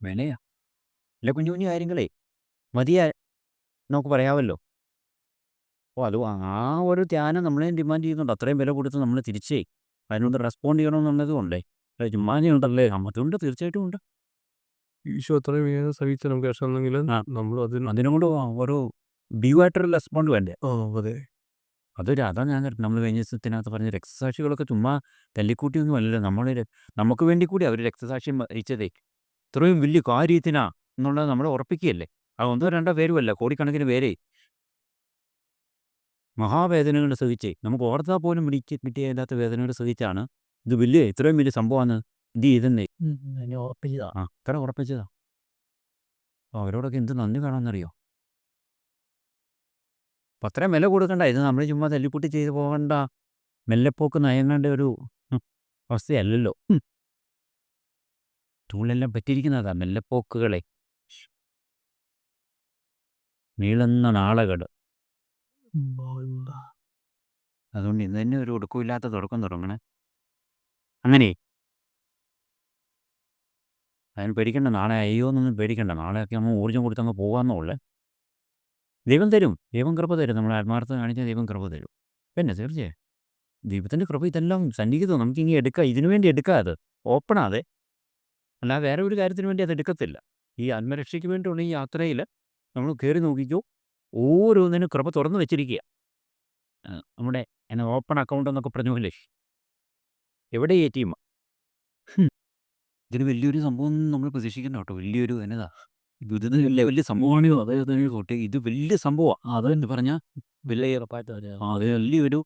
A: അല്ല, കുഞ്ഞു കുഞ്ഞു കാര്യങ്ങളേ മതിയാ നമുക്ക് പറയാമല്ലോ. അത് ആ ഒരു ധ്യാനം നമ്മളെ ഡിമാൻഡ് ചെയ്യുന്നുണ്ട്. അത്രയും വില കൊടുത്ത് നമ്മൾ തിരിച്ചേ അതിനോട് റെസ്പോണ്ട് ചെയ്യണമെന്നുള്ളതും ഉണ്ടേ. ചുമ്മാ ഉണ്ടല്ലേ, അതുകൊണ്ട് തീർച്ചയായിട്ടും ഉണ്ട്.
C: ഈശോ അത്രയും വേദന സഹിച്ച നമുക്ക് രക്ഷ നമ്മൾ
A: അതിനോട് ഒരു ഡ്യൂ ആയിട്ടൊരു റെസ്പോണ്ട് വേണ്ടേ.
C: അതെ.
A: അതാണ് ഞാൻ നമ്മൾ കഴിഞ്ഞ ദിവസത്തിനകത്ത് പറഞ്ഞ രക്തസാക്ഷികളൊക്കെ ചുമ്മാ തല്ലിക്കൂട്ടിയൊന്നും അല്ലല്ലോ. നമുക്ക് വേണ്ടി കൂടി അവർ രക്തസാക്ഷ്യം വഹിച്ചതേ. ഇത്രയും വലിയ കാര്യത്തിനാ എന്നുള്ളത് നമ്മളെ ഉറപ്പിക്കുകയല്ലേ. അത് 1-2 പേരുമല്ല, കോടിക്കണക്കിന് പേരെ മഹാവേദനകൾ സഹിച്ചേ. നമുക്ക് ഓർത്താൽ പോലും കിട്ടിയില്ലാത്ത വേദനകൾ സഹിച്ചാണ് ഇത് ഇത്രയും വലിയ സംഭവമാണ് ഇത് ചെയ്തെന്നേ.
B: ഉറപ്പിച്ചതാ.
A: ഇത്ര ഉറപ്പിച്ചതാ. അവരോടൊക്കെ എന്ത് നന്ദി കാണാമെന്നറിയോ. അപ്പം അത്രയും വില കൊടുക്കണ്ട. ഇത് നമ്മൾ ചുമ്മാ തല്ലിപ്പൊട്ടി ചെയ്ത് പോകണ്ട മെല്ലെപ്പോക്ക് നയങ്ങളുടെ ഒരു അവസ്ഥയല്ലല്ലോ. ചൂളെല്ലാം പറ്റിയിരിക്കുന്നതാ മെല്ലെപ്പോക്കുകളെ, നീളുന്ന നാളകൾ. അതുകൊണ്ട് ഇന്ന് തന്നെ ഒരു ഒടുക്കമില്ലാത്ത തുടക്കം തുടങ്ങണേ. അങ്ങനെ അതിന് പേടിക്കണ്ട. നാളെ അയ്യോ എന്നൊന്നും പേടിക്കണ്ട. നാളെയൊക്കെ നമ്മൾ ഊർജ്ജം കൊടുത്തങ്ങ് പോകാമെന്നുള്ളേ. ദൈവം തരും, ദൈവം കൃപ തരും. നമ്മൾ ആത്മാർത്ഥത കാണിച്ചാൽ ദൈവം കൃപ തരും. പിന്നെ തീർച്ചയായും ദൈവത്തിൻ്റെ കൃപ ഇതെല്ലാം സന്നിഹിതം. നമുക്കിനി എടുക്കാം, ഇതിനു വേണ്ടി എടുക്കാം. അത് ഓപ്പണാതെ, അല്ലാതെ വേറെ ഒരു കാര്യത്തിന് വേണ്ടി അത് എടുക്കത്തില്ല. ഈ ആത്മരക്ഷയ്ക്ക് വേണ്ടിയുള്ള ഈ യാത്രയിൽ നമ്മൾ കയറി നോക്കിക്കോ, ഓരോന്നിനും കൃപ തുറന്നു വെച്ചിരിക്കുക. നമ്മുടെ ഓപ്പൺ അക്കൗണ്ട് എന്നൊക്കെ പറഞ്ഞ പോലെ എവിടെ ATM. ഇതിന് വലിയൊരു സംഭവം നമ്മൾ പ്രതീക്ഷിക്കണം കേട്ടോ. വലിയൊരു എന്നതാ ഇത് വലിയ സംഭവമാണിത്. അതായത് ഇത് വലിയ സംഭവമാണ്. അതെന്ന് പറഞ്ഞാൽ
B: വിലയേറപ്പായിട്ട്
A: അത് വലിയൊരു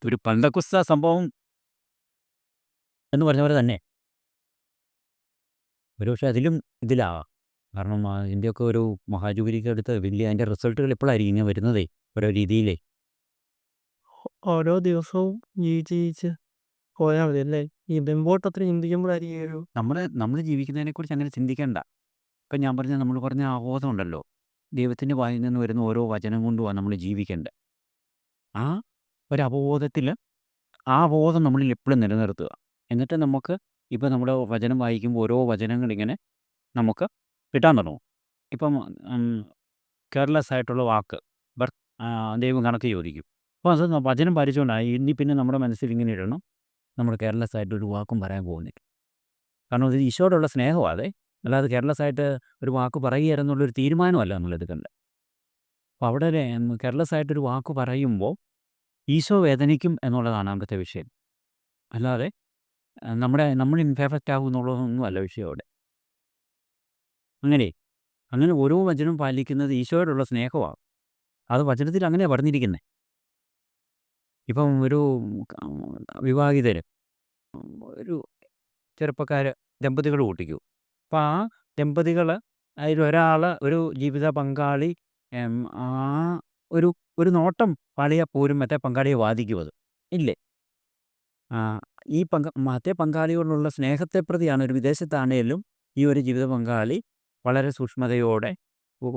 A: ഒരു പന്തക്കുസ്ത സംഭവം എന്ന് പറഞ്ഞ പോലെ തന്നെ. ഒരുപക്ഷെ ഇതിലാവാം. കാരണം ഇതിൻ്റെയൊക്കെ ഒരു മഹാജൂബിലിക്ക് അടുത്ത് വലിയ അതിൻ്റെ റിസൾട്ടുകൾ എപ്പോഴായിരിക്കും ഇങ്ങനെ വരുന്നതേ, ഓരോ രീതിയിലേ.
C: ഓരോ ദിവസവും ജീവിച്ച് പോയാൽ മതി അല്ലേ. ഈ മുമ്പോട്ടത്ര ചിന്തിക്കുമ്പോഴായിരിക്കും
A: നമ്മൾ ജീവിക്കുന്നതിനെക്കുറിച്ച് അങ്ങനെ ചിന്തിക്കേണ്ട. ഇപ്പം ഞാൻ നമ്മൾ പറഞ്ഞ അവബോധം ഉണ്ടല്ലോ, ദൈവത്തിൻ്റെ വായിൽ നിന്ന് വരുന്ന ഓരോ വചനം കൊണ്ടുമാണ് നമ്മൾ ജീവിക്കേണ്ടത്. ആ ഒരു അവബോധത്തിൽ ആ ബോധം നമ്മളിൽ എപ്പോഴും നിലനിർത്തുക. എന്നിട്ട് നമുക്ക് ഇപ്പം നമ്മുടെ വചനം വായിക്കുമ്പോൾ ഓരോ വചനങ്ങളിങ്ങനെ നമുക്ക് കിട്ടാൻ തുടങ്ങും. ഇപ്പം കെയർലെസ് ആയിട്ടുള്ള വാക്ക് ദൈവം കണക്ക് ചോദിക്കും. അപ്പോൾ അത് വചനം പാലിച്ചുകൊണ്ടാണ് ഇനി പിന്നെ നമ്മുടെ മനസ്സിൽ ഇങ്ങനെ ഇടണം, നമ്മൾ കെയർലെസ് ആയിട്ടൊരു വാക്കും പറയാൻ പോകുന്നില്ല. കാരണം ഇത് ഈശോയോടുള്ള സ്നേഹമാണ്. അതെ, അല്ലാതെ കെയർലെസ് ആയിട്ട് ഒരു വാക്ക് പറയുകയെന്നുള്ളൊരു തീരുമാനമല്ല നമ്മൾ എടുക്കേണ്ടത്. അപ്പോൾ അവിടെ കെയർലെസ് ആയിട്ടൊരു വാക്ക് പറയുമ്പോൾ ഈശോ വേദനിക്കും എന്നുള്ളതാണ് അവിടുത്തെ വിഷയം. അല്ലാതെ നമ്മൾ ഇംപെർഫെക്റ്റ് ആകും എന്നുള്ളതൊന്നുമല്ല വിഷയം അവിടെ. അങ്ങനെ ഓരോ വചനം പാലിക്കുന്നത് ഈശോയോടുള്ള സ്നേഹമാണ്. അത് വചനത്തിൽ അങ്ങനെയാണ് പറഞ്ഞിരിക്കുന്നത്. ഇപ്പം ഒരു വിവാഹിതർ ഒരു ദമ്പതികൾ കൂട്ടിക്കൂ. അപ്പോൾ ആ ദമ്പതികൾ അതിലൊരാൾ ഒരു ജീവിത പങ്കാളി ആ ഒരു നോട്ടം പാളിയാൽ പോലും മറ്റേ പങ്കാളിയെ ബാധിക്കും. അത് ഇല്ലേ? ഈ മറ്റേ പങ്കാളിയോടുള്ള സ്നേഹത്തെ പ്രതിയാണ് ഒരു വിദേശത്താണേലും ഈ ഒരു ജീവിത പങ്കാളി വളരെ സൂക്ഷ്മതയോടെ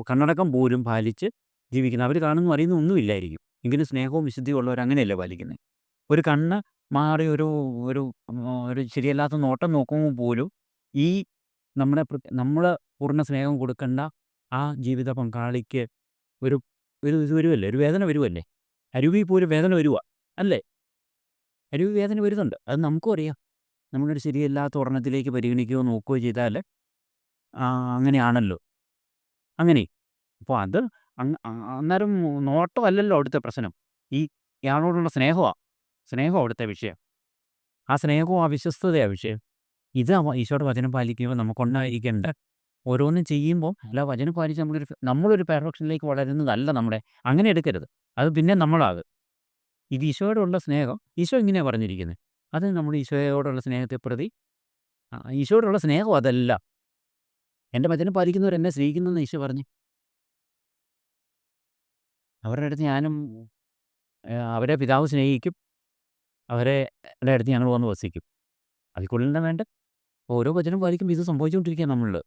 A: കണ്ണടക്കം പോലും പാലിച്ച് ജീവിക്കുന്നത്. അവർ കാണുന്നു അറിയുന്നു ഒന്നുമില്ലായിരിക്കും, എങ്കിലും സ്നേഹവും വിശുദ്ധിയും ഉള്ളവർ അങ്ങനെയല്ലേ പാലിക്കുന്നത്. ഒരു കണ്ണ് മാറി ഒരു ശരിയല്ലാത്ത നോട്ടം നോക്കുമ്പോൾ പോലും ഈ നമ്മൾ പൂർണ്ണ സ്നേഹം കൊടുക്കേണ്ട ആ ജീവിത പങ്കാളിക്ക് ഒരു ഇത് വരുമല്ലേ, ഒരു വേദന വരുമല്ലേ. അരുവി പോലും വേദന വരുക അല്ലേ? അരുവി വേദന വരുന്നുണ്ട്, അത് നമുക്കും അറിയാം. നമ്മളൊരു ശരിയല്ലാത്ത ഒരെണ്ണത്തിലേക്ക് പരിഗണിക്കുകയോ നോക്കുകയോ ചെയ്താൽ അങ്ങനെയാണല്ലോ. അങ്ങനെ അപ്പോൾ അത് അന്നേരം നോട്ടമല്ലല്ലോ അവിടുത്തെ പ്രശ്നം, ഇയാളോടുള്ള സ്നേഹം അവിടുത്തെ വിഷയം. ആ സ്നേഹവും ആ വിശ്വസ്തതയാണ് വിഷയം. ഇത് ഈശോയുടെ വചനം പാലിക്കുമ്പോൾ നമുക്കുണ്ടായിരിക്കേണ്ട ഓരോന്നും ചെയ്യുമ്പോൾ അല്ല വചനം പാലിച്ച് നമ്മളൊരു പെർഫെക്ഷനിലേക്ക് വളരുന്നതല്ല അങ്ങനെ എടുക്കരുത്. അത് പിന്നെ നമ്മളാകും. ഇത് ഈശോയോടുള്ള സ്നേഹം ഈശോ ഇങ്ങനെയാണ് പറഞ്ഞിരിക്കുന്നത്. അത് നമ്മുടെ ഈശോയോടുള്ള സ്നേഹത്തെ പ്രതി ഈശോയോടുള്ള സ്നേഹം അതല്ല. എൻ്റെ വചനം പാലിക്കുന്നവർ എന്നെ സ്നേഹിക്കുന്നെന്ന് ഈശോ പറഞ്ഞു. അവരുടെ അടുത്ത് ഞാനും അവരെ പിതാവ് സ്നേഹിക്കും. അവരെ എൻ്റെ അടുത്ത് ഞങ്ങൾ വന്ന് വസിക്കും. അതിൽ കൂടുതൽ എന്താ വേണ്ടത്? ഓരോ വചനം പാലിക്കുമ്പോൾ ഇത് സംഭവിച്ചുകൊണ്ടിരിക്കുകയാണ് നമ്മളിൽ.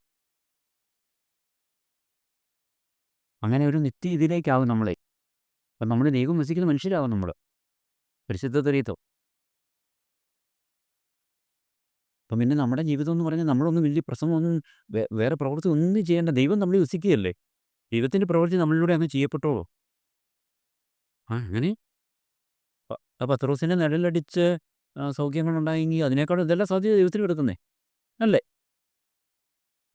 A: അങ്ങനെ ഒരു നിത്യ ഇതിലേക്കാവും നമ്മളെ. അപ്പം നമ്മൾ ദൈവം വസിക്കുന്ന മനുഷ്യരാകും നമ്മൾ. പരിശുദ്ധ ത്രിത്വം. അപ്പം പിന്നെ നമ്മുടെ ജീവിതം എന്ന് പറഞ്ഞാൽ നമ്മളൊന്നും വലിയ പ്രസംഗമൊന്നും വേറെ പ്രവൃത്തി ഒന്നും ചെയ്യേണ്ട. ദൈവം നമ്മളെ വസിക്കുകയല്ലേ. ദൈവത്തിൻ്റെ പ്രവൃത്തി നമ്മളിലൂടെ അങ്ങ് ചെയ്യപ്പെട്ടോളൂ. അങ്ങനെ പത്രോസിൻ്റെ നിഴലടിച്ച് സൗഖ്യങ്ങളുണ്ടായെങ്കിൽ അതിനേക്കാളും ഇതെല്ലാം സാധ്യത ദൈവത്തിന് കിടക്കുന്നേ അല്ലേ.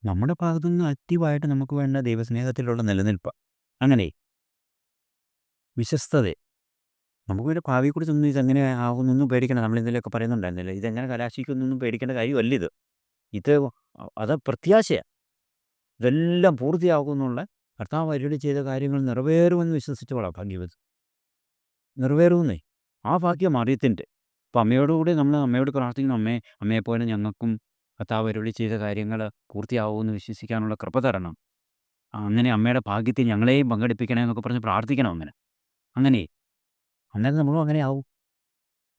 A: നമ്മുടെ ഭാഗത്തുനിന്ന് ആക്റ്റീവായിട്ട് നമുക്ക് വേണ്ട ദൈവസ്നേഹത്തിലുള്ള നിലനിൽപ്പ്. അങ്ങനെ വിശ്വസ്തത. നമുക്ക് പിന്നെ ഭാവിയെക്കുറിച്ചൊന്നും ഇതെങ്ങനെ ആകുന്നൊന്നും പേടിക്കണം. നമ്മൾ ഇതിലൊക്കെ പറയുന്നുണ്ടായിരുന്നില്ല, ഇതെങ്ങനെ കലാശിക്കുന്നൊന്നും പേടിക്കേണ്ട കാര്യമല്ല ഇത്. ഇത് അത് പ്രത്യാശയാണ്. ഇതെല്ലാം പൂർത്തിയാകുമെന്നുള്ള കർത്താവ് അരുളി ചെയ്ത കാര്യങ്ങൾ നിറവേറുമെന്ന് വിശ്വസിച്ചോളാം. ഭാഗ്യവതി നിറവേറുമെന്നേ. ആ ഭാഗ്യം മറിയത്തിൻ്റെ. അപ്പം അമ്മയോടുകൂടി നമ്മൾ അമ്മയോട് പ്രാർത്ഥിക്കണം, അമ്മയെപ്പോലെ ഞങ്ങൾക്കും കർത്താവ് അരുളി ചെയ്ത കാര്യങ്ങൾ പൂർത്തിയാവുമെന്ന് വിശ്വസിക്കാനുള്ള കൃപ തരണം. അങ്ങനെ അമ്മയുടെ ഭാഗ്യത്തിൽ ഞങ്ങളെയും പങ്കെടുപ്പിക്കണേ എന്നൊക്കെ പറഞ്ഞ് പ്രാർത്ഥിക്കണം. അങ്ങനെ അന്നേരം നമ്മളും അങ്ങനെ ആവും.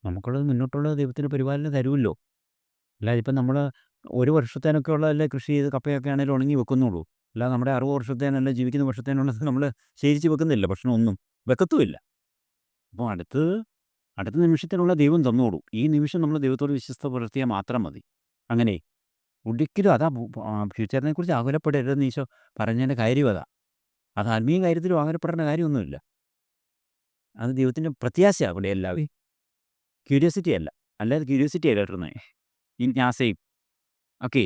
A: നമുക്കുള്ളത് മുന്നോട്ടുള്ള ദൈവത്തിൻ്റെ പരിപാലനം തരുമല്ലോ. അല്ലാതെ ഇപ്പം നമ്മൾ ഒരു വർഷത്തേനൊക്കെ ഉള്ളതല്ലേ കൃഷി ചെയ്ത് കപ്പയൊക്കെ ആണെങ്കിലും ഉണങ്ങി വെക്കുന്നുള്ളൂ. അല്ലാതെ നമ്മുടെ 60 വർഷത്തേനല്ല ജീവിക്കുന്ന വർഷത്തേനുള്ളത് നമ്മൾ ശേഖരിച്ച് വെക്കുന്നില്ല. ഭക്ഷണമൊന്നും വെക്കത്തുമില്ല. അപ്പോൾ അടുത്ത നിമിഷത്തിനുള്ള ദൈവം തന്നോളൂ. ഈ നിമിഷം നമ്മൾ ദൈവത്തോട് വിശ്വസ്ത പുലർത്തിയാൽ മാത്രം മതി. അങ്ങനെ ഒരിക്കലും അതാ ഫ്യൂച്ചറിനെ കുറിച്ച് ആകുലപ്പെടരുതെന്ന് ഈശോ പറഞ്ഞതിൻ്റെ കാര്യം അതാ. അത് ആത്മീയ കാര്യത്തിലും ആകുലപ്പെടേണ്ട കാര്യമൊന്നുമില്ല. അത് ദൈവത്തിൻ്റെ പ്രത്യാശയാണ്. അവിടെ എല്ലാവരും ക്യൂരിയോസിറ്റി അല്ല. അല്ലാതെ ക്യൂരിയോസിറ്റി അല്ല കേട്ടുന്നത്. ജിജ്ഞാസയും ഒക്കെ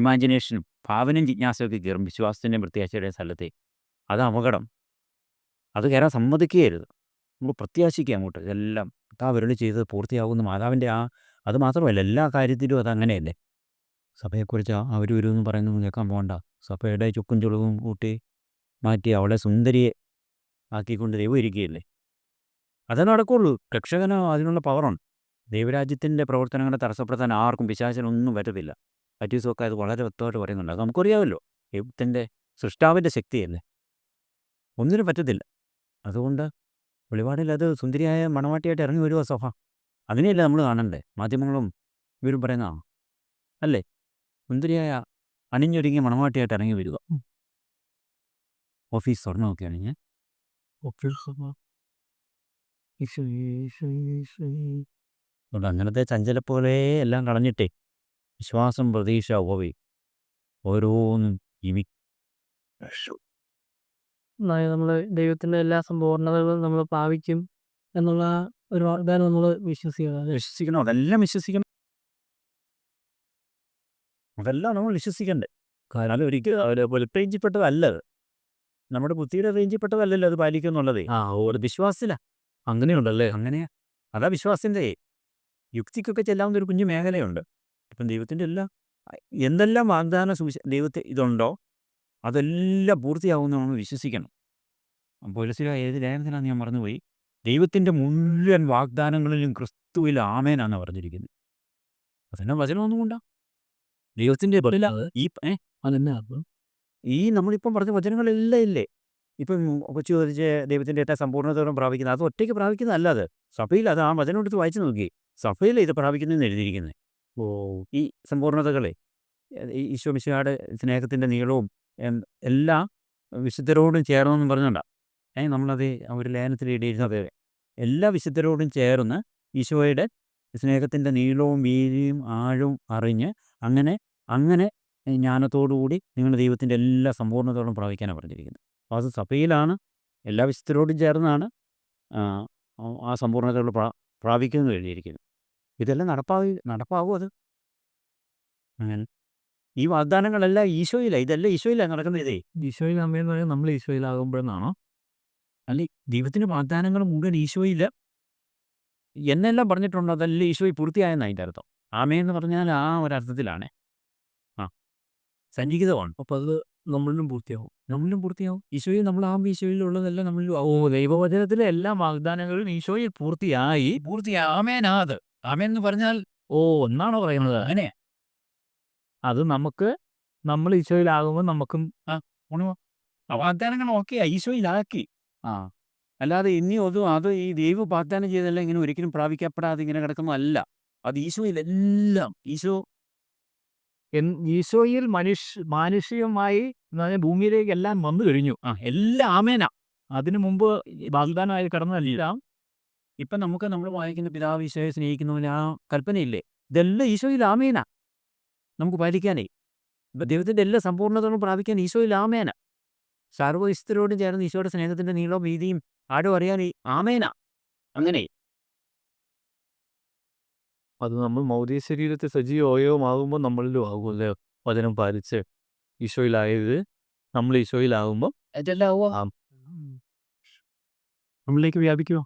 A: ഇമാജിനേഷനും ഭാവനയും ജിജ്ഞാസയൊക്കെ കയറും വിശ്വാസത്തിൻ്റെയും പ്രത്യാശയുടെയും സ്ഥലത്തെ. അത് അപകടം. അത് കയറാൻ സമ്മതിക്കുകയരുത്. നമ്മൾ പ്രത്യാശിക്കുക അങ്ങോട്ട്. ഇതെല്ലാം കർത്താവ് അരുളി ചെയ്തത് പൂർത്തിയാകുന്ന മാതാവിൻ്റെ അത് മാത്രമല്ല, എല്ലാ കാര്യത്തിലും അതങ്ങനെയല്ലേ. സഭയെക്കുറിച്ച് അവർ വരുമെന്ന് പറയുന്നത് കേൾക്കാൻ പോകണ്ട. സഭയുടെ ചുക്കും ചുളവും കൂട്ടി മാറ്റി അവളെ സുന്ദരിയെ ആക്കിക്കൊണ്ട് ദൈവം ഇരിക്കുകയല്ലേ. അതേ നടക്കുള്ളൂ. രക്ഷകന് അതിനുള്ള പവറുണ്ട്. ദൈവരാജ്യത്തിൻ്റെ പ്രവർത്തനങ്ങളെ തടസ്സപ്പെടുത്താൻ ആർക്കും പിശാചിനൊന്നും പറ്റത്തില്ല. പറ്റീസൊക്കെ അത് വളരെ വ്യക്തമായിട്ട് പറയുന്നുണ്ട്. അത് നമുക്കറിയാമല്ലോ. ദൈവത്തിൻ്റെ സൃഷ്ടാവിൻ്റെ ശക്തിയല്ലേ, ഒന്നിനും പറ്റത്തില്ല. അതുകൊണ്ട് വെളിപാടിൽ അത് സുന്ദരിയായ മണവാട്ടിയായിട്ട് ഇറങ്ങി വരുമോ സഭ? അതിനെയല്ലേ നമ്മൾ കാണണ്ടേ. മാധ്യമങ്ങളും ഇവരും പറയുന്നതാണ് അല്ലേ. സുന്ദരിയായ അണിഞ്ഞൊരുങ്ങിയ മണവാട്ടിയായിട്ട് ഇറങ്ങി വരിക. ഓഫീസ് സ്വർണ്ണമൊക്കെ അണിഞ്ഞ് അതുകൊണ്ട് അങ്ങനത്തെ ചഞ്ചലപ്പോലെ എല്ലാം കളഞ്ഞിട്ടേ വിശ്വാസം, പ്രതീക്ഷ, ഉപവി ഓരോന്നും
C: നമ്മൾ ദൈവത്തിൻ്റെ എല്ലാ സമ്പൂർണ്ണതകളും നമ്മൾ പാവിക്കും എന്നുള്ള ഒരു വാഗ്ദാനം നമ്മൾ
A: വിശ്വസിക്കണം. അതെല്ലാം വിശ്വസിക്കണം. അതെല്ലാം നമ്മൾ വിശ്വസിക്കണ്ടേ. കാരണം ഒരിക്കലും ഒരു റേഞ്ചിൽപ്പെട്ടതല്ലത്. നമ്മുടെ ബുദ്ധിയുടെ റേഞ്ചിൽപ്പെട്ടതല്ലല്ലോ അത് പാലിക്കുക എന്നുള്ളതേ. ഒരു വിശ്വാസത്തിലാണ്. അങ്ങനെയുണ്ടല്ലേ. അങ്ങനെയാ. അതാ വിശ്വാസത്തിൻ്റെ യുക്തിക്കൊക്കെ ചെല്ലാവുന്ന ഒരു കുഞ്ഞു മേഖലയുണ്ട്. ഇപ്പം ദൈവത്തിൻ്റെ എന്തെല്ലാം വാഗ്ദാന ദൈവത്തെ ഇതുണ്ടോ അതെല്ലാം പൂർത്തിയാവുമെന്ന് നമ്മൾ വിശ്വസിക്കണം. പോലീസിലെ ഏത് ലേഖനത്തിനാണെന്ന് ഞാൻ മറന്നുപോയി. ദൈവത്തിൻ്റെ മുഴുവൻ വാഗ്ദാനങ്ങളിലും ക്രിസ്തുവിൽ ആമേനാണ് പറഞ്ഞിരിക്കുന്നത്. അതെന്നാ വചനമൊന്നും കൊണ്ടാ ദൈവത്തിൻ്റെ ഈ നമ്മളിപ്പം പറഞ്ഞ വചനങ്ങളെല്ലാം ഇല്ലേ. ഇപ്പം കൊച്ചു ചോദിച്ച് ദൈവത്തിൻ്റെ ഏറ്റവും സമ്പൂർണ്ണതയോടെ പ്രാപിക്കുന്നത് അത് ഒറ്റയ്ക്ക് പ്രാപിക്കുന്നതല്ല. അത് സഭയിൽ അത് ആ വചനം എടുത്ത് വായിച്ചു നോക്കി. സഭയിൽ ഇത് പ്രാപിക്കുന്നതെന്ന് എഴുതിയിരിക്കുന്നത്. ഈ സമ്പൂർണ്ണതകളെ ഈശോ മിശിഹായുടെ സ്നേഹത്തിൻ്റെ നീളവും എല്ലാ വിശുദ്ധരോടും ചേർന്നെന്നും പറഞ്ഞുകൊണ്ടാണ് നമ്മളത് ഒരു ലേഖനത്തിൽ എഴുതിയിരുന്നത്. എല്ലാ വിശുദ്ധരോടും ചേർന്ന് ഈശോയുടെ സ്നേഹത്തിൻ്റെ നീളവും വീതിയും ആഴവും അറിഞ്ഞ് അങ്ങനെ ജ്ഞാനത്തോടുകൂടി നിങ്ങൾ ദൈവത്തിൻ്റെ എല്ലാ സമ്പൂർണ്ണതകളും പ്രാപിക്കാനാണ് പറഞ്ഞിരിക്കുന്നത്. അപ്പോൾ അത് സഭയിലാണ്, എല്ലാ വിശുദ്ധരോടും ചേർന്നാണ് ആ സമ്പൂർണ്ണതകൾ പ്രാപിക്കുന്നത് എഴുതിയിരിക്കുന്നത്. ഇതെല്ലാം നടപ്പാകും അത്. അങ്ങനെ ഈ വാഗ്ദാനങ്ങളെല്ലാം ഈശോയിലാണ്. ഇതെല്ലാം ഈശോയിലാണ് നടക്കുന്നത്. ഇതേ
C: ഈശോയിൽ അമ്മയെന്ന് പറയുന്നത് നമ്മൾ ഈശോയിലാകുമ്പോഴെന്നാണോ?
A: അല്ല, ദൈവത്തിൻ്റെ വാഗ്ദാനങ്ങൾ മുഴുവൻ ഈശോയിൽ എന്നെല്ലാം പറഞ്ഞിട്ടുണ്ടോ അതെല്ലാം ഈശോയിൽ പൂർത്തിയായെന്നാണ് അതിൻ്റെ അർത്ഥം. ആമേന്ന് പറഞ്ഞാൽ ആ ഒരർത്ഥത്തിലാണ്. സന്നിഹിതമാണ്.
C: അപ്പോൾ അത് നമ്മളിലും പൂർത്തിയാവും.
A: ഈശോയിൽ നമ്മളാകുമ്പോൾ ഈശോയിലുള്ളതെല്ലാം നമ്മളിൽ ദൈവവചനത്തിലെ എല്ലാ വാഗ്ദാനങ്ങളും ഈശോയിൽ പൂർത്തിയായി. ആമേനാത് ആമേൻ എന്ന് പറഞ്ഞാൽ ഓ എന്നാണോ പറയുന്നത് അങ്ങനെ
D: അത് നമുക്ക് നമ്മൾ ഈശോയിലാകുമ്പോൾ നമുക്കും
A: വാഗ്ദാനങ്ങൾ ഓക്കെ ഈശോയിലാക്കി ആ അല്ലാതെ ഇനി അത് ഈ ദൈവം വാഗ്ദാനം ചെയ്തല്ല ഇങ്ങനെ ഒരിക്കലും പ്രാപിക്കപ്പെടാതെ ഇങ്ങനെ കിടക്കുന്നതല്ല. അത് ഈശോയിലെല്ലാം
D: ഈശോയിൽ മാനുഷികമായി എന്ന് പറഞ്ഞാൽ ഭൂമിയിലേക്ക് എല്ലാം വന്നു കഴിഞ്ഞു.
A: എല്ലാം ആമേനാ.
D: അതിനു മുമ്പ് വാഗ്ദാനമായി കടന്നതെല്ലാം
A: ഇപ്പം നമുക്ക് നമ്മൾ വായിക്കുന്ന പിതാവ് ഈശോയെ സ്നേഹിക്കുന്നതിന് ആ കൽപ്പനയില്ലേ, ഇതെല്ലാം ഈശോയിൽ ആമേനാ നമുക്ക് പാലിക്കാനേ. ഇപ്പം ദൈവത്തിൻ്റെ എല്ലാ സമ്പൂർണ്ണതകളും പ്രാപിക്കാൻ ഈശോയിൽ ആമേനാ. സർവ്വസ്ഥരോടും ചേർന്ന് ഈശോയുടെ സ്നേഹത്തിൻ്റെ നീളവും വീതിയും ആരും അറിയാൻ ആമേനാ. അങ്ങനെ
D: അത് നമ്മൾ ഭൗതിക ശരീരത്തെ സജീവ അവയവമാകുമ്പോൾ നമ്മളിലും ആകുമല്ലേ വചനം പാലിച്ച് ഈശോയിലായത്. നമ്മൾ ഈശോയിലാകുമ്പോൾ
A: ഇതെല്ലാം
D: നമ്മളിലേക്ക് വ്യാപിക്കുമോ?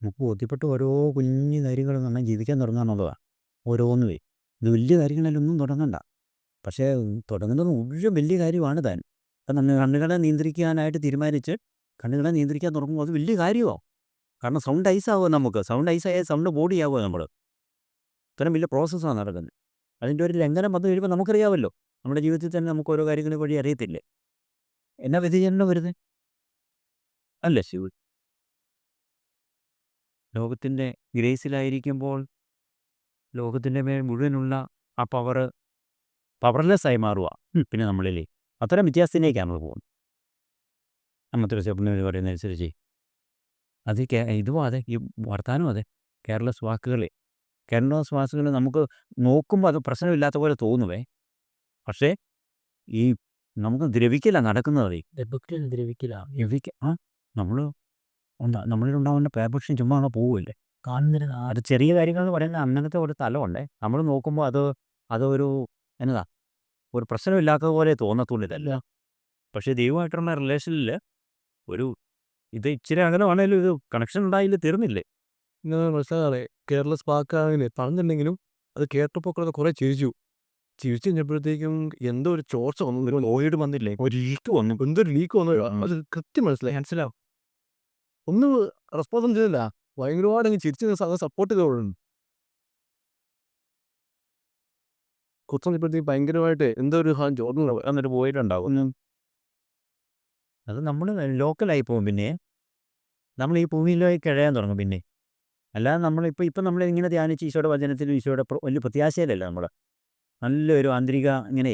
A: നമുക്ക് ബോധ്യപ്പെട്ട ഓരോ കുഞ്ഞു കാര്യങ്ങളും നമ്മൾ ജീവിക്കാൻ തുടങ്ങാന്നുള്ളതാണ്. ഓരോന്നുമേ ഇത് വലിയ കാര്യങ്ങളിലൊന്നും തുടങ്ങണ്ട, പക്ഷേ തുടങ്ങുന്നത് മുഴുവൻ വലിയ കാര്യമാണ് താൻ. അപ്പം നമ്മൾ കണ്ണുകളെ നിയന്ത്രിക്കാനായിട്ട് തീരുമാനിച്ച് കണ്ണുകളെ നിയന്ത്രിക്കാൻ തുടങ്ങുമ്പോൾ അത് വലിയ കാര്യമാവും. കാരണം സൗണ്ട് ഐസാവുക, നമുക്ക് സൗണ്ട് ഐസായ സൗണ്ട് ബോഡി ആവുക. നമ്മൾ ഇത്രയും വലിയ പ്രോസസ്സാണ് നടക്കുന്നത്. അതിൻ്റെ ഒരു ലംഘനം വന്നു കഴിയുമ്പോൾ നമുക്കറിയാമല്ലോ, നമ്മുടെ ജീവിതത്തിൽ തന്നെ നമുക്ക് ഓരോ കാര്യങ്ങളെ വഴി അറിയത്തില്ലേ എന്നാ വ്യതിചലനം വരുന്നത് അല്ലേ. ശിവ ലോകത്തിൻ്റെ ഗ്രേസിലായിരിക്കുമ്പോൾ ലോകത്തിൻ്റെ മേൽ മുഴുവനുള്ള ആ പവർലെസ്സായി മാറുക. പിന്നെ നമ്മളിലേ അത്തരം വ്യത്യാസത്തിലേക്കാണ് നമ്മൾ പോകുന്നത്. അന്നത്തെ ചെപ്പുന്നവർ പറയുന്നതനുസരിച്ച് അത് ഇതും അതെ, ഈ വർത്താനം അതെ, കെയർലെസ് വാക്കുകൾ നമുക്ക് നോക്കുമ്പോൾ അത് പ്രശ്നമില്ലാത്ത പോലെ തോന്നുവേ, പക്ഷേ ഈ നമുക്ക് ദ്രവിക്കില്ല നടക്കുന്നത്. നമ്മളിലുണ്ടാവുന്ന പേർഫെക്ഷൻ ചുമ്മാ അങ്ങ് പോവില്ലേ, കാണുന്നില്ല. അത് ചെറിയ കാര്യങ്ങൾ എന്ന് പറയുന്നത് അങ്ങനത്തെ ഒരു തലമുണ്ടേ, നമ്മൾ നോക്കുമ്പോൾ അതൊരു എന്നതാ ഒരു പ്രശ്നമില്ലാത്തത് പോലെ തോന്നത്തുള്ളൂ. ഇതല്ല, പക്ഷേ ദൈവമായിട്ടുള്ള റിലേഷനിൽ ഇത് ഇച്ചിരി അകലമാണേലും ഇത് കണക്ഷൻ ഉണ്ടായില്ല, തീർന്നില്ലേ.
E: ഇങ്ങനെ മനസ്സിലാകാതെ കെയർലെസ് വാക്കാകില്ലേ പറഞ്ഞിട്ടുണ്ടെങ്കിലും അത് കേട്ടപ്പോൾ കുറേ ചിരിച്ചു കഴിഞ്ഞപ്പോഴത്തേക്കും എന്തോ ഒരു ചോർച്ച വന്നു, ഓയിഡ് വന്നില്ലേ, ഒരു ലീക്ക് വന്നു, എന്തൊരു ലീക്ക് വന്നു. അത് കൃത്യം മനസ്സിലാവും. ഒന്നും റെസ്പോൺസ് ചെയ്തില്ല, ഭയങ്കരമായിട്ട് അങ്ങ് ചിരിച്ച് സപ്പോർട്ട് ചെയ്തോളും. കുറച്ചപ്പോഴത്തേക്ക് ഭയങ്കരമായിട്ട് എന്തോ ഒരു ചോർന്നു
A: എന്നിട്ട് പോയിട്ടുണ്ടാവും. അത് നമ്മൾ ലോക്കലായി പോകും. പിന്നെ നമ്മൾ ഈ ഭൂമിയിലേക്ക് കഴിയാൻ തുടങ്ങും. പിന്നെ അല്ലാതെ നമ്മളിപ്പം നമ്മളിങ്ങനെ ധ്യാനിച്ച് ഈശോയുടെ വചനത്തിലും ഈശോയുടെ വലിയ പ്രത്യാശയിലല്ല, നമ്മൾ നല്ലൊരു ആന്തരിക ഇങ്ങനെ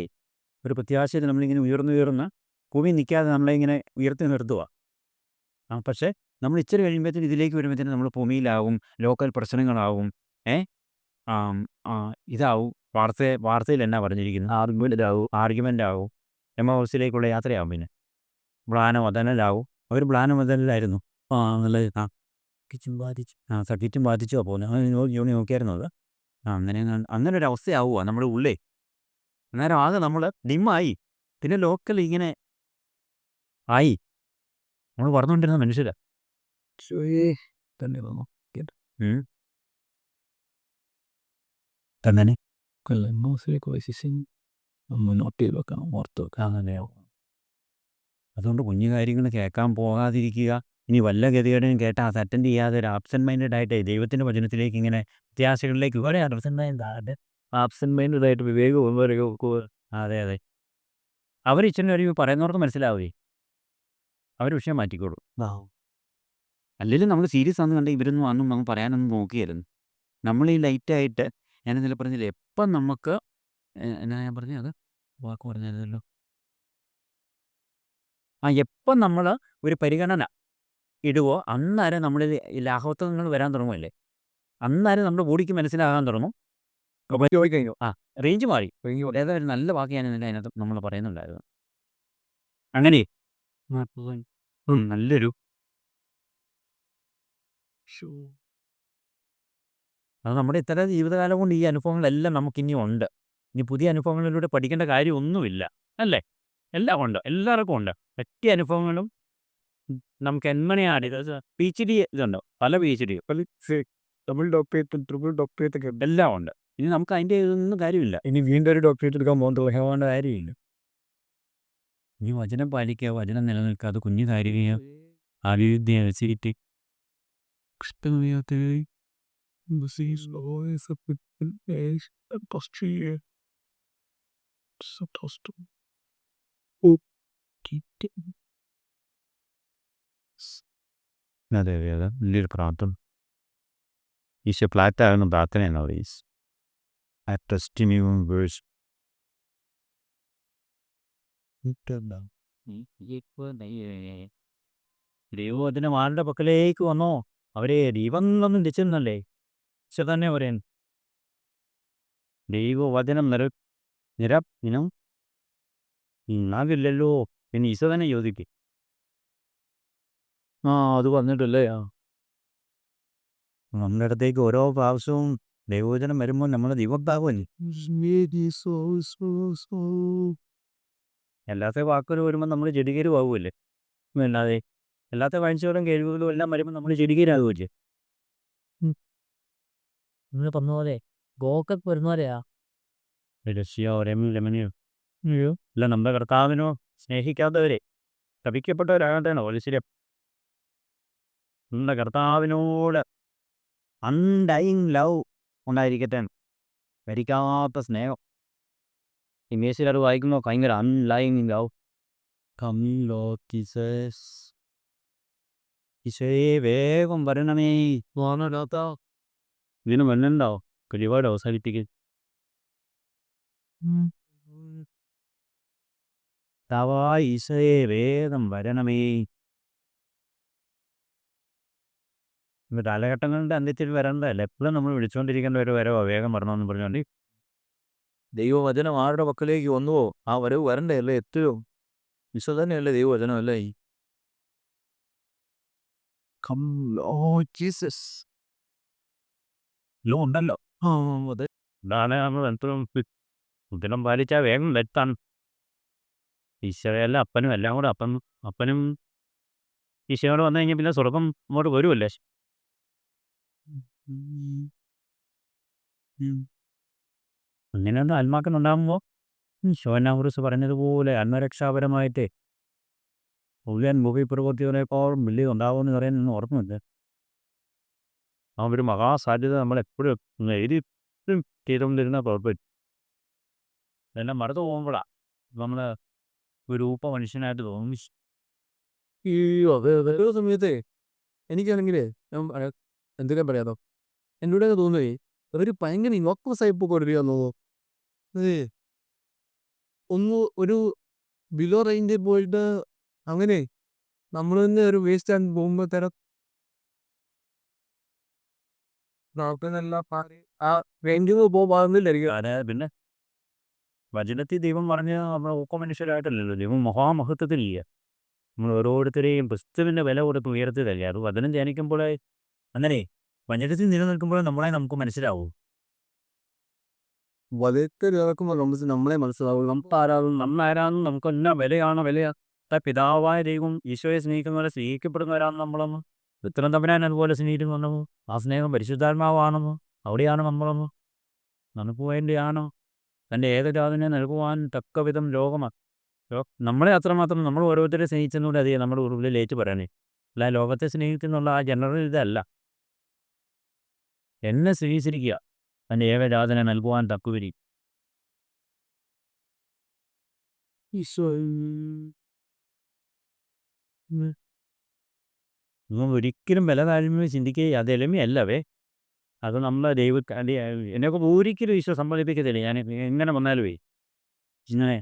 A: ഒരു പ്രത്യാശയിൽ നമ്മളിങ്ങനെ ഉയർന്ന് ഭൂമി നിൽക്കാതെ നമ്മളിങ്ങനെ ഉയർത്തി നിർത്തുക. പക്ഷേ നമ്മൾ ഇച്ചിരി കഴിയുമ്പോഴത്തേന് ഇതിലേക്ക് വരുമ്പോഴത്തേനും നമ്മൾ ഭൂമിയിലാവും, ലോക്കൽ പ്രശ്നങ്ങളാവും, ഇതാവും. വാർത്തയിൽ എന്നാ പറഞ്ഞിരിക്കുന്നത്, ആർഗ്യുമെൻ്റ് ആവും, എമൗസിലേക്കുള്ള യാത്രയാവും. പിന്നെ മ്ലാനമതലാവും. അവർ മ്ലാനമതലായിരുന്നു. സഖിറ്റും ബാധിച്ചോ പോകുന്നത് യോണി നോക്കിയായിരുന്നു. അത് അങ്ങനെ ഒരു അവസ്ഥയാവുക നമ്മുടെ ഉള്ളേ. അന്നേരം ആകെ നമ്മൾ ഡിമ്മായി, പിന്നെ ലോക്കൽ ഇങ്ങനെ ആയി നമ്മൾ പറഞ്ഞുകൊണ്ടിരുന്ന മനുഷ്യരാ.
E: തന്നെ
A: തന്നെ
E: മുന്നോട്ട് ചെയ്ത് വെക്കണം, ഓർത്ത് വെക്കാം.
A: അങ്ങനെയാവും. അതുകൊണ്ട് കുഞ്ഞു കാര്യങ്ങൾ കേൾക്കാൻ പോകാതിരിക്കുക. ഇനി വല്ല ഗതികേടും കേട്ടാൽ അത് അറ്റൻഡ് ചെയ്യാതെ ഒരു ആബ്സെൻറ്റ് മൈൻഡഡ് ആയിട്ട് ദൈവത്തിൻ്റെ വചനത്തിലേക്ക് ഇങ്ങനെ വ്യത്യാസങ്ങളിലേക്ക് ഇവിടെ
D: ആബ്സെന്റ് മൈൻഡായിട്ട് വിവേകം.
A: അതെ അവർ ഇച്ചിരി ഒരു പറയുന്നവർക്ക് മനസ്സിലാവേ, അവർ വിഷയം മാറ്റിക്കോളൂ. അല്ലെങ്കിൽ നമ്മൾ സീരിയസ് ആണെന്ന് കണ്ട് ഇവരൊന്നും അന്നും നമ്മൾ പറയാനൊന്നും നോക്കിയായിരുന്നു. നമ്മൾ ഈ ലൈറ്റായിട്ട് ഞാനെന്തെങ്കിലും പറഞ്ഞില്ലേ, എപ്പം നമുക്ക് എന്നാ ഞാൻ പറഞ്ഞത്, അത് വാക്ക് പറഞ്ഞല്ലോ, എപ്പം നമ്മൾ ഒരു പരിഗണന ഇടുവോ അന്നേരം നമ്മളിൽ ലാഘവത്വങ്ങൾ വരാൻ തുടങ്ങുമല്ലേ, അന്നേരം നമ്മുടെ ബോഡിക്ക് മനസ്സിലാകാൻ തുടങ്ങും.
E: കഴിഞ്ഞു
A: റേഞ്ച് മാറി. ഏതാ ഒരു നല്ല വാക്ക് ഞാൻ അതിനകത്ത് നമ്മൾ പറയുന്നുണ്ടായിരുന്നു. അങ്ങനെ നല്ലൊരു അത് നമ്മുടെ ഇത്ര ജീവിതകാലം കൊണ്ട് ഈ അനുഭവങ്ങളെല്ലാം നമുക്കിനി ഉണ്ട്. ഇനി പുതിയ അനുഭവങ്ങളിലൂടെ പഠിക്കേണ്ട കാര്യമൊന്നുമില്ല, അല്ലേ. എല്ലാം ഉണ്ട്, എല്ലാവർക്കും ഉണ്ട്. പറ്റിയ അനുഭവങ്ങളും നമുക്ക് എങ്ങനെയാണ് PhD ഇതുണ്ട്, പല PhD,
E: double doctorate, triple doctorate ഒക്കെ
A: എല്ലാം ഉണ്ട്. ഇനി നമുക്ക് അതിൻ്റെ ഇതൊന്നും കാര്യമില്ല.
E: ഇനി വീണ്ടും ഒരു ഡോക്ടറേറ്റ് എടുക്കാൻ പോകേണ്ട കാര്യമില്ല.
A: ഇനി വചനം പാലിക്കുക, വചനം നിലനിൽക്കുക, അത് കുഞ്ഞു കാര്യമായ അഭിവൃദ്ധി അനുസരിച്ച്
E: This is always a bit posture. Supposed to. Oh,
A: അതെ അതെ അതെ വലിയൊരു പ്രാർത്ഥന. ഈശോ ഫ്ലാറ്റാകുന്ന പ്രാർത്ഥനയാണ് ഈസ് ആ ട്രസ്റ്റ് യു വേഴ്സ്. ദൈവവചനം ആരുടെ പക്കലേക്ക് വന്നോ അവരെ ദൈവങ്ങളൊന്നും രക്ഷിക്കുന്നല്ലേ. ഈശോ തന്നെ പറയാൻ ദൈവവചനം നിരം ഇന്നാകില്ലല്ലോ എന്ന് ഈശോ തന്നെ ചോദിക്കും. അത് പറഞ്ഞിട്ടല്ലേ നമ്മുടെ അടുത്തേക്ക് ഓരോ പ്രാവശ്യവും ദൈവവചനം വരുമ്പോൾ നമ്മുടെ ദൈവത്താകുമല്ലേ. എല്ലാത്ത വാക്കുകൾ വരുമ്പോൾ നമ്മൾ ജഡികരും ആകുമല്ലേ. അല്ലാതെ എല്ലാത്ത കാഴ്ചകളും കഴിവുകളും എല്ലാം വരുമ്പോൾ നമ്മൾ ജഡികരാകുമല്ലേ.
B: നിങ്ങൾ പറഞ്ഞ പോലെ ഗോക്കൊക്കെ വരുന്ന പോലെയാ.
A: രഷ്യ ലെമനിയോ അല്ല നമ്മുടെ കർത്താവിനോ സ്നേഹിക്കാത്തവരെ ശപിക്കപ്പെട്ടവരാകട്ടെയാണോ ശരി. നമ്മുടെ കർത്താവിനോട് അൺഡൈയിങ് ലവ് ഉണ്ടായിരിക്കട്ടെ, മരിക്കാത്ത സ്നേഹം. ഇംഗ്ലീഷിൽ അത് വായിക്കുമ്പോൾ ഭയങ്കര അൺഡൈയിങ് ലവ്. ഈശോയെ വേഗം വരണമേ. ഇതിന് വന്നുണ്ടാവും ഒരുപാട് അവസാനിപ്പിക്കും. ഈശോയെ വേഗം വരണമേ. കാലഘട്ടങ്ങളുടെ അന്ത്യത്തിൽ വരേണ്ടതല്ല, എപ്പോഴും നമ്മൾ വിളിച്ചുകൊണ്ടിരിക്കേണ്ട ഒരു വരവോ വേഗം വരണമെന്ന് പറഞ്ഞുകൊണ്ട്.
D: ദൈവവചനം ആരുടെ പക്കലേക്ക് വന്നുവോ ആ വരവ് വരണ്ടേ അല്ലേ, എത്തുകയോ. ഈശോ തന്നെയല്ലേ ദൈവവചനം അല്ലേ.
A: ഉണ്ടല്ലോ
D: അതെ.
A: ഇതാണ് നമ്മൾ എപ്പോഴും ഉദ്ദിനം പാലിച്ചാൽ വേഗം എത്താൻ. ഈശോയല്ല അപ്പനും എല്ലാം കൂടെ അപ്പനും ഈശോയോട് വന്നു കഴിഞ്ഞാൽ പിന്നെ സ്വർഗം അങ്ങോട്ട് വരുമല്ലേ. അങ്ങനെയൊന്നും ആത്മാക്കനുണ്ടാകുമ്പോൾ ശോനാകുറിച്ച് പറഞ്ഞതുപോലെ ആത്മരക്ഷാപരമായിട്ട് ഉള്ളിയൻ മുഖപ്രവൃത്തികളെക്കാളും വലിയ ഉണ്ടാവുമെന്ന് പറയുന്നൊന്നും ഓർമ്മയില്ല. ആ ഒരു മഹാസാധ്യത നമ്മളെപ്പോഴും എഴുതി ചെയ്തുകൊണ്ടിരുന്ന കുഴപ്പമില്ല. ഇതെല്ലാം മറന്നു പോകുമ്പോഴാണ് നമ്മൾ ഒരു രൂപ മനുഷ്യനായിട്ട് തോന്നി.
E: അതെ അതെ ഒരു സമയത്തെ എനിക്കാണെങ്കിലേ ഞാൻ എന്തൊക്കെയാ പറയാതോ എന്നോട് തോന്നുവേ ഒരു ഭയങ്കര ഇനോക്വസ് ആയിപ്പോ കൊടുക്കുകയെന്നോ. അതെ ഒരു ബിലോ റേഞ്ചിൽ പോയിട്ട് അങ്ങനെ നമ്മൾ തന്നെ ഒരു വേസ്റ്റ് ആൻഡ് പോകുമ്പോ തരം ആ റേഞ്ചിൽ പോകുന്നില്ലായിരിക്കും.
A: പിന്നെ വചനത്തിൽ ദൈവം പറഞ്ഞ നമ്മൾ ഊക്ക മനുഷ്യരായിട്ടല്ലല്ലോ, ദൈവം മഹാമഹത്വത്തിലില്ല. നമ്മൾ ഓരോരുത്തരെയും ക്രിസ്തുവിൻ്റെ വില കൊടുത്ത് ഉയർത്തിയതല്ലേ. അത് വചനം ധ്യാനിക്കുമ്പോൾ അങ്ങനെ വചനത്തിൽ നിലനിൽക്കുമ്പോൾ നമുക്ക് മനസ്സിലാവും.
E: വലത്തെ കേൾക്കുമ്പോൾ നമ്മളെ മനസ്സിലാവും
A: നമ്മളാരാന്നും നമുക്ക് എന്നാ വിലയാ. പിതാവായ ദൈവം ഈശോയെ സ്നേഹിക്കുന്നവരെ സ്നേഹിക്കപ്പെടുന്നവരാണ് നമ്മളെന്ന്. ഉത്തരം തമ്പുരാൻ അതുപോലെ സ്നേഹിക്കുന്നു. ആ സ്നേഹം പരിശുദ്ധാത്മാവാണെന്നോ അവിടെയാണ് നമ്മളെന്ന്. നമുക്ക് വേണ്ടിയാണോ തൻ്റെ ഏകജാതനെ നൽകുവാൻ തക്ക വിധം നമ്മളെ അത്രമാത്രം നമ്മൾ ഓരോരുത്തരെ സ്നേഹിച്ചെന്നുകൂടെ അധികം നമ്മുടെ ഉള്ളിൽ ഏറ്റു പറയാനേ. അല്ല ലോകത്തെ സ്നേഹിക്കുന്നുള്ള ആ ജനറൽ ഇതല്ല. എന്നെ സ്നേഹിച്ചിരിക്കുക തൻ്റെ ഏകജാതനെ നൽകുവാൻ തക്കുവരി. ഒരിക്കലും വില താഴ്മ ചിന്തിക്കുക അത് എളിമയല്ലവേ. അത് നമ്മളെ എന്നെയൊക്കെ ഒരിക്കലും ഈശോ സമ്മതിപ്പിക്കത്തില്ല. ഞാൻ എങ്ങനെ വന്നാലുമേ ഇങ്ങനെ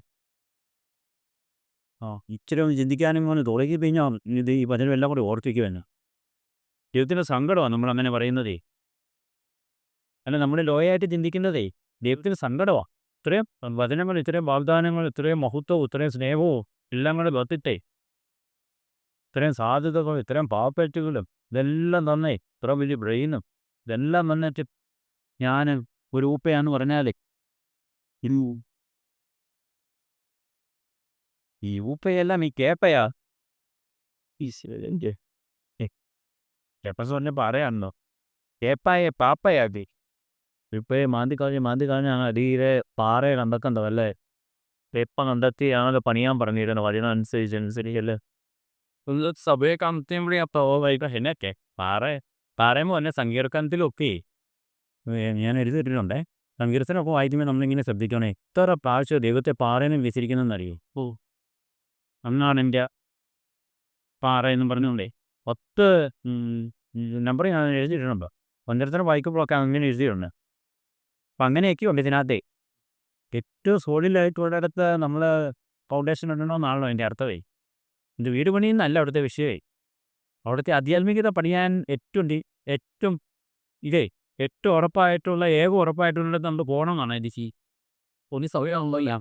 A: ഇച്ചിരി ഒന്ന് ചിന്തിക്കാനും ഒന്ന് തുടങ്ങി കഴിഞ്ഞാൽ ഇത് ഈ വചനം എല്ലാം കൂടി ഓർത്തിക്കുമെന്ന്. ദൈവത്തിൻ്റെ സങ്കടമാണ് നമ്മളങ്ങനെ പറയുന്നതേ. അല്ല നമ്മൾ ലോയായിട്ട് ചിന്തിക്കുന്നതേ ദൈവത്തിന് സങ്കടമാണ്. ഇത്രയും വചനങ്ങൾ, ഇത്രയും വാഗ്ദാനങ്ങൾ, ഇത്രയും മഹത്വവും ഇത്രയും സ്നേഹവും എല്ലാം കൂടെ വർത്തിട്ടേ, ഇത്രയും സാധ്യതകളും ഇത്രയും പാവപ്പറ്റുകളും ഇതെല്ലാം തന്നേ, ഇത്ര വലിയ ബ്രെയിനും ഇതെല്ലാം വന്നിട്ട് ഞാൻ ഒരു ഊപ്പയാന്ന് പറഞ്ഞാലേ ഈ ഊപ്പയെല്ലാം ഈ കേപ്പയാ. കേപ്പസ് പറഞ്ഞ പറയാണല്ലോ, കേപ്പായെ പാപ്പയാക്കി ഇപ്പോഴേ മാന്തിക്കളഞ്ഞാണ് അടിയിലെ പാറ കണ്ടെത്തണ്ടോ അല്ലേ. കേപ്പ കണ്ടെത്തിയാണല്ലോ പണിയാൻ പറഞ്ഞിരുന്നത് വചനം അനുസരിച്ചല്ലേ. സഭയെ കണ്ടെത്തിയപ്പോഴേ അപ്പോൾ വൈകാ എന്നൊക്കെ പാറയുമ്പോൾ തന്നെ സങ്കീർത്തനത്തിലൊക്കെ ഞാൻ എഴുതിയിട്ടുണ്ട്. സങ്കീർത്തനമൊക്കെ വായിക്കുമ്പോൾ നമ്മളിങ്ങനെ ശ്രദ്ധിക്കണേ, എത്ര പ്രാവശ്യം ദൈവത്തെ പാറേനെ വിളിച്ചിരിക്കുന്നതെന്നറിയോ? അങ്ങാണ് എൻ്റെ പാറ എന്നും പറഞ്ഞുകൊണ്ടേ 10 നമ്പർ ഞാൻ എഴുതിയിട്ടുണ്ട്. സങ്കീർത്തനം വായിക്കുമ്പോഴൊക്കെ അങ്ങനെ എഴുതിയിട്ടുണ്ട്. അപ്പം അങ്ങനെയൊക്കെ ഉണ്ട് ഇതിനകത്തെ. ഏറ്റവും സോളിഡായിട്ടുള്ളിടത്ത് നമ്മൾ ഫൗണ്ടേഷൻ ഇടണമെന്നാണല്ലോ അതിൻ്റെ അർത്ഥമേ. ഇത് വീട് പണിയെന്നല്ല അവിടുത്തെ വിഷയമേ. അവിടുത്തെ ആധ്യാത്മികത പണിയാൻ ഏറ്റവും ഇതേ ഏറ്റവും ഉറപ്പായിട്ടുള്ള ഉറപ്പായിട്ടുള്ളിടത്ത് നമ്മൾ പോകണമെന്നാണ് എൻ്റെ ഒന്ന് സഭയാണല്ലോ.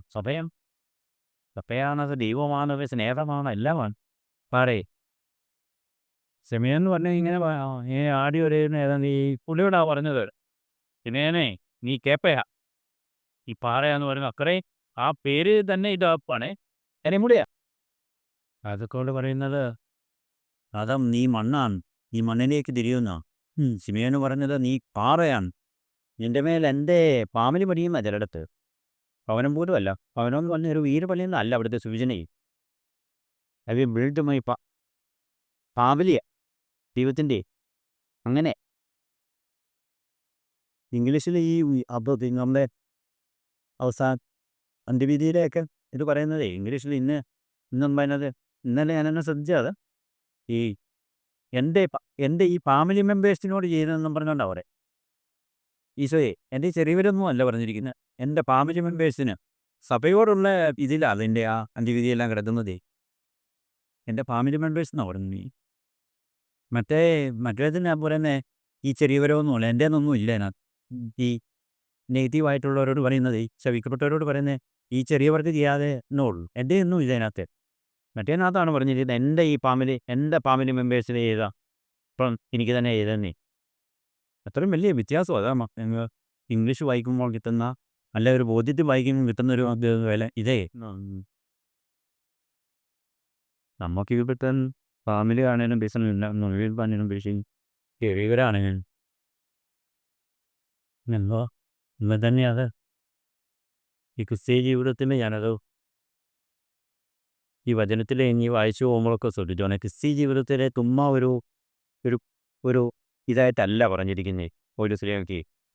A: സഭയാണത്, ദൈവമാണത്, സ്നേഹമാണ്, എല്ലാമാണ്. പാറേ സെമിയെന്ന് പറഞ്ഞാൽ ഇങ്ങനെ ആടി ഒരു ഏതാണ് ഈ പുള്ളിയോടാ പറഞ്ഞത്, സിമേനെ നീ കേപ്പയാ, ഈ പാറയാന്ന് പറയുന്നത് അത്രയും ആ പേര് തന്നെ ഇതാപ്പാണേ, എനെമുടിയാ. അതൊക്കെ കൊണ്ട് പറയുന്നത് അതം നീ മണ്ണാണ്, ഈ മണ്ണിലേക്ക് തിരിയുന്ന. സിമേന് പറഞ്ഞത് നീ പാറയാണ്, നിന്റെ മേൽ എൻ്റെ പാമ്പിന് പണിയുന്ന ചിലയിടത്ത്. ഭവനം പോലും അല്ല, ഭവനം എന്ന് പറഞ്ഞ ഒരു വീട് പണിയുന്നതല്ല അവിടുത്തെ സൂചനയും. അത് ബിൽഡ് മൈ ഫാമിലിയ ദൈവത്തിൻ്റെ. അങ്ങനെ ഇംഗ്ലീഷിൽ ഈ അപ്പോൾ നമ്മുടെ അവസാന അന്ത്യവിധിയിലെയൊക്കെ ഇത് പറയുന്നതേ ഇംഗ്ലീഷിൽ ഇന്നും പറയുന്നത്, ഇന്നലെ ഞാനെന്നെ ശ്രദ്ധിച്ചത് ഈ എൻ്റെ ഈ ഫാമിലി മെമ്പേഴ്സിനോട് ചെയ്തതെന്നും പറഞ്ഞുകൊണ്ടാണ് അവിടെ ഈശോയെ എൻ്റെ ചെറിയവരൊന്നും അല്ല പറഞ്ഞിരിക്കുന്നത്, എൻ്റെ ഫാമിലി മെമ്പേഴ്സിന് സഭയോടുള്ള ഇതിലാണ് അതിൻ്റെ ആ അന്ത്യവിധിയെല്ലാം കിടക്കുന്നതേ. എൻ്റെ ഫാമിലി മെമ്പേഴ്സ് എന്നാണ് പറഞ്ഞത്. മറ്റേതിനാ പറയുന്നത് ഈ ചെറിയവരൊന്നുമല്ല, എൻ്റെ ഒന്നും ഇല്ല അതിനകത്ത്. ഈ നെഗറ്റീവായിട്ടുള്ളവരോട് പറയുന്നത്, ശവിക്കപ്പെട്ടവരോട് പറയുന്നത് ഈ ചെറിയവർക്ക് ചെയ്യാതെ ഉള്ളൂ, എൻ്റെ ഒന്നും ഇല്ല അതിനകത്ത്. മറ്റേതിനകത്താണ് പറഞ്ഞിരിക്കുന്നത് എൻ്റെ ഫാമിലി മെമ്പേഴ്സിന് ചെയ്താ ഇപ്പം എനിക്ക് തന്നെ ചെയ്തതന്നെ. അത്രയും വലിയ വ്യത്യാസം അതാണ് ഇംഗ്ലീഷ് വായിക്കുമ്പോൾ കിട്ടുന്ന, അല്ല ഒരു ബോധ്യത്തിൽ വായിക്കുമ്പോൾ കിട്ടുന്നൊരു വില ഇതേ. നമുക്ക് ഇവിടെ ഫാമിലി ആണെങ്കിലും ബിസിനസ്സാണെങ്കിലും ചെറിയവരാണെങ്കിലും എന്തോ ഇന്ന് തന്നെ അത് ഈ ക്രിസ്തീയ ജീവിതത്തിൽ ഞാനത് ഈ വചനത്തിൽ ഇനി വായിച്ചു പോകുമ്പോഴൊക്കെ ശ്രദ്ധിച്ചോണേ, ക്രിസ്തീയ ജീവിതത്തിലെ തുമ്മാ ഒരു ഒരു ഒരു ഇതായിട്ടല്ല പറഞ്ഞിരിക്കുന്നത്.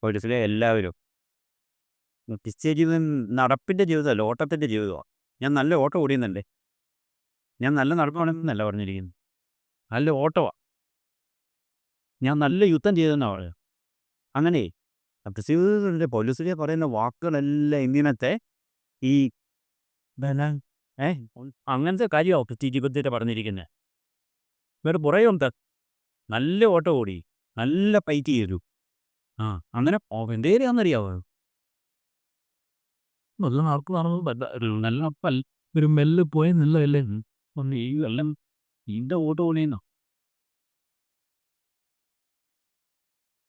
A: പൗലോസിലെ എല്ലാവരും ക്രിസ്തീയ ജീവിതം നടപ്പിൻ്റെ ജീവിതമല്ല, ഓട്ടത്തിൻ്റെ ജീവിതമാണ്. ഞാൻ നല്ല ഓട്ടം ഓടിയെന്നല്ലേ, ഞാൻ നല്ല നടപ്പാണെന്നല്ല പറഞ്ഞിരിക്കുന്നത്, നല്ല ഓട്ടമാണ്, ഞാൻ നല്ല യുദ്ധം ചെയ്തെന്നാണ് പറയുന്നത്. അങ്ങനെ ക്രിസ്തീയ പൗലോസിലെ പറയുന്ന വാക്കുകളെല്ലാം ഇങ്ങനത്തെ ഈ അങ്ങനത്തെ കാര്യമാവും ക്രിസ്തീയ ജീവിതത്തിൽ പറഞ്ഞിരിക്കുന്നത്. വേറെ പുറയുണ്ട്, നല്ല ഓട്ടം ഓടി, നല്ല ഫൈറ്റ് ചെയ്തു. അങ്ങനെ എന്തേലാന്നറിയാവോ, നല്ല ആൾക്ക് നടന്നത് നല്ല അപ്പല്ല, ഒരു മെല്ല് പോയി നില്ലല്ലേ ഒന്ന് ഈ വെള്ളം ഇതിൻ്റെ ഓട്ടം ഓടിയെന്നോ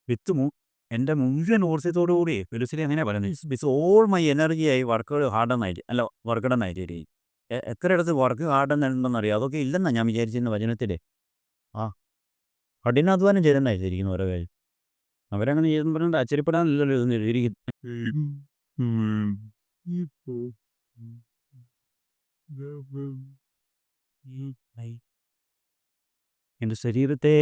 A: വിത്തുമോ എൻ്റെ മുഴുവൻ ഊർജ്ജത്തോടുകൂടി ഫിലിസിനെ അങ്ങനെ പറയുന്നത്, വിത്ത് ഓൾ മൈ എനർജിയായി വർക്ക് ഹാർഡെന്നായിട്ട് അല്ല വർക്കിടെന്നായിട്ട്. എത്ര ഇടത്ത് വർക്ക് ഹാർഡെന്നുണ്ടെന്നറിയാം, അതൊക്കെ ഇല്ലെന്നാണ് ഞാൻ വിചാരിച്ചിരുന്ന വചനത്തിൽ. കഠിനാധ്വാനം ചെയ്തെന്നായിരിക്കുന്നു ഓരോ കാര്യം. അവരങ്ങനെ ചെയ്തെന്ന് പറഞ്ഞിട്ട് ആശ്ചര്യപ്പെടാനല്ലല്ലോ ഇതൊന്നും എഴുതിയിരിക്കുന്നത്. എൻ്റെ ശരീരത്തെ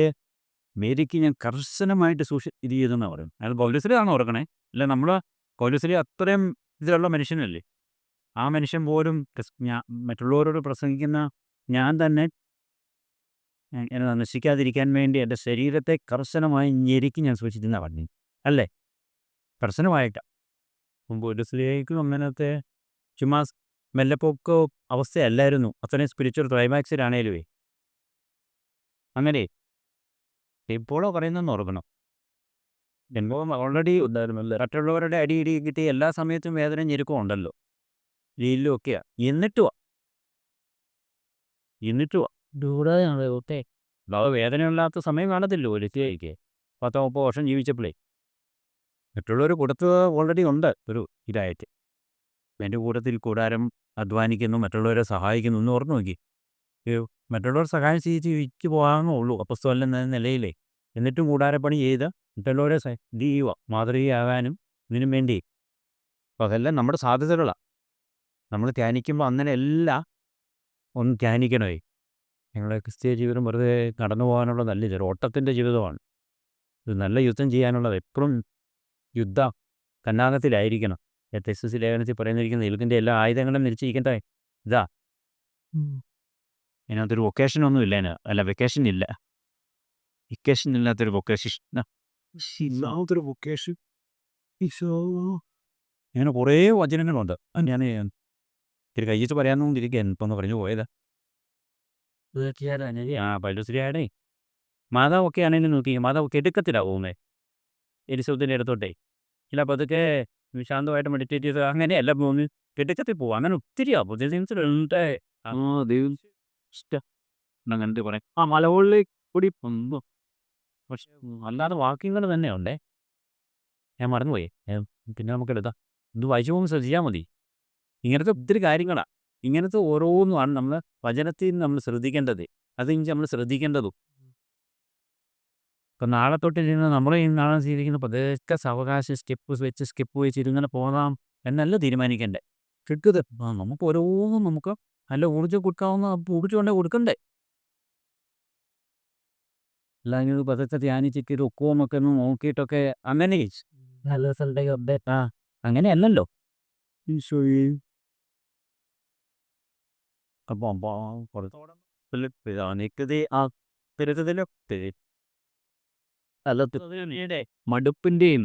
A: മേരിക്ക് ഞാൻ കർശനമായിട്ട് ഇത് ചെയ്തെന്നാണ് പറയുന്നത്. അയാൾ പൗലോസിലെയാണ് ഓർക്കണേ, അല്ല നമ്മൾ പൗലോസിലെ അത്രയും ഇതിലുള്ള മനുഷ്യനല്ലേ. ആ മനുഷ്യൻ പോലും മറ്റുള്ളവരോട് പ്രസംഗിക്കുന്ന ഞാൻ തന്നെ എന്നെ നശിക്കാതിരിക്കാൻ വേണ്ടി എൻ്റെ ശരീരത്തെ കർശനമായി ഞെരുക്കി ഞാൻ സൂക്ഷിച്ചെന്നാണ് പറഞ്ഞത് അല്ലേ, കർശനമായിട്ടാണ്. പൗലോസിലേക്കും അങ്ങനത്തെ ചുമ്മാ മെല്ലപ്പൊക്കോ അവസ്ഥയല്ലായിരുന്നു, അത്രയും സ്പിരിച്വൽ ക്ലൈമാക്സിലാണേലുവേ. അങ്ങനെ എപ്പോഴോ പറയുന്നതെന്ന് ഓർക്കണം. ജന്മവും ഓൾറെഡി ഉണ്ടായിരുന്നല്ലോ, മറ്റുള്ളവരുടെ അടി കിട്ടി എല്ലാ സമയത്തും വേദന ഞെരുക്കം ഉണ്ടല്ലോ, ജയിലിലും ഒക്കെയാ. എന്നിട്ടുവാ വേദനയില്ലാത്ത സമയം കാണത്തില്ലോ ഒരിക്കലേക്ക്. 10-30 വർഷം ജീവിച്ചപ്പോഴേ മറ്റുള്ളവർ കൊടുത്തത് ഓൾറെഡി ഉണ്ട് ഒരു ഇതായിട്ട്. എൻ്റെ കൂട്ടത്തിൽ കൂടാരം അധ്വാനിക്കുന്നു, മറ്റുള്ളവരെ സഹായിക്കുന്നു എന്ന് ഓർമ്മ നോക്കി. മറ്റുള്ളവർ സഹായം ചെയ്ത് ജീവിച്ചു പോകാമെന്നേ ഉള്ളൂ അപ്പോസ്തലൻ എന്ന നിലയിലേ. എന്നിട്ടും കൂടാരപ്പണി ചെയ്ത് മറ്റുള്ളവരെ ഇത് ചെയ്യുക, മാതൃകയാകാനും ഇതിനും വേണ്ടി. അപ്പോൾ അതെല്ലാം നമ്മുടെ സാധ്യതകളാണ്. നമ്മൾ ധ്യാനിക്കുമ്പോൾ അങ്ങനെ എല്ലാം ഒന്ന് ധ്യാനിക്കണമേ. ഞങ്ങളുടെ ക്രിസ്തീയ ജീവിതം വെറുതെ കടന്നു പോകാനുള്ള നല്ല ഓട്ടത്തിൻ്റെ ജീവിതമാണ്. ഇത് നല്ല യുദ്ധം ചെയ്യാനുള്ളത്. എപ്പോഴും യുദ്ധ കന്നാകത്തിലായിരിക്കണം. എഫെസസ് ലേഖനത്തിൽ പറയുന്നിരിക്കുന്ന ദൈവത്തിൻ്റെ എല്ലാ ആയുധങ്ങളും ധരിച്ചിരിക്കട്ടെ. ഇതാ അതിനകത്തൊരു വൊക്കേഷൻ ഒന്നും ഇല്ല. അല്ല, വെക്കേഷൻ ഇല്ല, വെക്കേഷൻ ഇല്ലാത്തൊരു വൊക്കേഷൻ.
E: ഒന്നാമതൊരു വൊക്കേഷൻ ഈശോ.
A: ഇങ്ങനെ കുറേ വചനങ്ങളുണ്ട്. ഞാൻ ഇത്തിരി കയ്യിച്ച് പറയാമെന്നിരിക്കുകയാണ് ഇപ്പം ഒന്ന് പറഞ്ഞു പോയത്. പൗലോസ്ലീഹായുടെ മാതാവൊക്കെ ആണെങ്കിലും നോക്കി, മാതാവ് കെടുക്കത്തിലാണ് പോകുന്നത് എലിസബത്തിൻ്റെ അടുത്തോട്ടെ. ഇല്ല, പതുക്കെ ശാന്തമായിട്ട് മെഡിറ്റേറ്റ് ചെയ്ത് അങ്ങനെയല്ല പോകുന്നത്, കെടുക്കത്തിൽ പോകും. അങ്ങനെ ഒത്തിരിയാ പുതിയ അങ്ങനത്തെ പറയാം. മലകളിൽ കൂടി പോകുമ്പോൾ പക്ഷെ അല്ലാതെ വാക്യങ്ങൾ തന്നെ ഉണ്ടേ. ഞാൻ മറന്നുപോയി. പിന്നെ നമുക്ക് എടുക്കാം, ഇത് വായിച്ചു പോകുമ്പോൾ ശ്രദ്ധിച്ചാൽ മതി. ഇങ്ങനത്തെ ഒത്തിരി കാര്യങ്ങളാണ്. ഇങ്ങനത്തെ ഓരോന്നുമാണ് നമ്മൾ വചനത്തിൽ നിന്ന് നമ്മൾ ശ്രദ്ധിക്കേണ്ടത്. അത് നമ്മൾ ശ്രദ്ധിക്കേണ്ടതും. ഇപ്പം നാളെ തൊട്ടിരുന്ന് നമ്മളെ ഈ നാളെ ചെയ്തിരിക്കുന്ന പതുക്കെ സാവകാശം സ്കിപ്പ് വെച്ച് ഇങ്ങനെ പോകാം എന്നല്ല തീരുമാനിക്കണ്ടേ. കിട്ടുക നമുക്ക് ഓരോന്നും നമുക്ക് നല്ല ഊർജ്ജം കൊടുക്കാവുന്ന ഊർജ്ജം ഉണ്ടെങ്കിൽ കൊടുക്കണ്ടേ. അല്ലെങ്കിൽ പതുക്കെ ധ്യാനിച്ചിട്ട് റുക്കുവൊക്കെ ഒന്ന് നോക്കിയിട്ടൊക്കെ അങ്ങനെ
B: നല്ല സ്ഥലത്തേക്ക്
A: അങ്ങനെയല്ലല്ലോ. മടുപ്പിൻ്റെയും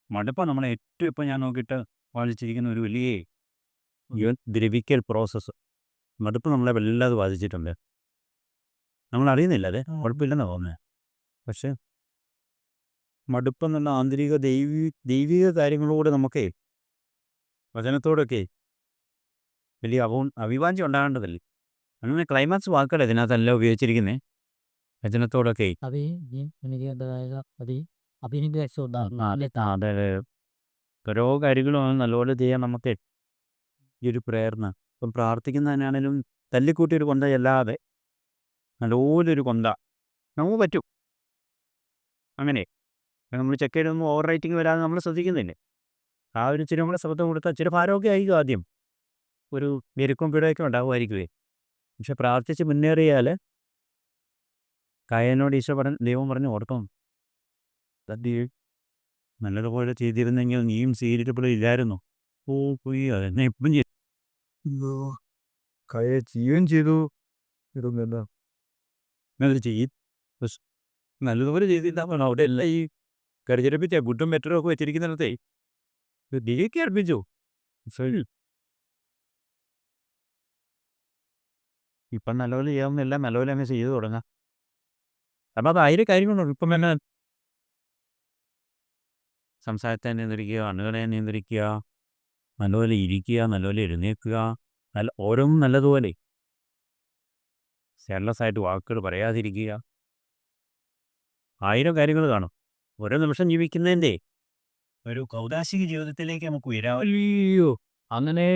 A: മടുപ്പാണ് നമ്മളെ ഏറ്റവും ഇപ്പം ഞാൻ നോക്കിയിട്ട് ബാധിച്ചിരിക്കുന്ന ഒരു വലിയ ദ്രവിക്കൽ പ്രോസസ്സ്. മടുപ്പ് നമ്മളെ വല്ലാതെ ബാധിച്ചിട്ടുണ്ട്. നമ്മളറിയുന്നില്ല, അതെ കുഴപ്പമില്ലെന്നാണ് തോന്നുന്നത്. പക്ഷെ മടുപ്പെന്നുള്ള ആന്തരിക ദൈവിക കാര്യങ്ങളോട് നമുക്കേ വചനത്തോടൊക്കെ വലിയ അഭിവാഞ്ചം ഉണ്ടാകേണ്ടതല്ലേ. അങ്ങനെ ക്ലൈമാക്സ് വാക്കുകൾ ഇതിനകത്തല്ല ഉപയോഗിച്ചിരിക്കുന്നത്. വചനത്തോടൊക്കെ ഓരോ കാര്യങ്ങളും നല്ലപോലെ ചെയ്യാൻ നമുക്ക് ഈ ഒരു പ്രേരണ. ഇപ്പം പ്രാർത്ഥിക്കുന്നതിനാണേലും തല്ലിക്കൂട്ടിയൊരു കൊന്തയല്ലാതെ നല്ലപോലൊരു കൊന്ത നമുക്ക് പറ്റും. അങ്ങനെ നമ്മൾ ചെക്ക് ചെയ്തൊന്നും ഓവർ റൈറ്റിംഗ് വരാതെ നമ്മൾ ശ്രദ്ധിക്കുന്നില്ലേ. ആ ഒരു ഇച്ചിരി നമ്മളെ ശ്രദ്ധ കൊടുത്താൽ ഇച്ചിരി ഭാരമൊക്കെ ആയിരിക്കും ആദ്യം, ഒരു ഞെരുക്കും പിഴയൊക്കെ ഉണ്ടാകുമായിരിക്കുമേ. പക്ഷെ പ്രാർത്ഥിച്ച് മുന്നേറിയാൽ കായനോട് ദൈവം പറഞ്ഞ് ഓർക്കണം, നല്ലതുപോലെ ചെയ്തിരുന്നെങ്കിൽ നീയും സ്വീകരിച്ചപ്പോഴും ഇല്ലായിരുന്നു. പോയി അതെന്നെ ഇപ്പം
E: കയെ ചെയ്യുകയും ചെയ്തു. ഇതൊന്നല്ല
A: ചെയ്യും. നല്ലതുപോലെ ചെയ്തില്ല അവിടെ എല്ലാം ഈ കരുചരപ്പിച്ച ഗുഡും ബെറ്ററും ഒക്കെ വെച്ചിരിക്കുന്നിടത്തേ ഡിഗ്രിക്ക് അർപ്പിച്ചു. ഇപ്പം നല്ലപോലെ ചെയ്യാവുന്നില്ല, നല്ലപോലെ അങ്ങ് ചെയ്തു തുടങ്ങാം. അപ്പം അത് 1000 കാര്യങ്ങളുണ്ട്. ഇപ്പം തന്നെ സംസാരത്തെ നിയന്ത്രിക്കുക, കണ്ണുകളെ നിയന്ത്രിക്കുക, നല്ലപോലെ ഇരിക്കുക, നല്ലപോലെ എഴുന്നേൽക്കുക, ഓരോന്നും നല്ലതുപോലെ കെയർലെസ്സായിട്ട് വാക്കുകൾ പറയാതിരിക്കുക. 1000 കാര്യങ്ങൾ കാണും. ഓരോ നിമിഷം ജീവിക്കുന്നതിൻ്റെ ഒരു കൗദാശിക ജീവിതത്തിലേക്ക് നമുക്ക് ഉയരാം.
B: അയ്യോ, അങ്ങനെ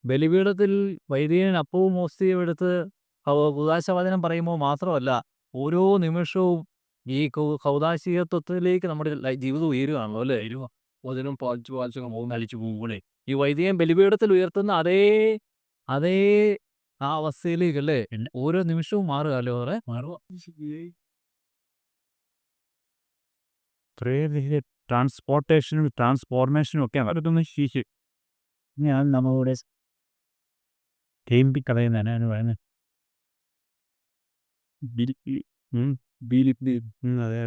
B: ബലിപീഠത്തിൽ വൈദികൻ അപ്പവും മോസ്തിയും എടുത്ത് കുദാശവചനം പറയുമ്പോൾ മാത്രമല്ല, ഓരോ നിമിഷവും ഈ കൗദാശികത്വത്തിലേക്ക് നമ്മുടെ ജീവിതം ഉയരുകയാണല്ലോ അല്ലേ. വചനം പാലിച്ച് അലിച്ചു പോകുമ്പോഴേ ഈ വൈദികൻ ബലിപീഠത്തിൽ ഉയർത്തുന്ന അതേ ആ അവസ്ഥയിലേക്ക് അല്ലേ ഓരോ നിമിഷവും മാറുകയല്ലോ.
A: ട്രാൻസ്ഫോർമേഷനും ഒക്കെ അതൊന്നും ശീശ് ഞാൻ നമ്മളുടെ തേമ്പിക്കളയുന്നതിനാണ് പറയുന്നത്. അതെ,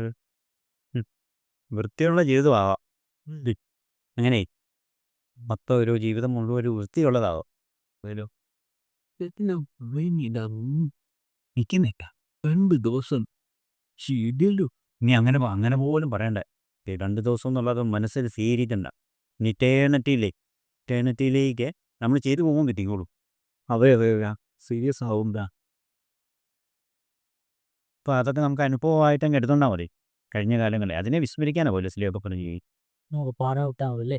A: വൃത്തിയുള്ള ജീവിതമാവാം. അങ്ങനെ മൊത്തം ഒരു ജീവിതം മുഴുവൻ ഒരു വൃത്തിയുള്ളതാവാം. അതിലോ നിൽക്കുന്നില്ല 2 ദിവസം ശരിയല്ലോ. ഇനി അങ്ങനെ പോലും പറയണ്ടേ. 2 ദിവസം എന്നുള്ളത് മനസ്സിൽ സ്വീകരിക്കണ്ട. ഇറ്റേണിറ്റിയിലേക്ക് നമ്മൾ ചെയ്തു പോകാൻ കിട്ടിക്കോളൂ.
E: അതെ സീരിയസ് ആവും.
A: അപ്പോൾ അതൊക്കെ നമുക്ക് അനുഭവമായിട്ടങ്ങ് എടുത്തോണ്ടാൽ മതി. കഴിഞ്ഞ കാലങ്ങളിൽ അതിനെ വിസ്മരിക്കാനാണ് പൗലോസ്ലീഹയൊക്കെ പറഞ്ഞു.
B: നമുക്ക് പാടാവല്ലേ.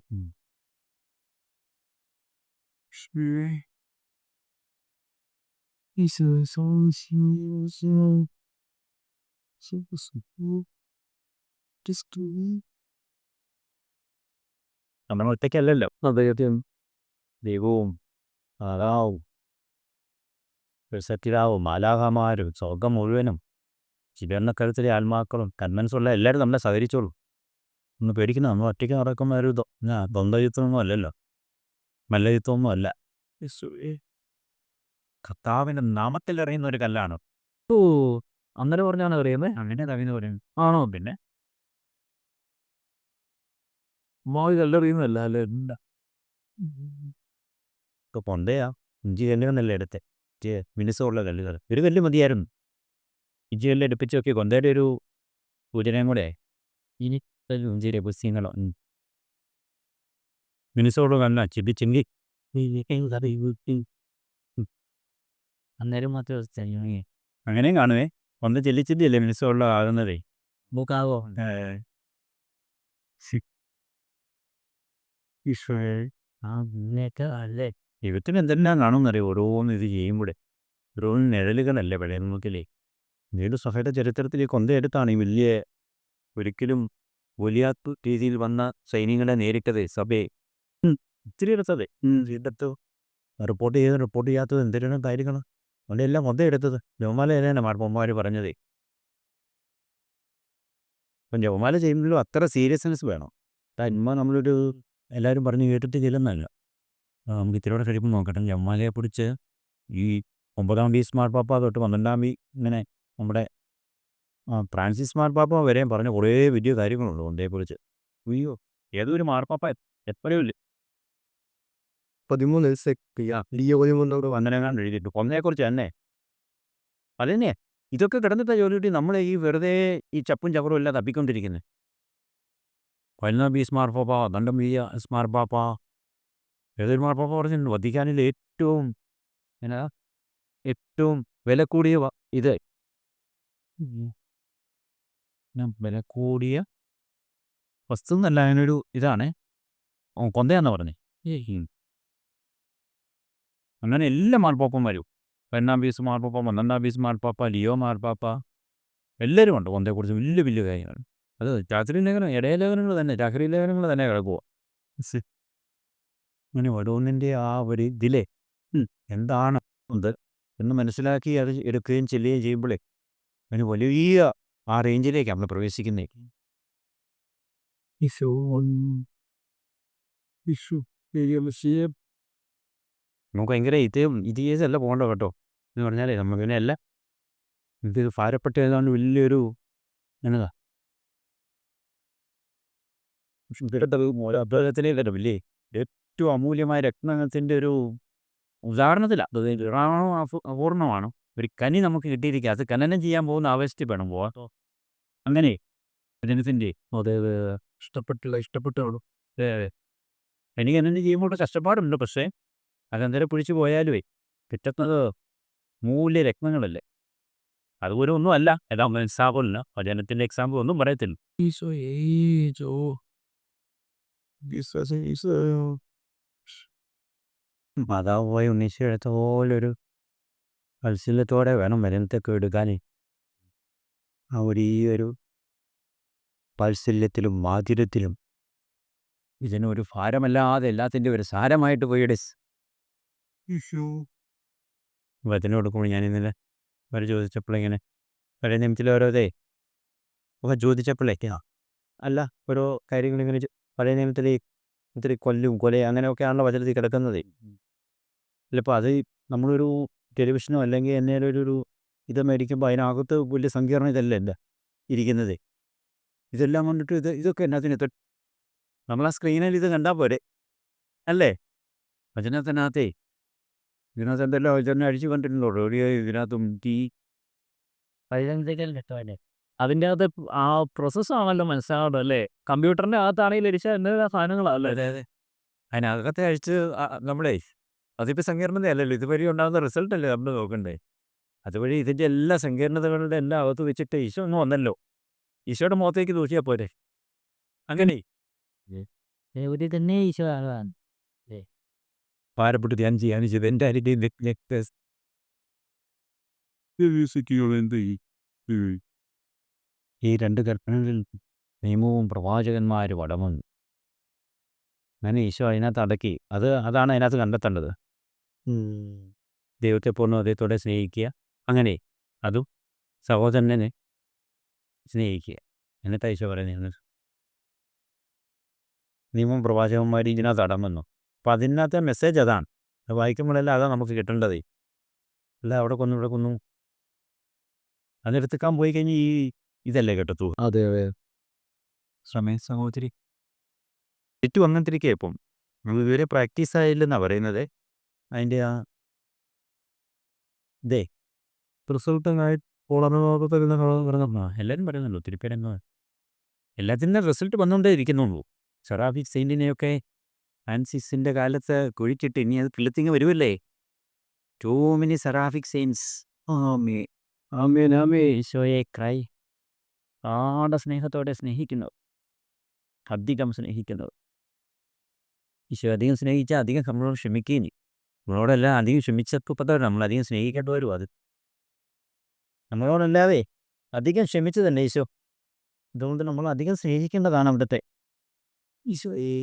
A: നമ്മൾ ഒറ്റയ്ക്കല്ലല്ലോ. ദൈവവും മാതാവും സത്യരാവും മാലാഹമാരും സ്വർഗം മുഴുവനും ചിലർണക്കരുത്തിലെ ആത്മാക്കളും കൺമനസ്സുള്ള എല്ലാവരും നമ്മളെ സഹകരിച്ചോളൂ. ഒന്ന് പേടിക്കുന്ന നമ്മൾ ഒറ്റയ്ക്ക് നടക്കുന്ന ഒരു ദ്വന്ദ്വയുദ്ധമൊന്നും അല്ലല്ലോ, മല്ലയുദ്ധമൊന്നും അല്ല. കർത്താവിൻ്റെ നാമത്തിൽ എറിയുന്ന ഒരു കല്ലാണ്.
B: ഓ അങ്ങനെ പറഞ്ഞാണ് അറിയുന്നത്.
A: അങ്ങനെ തവിന്ന് പറയും.
B: ആണോ?
A: പിന്നെ
D: മാവ് കല്ലെറിയുന്നതല്ല അല്ലേ?
A: ഇപ്പോൾ പൊന്തയാ 5 കല്ലുകളല്ലേ എടുത്തെ, മിനുസമുള്ള കല്ലുകൾ. ഒരു കല്ല് മതിയായിരുന്നു. 5 കല്ല് എടുപ്പിച്ച് നോക്കി. കൊന്തയുടെ ഒരു പൂജനയും കൂടെ ഇനി 5 രഹസ്യങ്ങളോ മിനുസമുള്ള കല്ല ചിപ്പിച്ചെങ്കിൽ
B: അന്നേരം മാത്രമേ
A: അങ്ങനെയും കാണുവേ. കൊന്ത ചെല്ലിച്ചില്ലല്ലേ മിനുസമുള്ള ആകുന്നതേ.
B: മൂക്കാവോ? അങ്ങനെയൊക്കെ അല്ലേ.
A: ദൈവത്തിന് എന്തെല്ലാം കാണുമെന്നറിയോ ഓരോന്ന് ഇത് ചെയ്യുമ്പോഴേ. ഓരോന്ന് നിഴലുകളല്ലേ പഴയ നോക്കിലേ. ഇന്ത്യയുടെ സഭയുടെ ചരിത്രത്തിൽ ഈ കൊന്തയെടുത്താണ് ഈ വലിയ ഒരിക്കലും വലിയാത്ത രീതിയിൽ വന്ന സൈന്യങ്ങളെ നേരിട്ടത് സഭയെ. ഇത്തിരി എടുത്തത് ഇടത്ത് റിപ്പോർട്ട് ചെയ്യാത്തത് എന്തിനാണ് കാര്യങ്ങൾ. അവിടെ എല്ലാം കൊന്ത എടുത്തത്. ജപമാല തന്നെയാണ് മാർപ്പാപ്പന്മാർ പറഞ്ഞതേ. അപ്പം ജപമാല ചെയ്യുമ്പോഴും അത്ര സീരിയസ്നെസ് വേണം. ഇമ്മ നമ്മളൊരു എല്ലാവരും പറഞ്ഞ് കേട്ടിട്ട് ചെല്ലുന്നല്ല. നമുക്ക് ഇത്തിരിയോടെ കഴിയുമ്പോൾ നോക്കട്ടെ. ജപമാലയെ പിടിച്ച് ഈ 9-ാം പീസ് മാർപ്പാപ്പ തൊട്ട് 12-ാം ഇങ്ങനെ നമ്മുടെ ഫ്രാൻസിസ് മാർപ്പാപ്പ വരെയും പറഞ്ഞ കുറേ വലിയ കാര്യങ്ങളുണ്ട് കൊന്തയെക്കുറിച്ച്. അയ്യോ, ഏതൊരു മാർപ്പാപ്പ എത്രയോ
E: 13
A: വന്ദനങ്ങൾ എഴുതിയിട്ട് കൊന്തയെക്കുറിച്ച് തന്നെ. അതന്നെ ഇതൊക്കെ കിടന്നിട്ട് ജോലി നമ്മളെ ഈ വെറുതെ ഈ ചപ്പും ചവറും എല്ലാം തപ്പിക്കൊണ്ടിരിക്കുന്നത്. 11-ാം പീസ് മാർപ്പാപ്പ, 12-ാം പീസ് മാർപ്പാപ്പ, ഏതൊരു മാർപ്പാപ്പ പറഞ്ഞിട്ടുണ്ട് വത്തിക്കാനിൽ ഏറ്റവും വില കൂടിയ ഇത് വില കൂടിയ വസ്തു എന്നല്ല, അതിനൊരു ഇതാണ് കൊന്തയാന്ന് പറഞ്ഞേ. അങ്ങനെ എല്ലാ മാർപ്പാപ്പന്മാരും 11-ാം പീസ് മാർപ്പാപ്പ, 12-ാം പീസ് മാർപ്പാപ്പ, ലിയോ മാർപ്പാപ്പ എല്ലാവരും ഉണ്ട് കൊന്തയെക്കുറിച്ച് വലിയ വലിയ കാര്യങ്ങൾ. അത് ചാക്രി ലേഖനം, ഇടയ ലേഖനങ്ങൾ തന്നെ, ചാക്രി ലേഖനങ്ങൾ തന്നെ കിടക്കുക. അങ്ങനെ ഓരോന്നിൻ്റെ ആ ഒരു ഇതിലെ എന്താണ് ഇത് എന്ന് മനസ്സിലാക്കി അത് എടുക്കുകയും ചെല്ലുകയും ചെയ്യുമ്പോഴേ അതിന് വലിയ ആ റേഞ്ചിലേക്ക് നമ്മൾ പ്രവേശിക്കുന്നേ. നമുക്ക് ഭയങ്കര ഇതിയേസല്ല പോകണ്ട കേട്ടോ. എന്ന് പറഞ്ഞാലേ നമുക്ക് പിന്നെ അല്ല ഇത് ഭാരപ്പെട്ട ഏതാണ്ട് വലിയൊരു എന്നതാ അഭ്യാസത്തിലേക്കല്ലോ വലിയ ഏറ്റവും അമൂല്യമായ രത്നത്തിൻ്റെ ഒരു ഉദാഹരണത്തിലാണ്. അത് ഇറാണോ അപൂർണമാണോ ഒരു കനി നമുക്ക് കിട്ടിയിരിക്കുക. അത് ഖനനം ചെയ്യാൻ പോകുന്ന ആവേശത്തിൽ വേണം പോവാൻ. അങ്ങനെ ജനത്തിൻ്റെ ഇഷ്ടപ്പെട്ടുള്ളൂ. അതെ എനിക്ക് ഖനനം ചെയ്യുമ്പോൾ കഷ്ടപ്പാടുണ്ട്. പക്ഷേ അതെന്തേരം പിടിച്ചു പോയാലുമേ കിട്ടുന്നത് മൂല്യരത്നങ്ങളല്ലേ. അതുപോലെ ഒന്നും അല്ല. ഏതാ എക്സാമ്പിളില്ല, വചനത്തിൻ്റെ എക്സാമ്പിൾ ഒന്നും പറയത്തില്ല. മാതാവായി ഉണ്ണീശോ എടുത്ത പോലൊരു മത്സല്യത്തോടെ വേണം വചനത്തൊക്കെ എടുക്കാൻ. ആ ഈ ഒരു വാത്സല്യത്തിലും മാധുര്യത്തിലും ഇതിനൊരു ഭാരമല്ലാതെ എല്ലാത്തിൻ്റെ ഒരു സാരമായിട്ട് പോയിടെ വചനം എടുക്കുമ്പോൾ ഞാൻ ഇന്നലെ അവർ ചോദിച്ചപ്പോഴിങ്ങനെ പഴയ നിയമത്തിൽ ഓരോതേ ഒക്കെ ചോദിച്ചപ്പോഴേ അല്ല ഓരോ കാര്യങ്ങളിങ്ങനെ പഴയ നിയമത്തിൽ ഇത്തിരി കൊലയും അങ്ങനെയൊക്കെയാണല്ലോ വചനത്തിൽ കിടക്കുന്നതേ. ചിലപ്പോൾ അത് നമ്മളൊരു ടെലിവിഷനോ അല്ലെങ്കിൽ എന്നേലും ഒരു ഇത് മേടിക്കുമ്പോൾ അതിനകത്ത് വലിയ സങ്കീർണം ഇതല്ല ഇരിക്കുന്നത്. ഇതെല്ലാം കൊണ്ടിട്ട് ഇതൊക്കെ എന്നാത്തിന് നമ്മൾ ആ സ്ക്രീനിൽ ഇത് കണ്ടാൽ പോരെ അല്ലേ. വചനത്തിനകത്തേ ഇതിനകത്ത് എന്തെല്ലാം വചനം അഴിച്ചു കണ്ടിട്ടുണ്ടോ? റേഡിയോ ഇതിനകത്തും
B: അതിൻ്റെ അകത്ത് ആ പ്രോസസ്സാണല്ലോ മനസ്സിലാവുന്നത് അല്ലേ. കമ്പ്യൂട്ടറിൻ്റെ അകത്താണെങ്കിൽ അടിച്ചാൽ എന്തെല്ലാം സാധനങ്ങളല്ലേ.
A: അതെ അതിനകത്തെ അഴിച്ച് നമ്മളേ അതിപ്പോൾ സങ്കീർണതയല്ലല്ലോ, ഇതുവഴി ഉണ്ടാകുന്ന റിസൾട്ട് അല്ലേ നമ്മൾ നോക്കണ്ടേ. അതുവഴി ഇതിൻ്റെ എല്ലാ സങ്കീർണതകളുടെ എല്ലാം അകത്ത് വെച്ചിട്ട് ഈശോ ഒന്നും വന്നല്ലോ. ഈശോയുടെ മുഖത്തേക്ക് നോക്കിയാൽ പോരെ. അങ്ങനെ
B: തന്നെ ഈശോ ആകാൻ
A: ഭാരപ്പെട്ട് ധ്യാനം ചെയ്യാൻ ചെയ്ത് എൻ്റെ ഈ 2 കൽപ്പനകളിൽ നിയമവും പ്രവാചകന്മാരും അടങ്ങുന്നു. അങ്ങനെ ഈശോ അതിനകത്ത് അടക്കി. അതാണ് അതിനകത്ത് കണ്ടെത്തേണ്ടത്. ദൈവത്തെ പൂർണ്ണ ഹൃദയത്തോടെ സ്നേഹിക്കുക. അങ്ങനെ അതും സഹോദരനെ സ്നേഹിക്കുക. എന്നിട്ടാണ് ഈശോ പറയുന്നത് നിയമം പ്രവാചകന്മാർ ഇതിനകത്ത് അടങ്ങുന്നു. അപ്പം അതിനകത്തെ മെസ്സേജ് അതാണ്. അത് വായിക്കുമ്പോഴെല്ലാം അതാണ് നമുക്ക് കിട്ടേണ്ടത്. അല്ല അവിടെ കൊന്നു ഇവിടെ കൊന്നു അതെടുത്തേക്കാൻ പോയി കഴിഞ്ഞാൽ ഇതല്ലേ കേട്ടത്തു.
E: അതെ അതെ
A: സമയ സഹോദരി ചുറ്റും അങ്ങനത്തെ ഇരിക്കുക. ഇപ്പം ഇതുവരെ പ്രാക്ടീസ് ആയില്ലെന്നാണ് പറയുന്നത്. അതിൻ്റെ ആ ഇതേ
E: റിസൾട്ടങ്ങായി
A: എല്ലാവരും പറയുന്നുള്ളൂ. ഒത്തിരി പേരങ്ങ് എല്ലാത്തിൻ്റെ റിസൾട്ട് വന്നുകൊണ്ടേ ഇരിക്കുന്നുള്ളൂ. സെറാഫിക് സെയിൻറ്റിനെയൊക്കെ ഫ്രാൻസിസിൻ്റെ കാലത്ത് കുഴിച്ചിട്ട് ഇനി അത് കിളുത്തിങ്ങ് വരുമല്ലേ. Two many Seraphic saints. ആമേ ആമേൻ ആമേ. ഈശോയെ ക്രൈ ആടെ സ്നേഹത്തോടെ സ്നേഹിക്കുന്നത്, അധികം സ്നേഹിക്കുന്നത്. ഈശോ അധികം സ്നേഹിച്ചാൽ അധികം നമ്മളോട് ക്ഷമിക്കുകയും ചെയ്യും. നമ്മളോടെല്ലാം അധികം ക്ഷമിച്ചപ്പോൾ നമ്മളധികം സ്നേഹിക്കേണ്ടി വരും. അത് നമ്മളോടല്ലാതെ അധികം ക്ഷമിച്ചു തന്നെ ഈശോ. അതുകൊണ്ട് നമ്മൾ അധികം സ്നേഹിക്കേണ്ടതാണ് അവിടുത്തെ. ഈശോയെ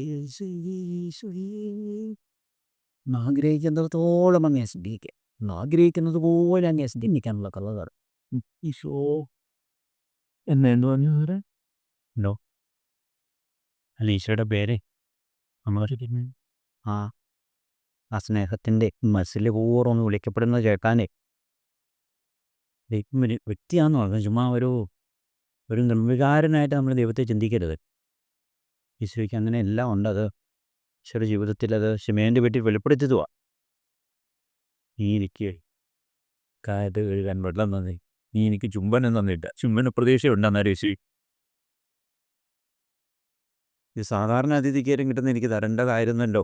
A: ആഗ്രഹിക്കുന്നിടത്തോളം അങ്ങേ സ്നേഹിക്കുക, ആഗ്രഹിക്കുന്നത് പോലെ അങ്ങേ സ്നേഹിക്കാനുള്ള കള്ളതാണ് ഈശോ
D: എന്നു പറഞ്ഞു
A: ഉണ്ടോ. അല്ല ഈശോയുടെ പേര് നമ്മൾ ആ ആ സ്നേഹത്തിൻ്റെ മസിൽ പൂർവ്വം വിളിക്കപ്പെടുന്നത് കേൾക്കാനേ ദൈവം ഒരു വ്യക്തിയാണെന്ന് പറഞ്ഞാൽ ചുമ്മാ ഒരു നിർവികാരനായിട്ട് നമ്മൾ ദൈവത്തെ ചിന്തിക്കരുത്. ഈശോയ്ക്ക് അങ്ങനെ എല്ലാം ഉണ്ട്. അത് ഈശോയുടെ ജീവിതത്തിൽ അത് ശിമേൻ്റെ വീട്ടിൽ വെളിപ്പെടുത്തിയതുമാണ്. നീ എനിക്ക് കായത് കഴുകാൻ വെള്ളം തന്നേ, നീ എനിക്ക് ചുംബനം തന്നിട്ട, ചുംബന പ്രതീക്ഷയുണ്ടെന്നാലും ഈശോ. ഇത് സാധാരണ അതിഥിക്കാരും കിട്ടുന്ന എനിക്ക് തരേണ്ടതായിരുന്നല്ലോ.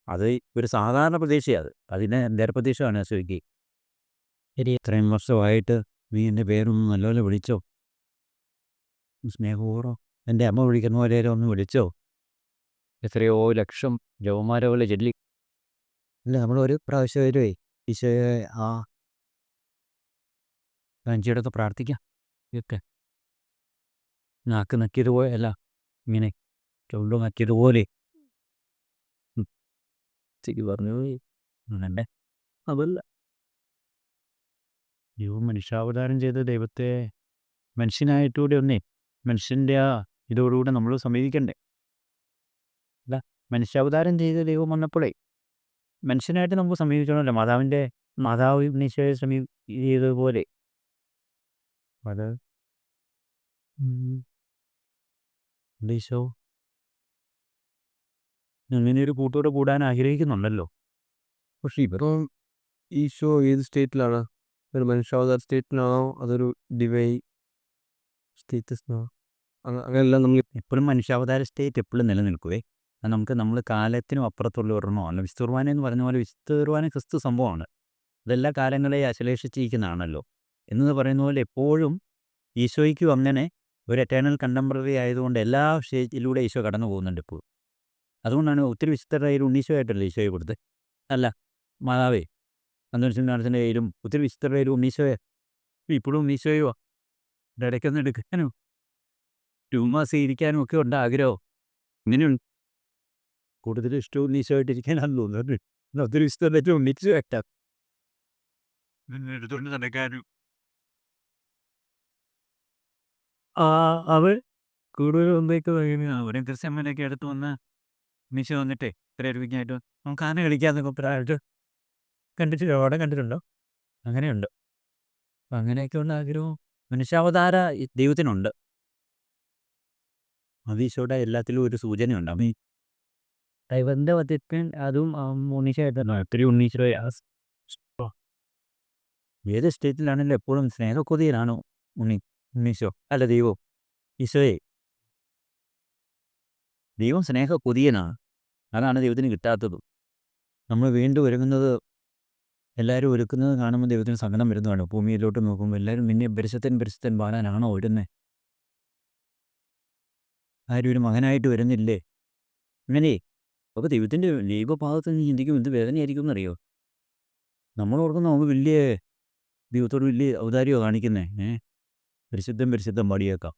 A: അത് ഒരു സാധാരണ പ്രതീക്ഷയാണ്. അതിനെ എൻ്റെ പ്രതീക്ഷയാണ് ഈശോയ്ക്ക്. ശരി, ഇത്രയും വർഷമായിട്ട് നീ എൻ്റെ പേരൊന്ന് നല്ലപോലെ വിളിച്ചോ, സ്നേഹപൂർവ്വം എൻ്റെ അമ്മ വിളിക്കുന്ന പോലെ ഒന്ന് വിളിച്ചോ. എത്രയോ ലക്ഷം ജവമാരകളെ ചൊല്ലി അല്ല നമ്മൾ ഒരു പ്രാവശ്യം വരുവേ ഈശോയെ ആ അഞ്ചിടത്ത് പ്രാർത്ഥിക്കാം. ഇതൊക്കെ നാക്ക് നക്കിയതുപോലെ അല്ല, ഇങ്ങനെ ചുണ്ടു നക്കിയതുപോലെ ശരി പറഞ്ഞു എന്നെ. അതല്ല ദൈവം മനുഷ്യാവതാരം ചെയ്ത ദൈവത്തെ മനുഷ്യനായിട്ടൂടെ മനുഷ്യൻ്റെ ആ ഇതോടുകൂടെ നമ്മൾ സമീപിക്കണ്ടേ. അല്ല മനുഷ്യാവതാരം ചെയ്ത ദൈവം വന്നപ്പോഴേ മനുഷ്യനായിട്ട് നമുക്ക് സമീപിക്കണമല്ലോ. മാതാവ് ഈശോയെ ചെയ്തതുപോലെ. അത് ഈശോ അങ്ങനെ ഒരു കൂട്ടോടെ കൂടാൻ ആഗ്രഹിക്കുന്നുണ്ടല്ലോ.
E: പക്ഷെ ഇപ്പം ഈശോ ഏത് സ്റ്റേറ്റിലാണ്? ഒരു മനുഷ്യാവതാര സ്റ്റേറ്റിലാണോ അതൊരു ഡിവൈൻ സ്റ്റേറ്റസിനാണോ? അങ്ങനെയെല്ലാം നമ്മൾ
A: എപ്പോഴും മനുഷ്യാവതാര സ്റ്റേറ്റ് എപ്പോഴും നിലനിൽക്കുവേ. അത് നമ്മൾ കാലത്തിനും അപ്പുറത്തുള്ള ഒരെണ്ണമല്ല. വിശുദ്ധ കുർബാന എന്ന് പറഞ്ഞ പോലെ വിശുദ്ധ കുർബാന ക്രിസ്തു സംഭവമാണ്. ഇതെല്ലാ കാലങ്ങളെ അശ്ലേഷിച്ചിരിക്കുന്നതാണല്ലോ. എന്ന് പറയുന്ന പോലെ എപ്പോഴും ഈശോയ്ക്കും അങ്ങനെ ഒരു എറ്റേണൽ കണ്ടംപററി ആയതുകൊണ്ട് എല്ലാ സ്റ്റേജിലൂടെ ഈശോ കടന്നു പോകുന്നുണ്ട് ഇപ്പോൾ. അതുകൊണ്ടാണ് ഒത്തിരി വിശുദ്ധരുടെ കയ്യിൽ ഉണ്ണീശോയായിട്ടല്ലേ ഈശോയെ കൊടുത്ത്. അല്ല മാതാവേ അന്തോണിസിൻ്റെ കയ്യിലും ഒത്തിരി വിശുദ്ധരുടെ കയ്യിലും ഉണ്ണീശോയെ ഇപ്പോഴും ഉണ്ണീശോയോ ഇടയ്ക്കൊന്നും എടുക്കാനും രൂമാസി ഇരിക്കാനും ഒക്കെ ഉണ്ട് ആഗ്രഹം. ഇങ്ങനെയുണ്ട്. കൂടുതൽ ഇഷ്ടവും ഉണ്ണീശോയായിട്ടിരിക്കാനാണെന്ന് തോന്നുന്നത്. ഒത്തിരി വിശുദ്ധരുടെ ഉണ്ണീശോ വെക്കാം എടുത്തുകൊണ്ട് നടക്കാനും.
D: അവൻ കൂടുതൽ ഒന്നേക്ക്
A: അവരെ ക്രിസ്ത്യന്മാരൊക്കെ അടുത്ത് വന്ന് ഉണ്ണീശോ വന്നിട്ടേ ഇത്ര രൂപയ്ക്കായിട്ട് നമുക്ക് ആന കളിക്കാന്നൊക്കെ പറയാനായിട്ട് കണ്ടിട്ടില്ല. അവിടെ കണ്ടിട്ടുണ്ടോ? അങ്ങനെയുണ്ട്. അപ്പം അങ്ങനെയൊക്കെയുള്ള ആഗ്രഹവും മനുഷ്യാവതാര ദൈവത്തിനുണ്ട്. അത് ഈശോയുടെ എല്ലാത്തിലും ഒരു സൂചനയുണ്ട്. അപ്പം ദൈവത്തിൻ്റെ വധ്യത്തിൽ അതും ഉണ്ണീശോയായിട്ടല്ലോ. ഒത്തിരി ഉണ്ണീശോ ഏത് സ്റ്റേറ്റിലാണെങ്കിലും എപ്പോഴും സ്നേഹക്കൊതിയിലാണോ ഉണ്ണീശോ അല്ല ദൈവം ഈശോയെ. ദൈവം സ്നേഹക്കൊതിയനാണ്. അതാണ് ദൈവത്തിന് കിട്ടാത്തതും. നമ്മൾ വീണ്ടും ഒരുങ്ങുന്നത് എല്ലാവരും ഒരുക്കുന്നത് കാണുമ്പോൾ ദൈവത്തിന് സങ്കടം വരുന്നതാണ്. ഭൂമിയിലോട്ട് നോക്കുമ്പോൾ എല്ലാവരും നിന്നെ പരിശുദ്ധൻ ബാലാനാണോ വരുന്നത്? ആരും ഒരു മകനായിട്ട് വരുന്നില്ലേ? അങ്ങനെ അപ്പോൾ ദൈവത്തിൻ്റെ ദൈവഭാഗത്ത് നിന്ന് ചിന്തിക്കും എന്ത് വേദനയായിരിക്കും എന്നറിയോ. നമ്മൾ ഓർക്കുന്ന നമുക്ക് വലിയ ദൈവത്തോട് വലിയ ഔദാര്യമോ കാണിക്കുന്നേ. പരിശുദ്ധം പാടിയേക്കാം.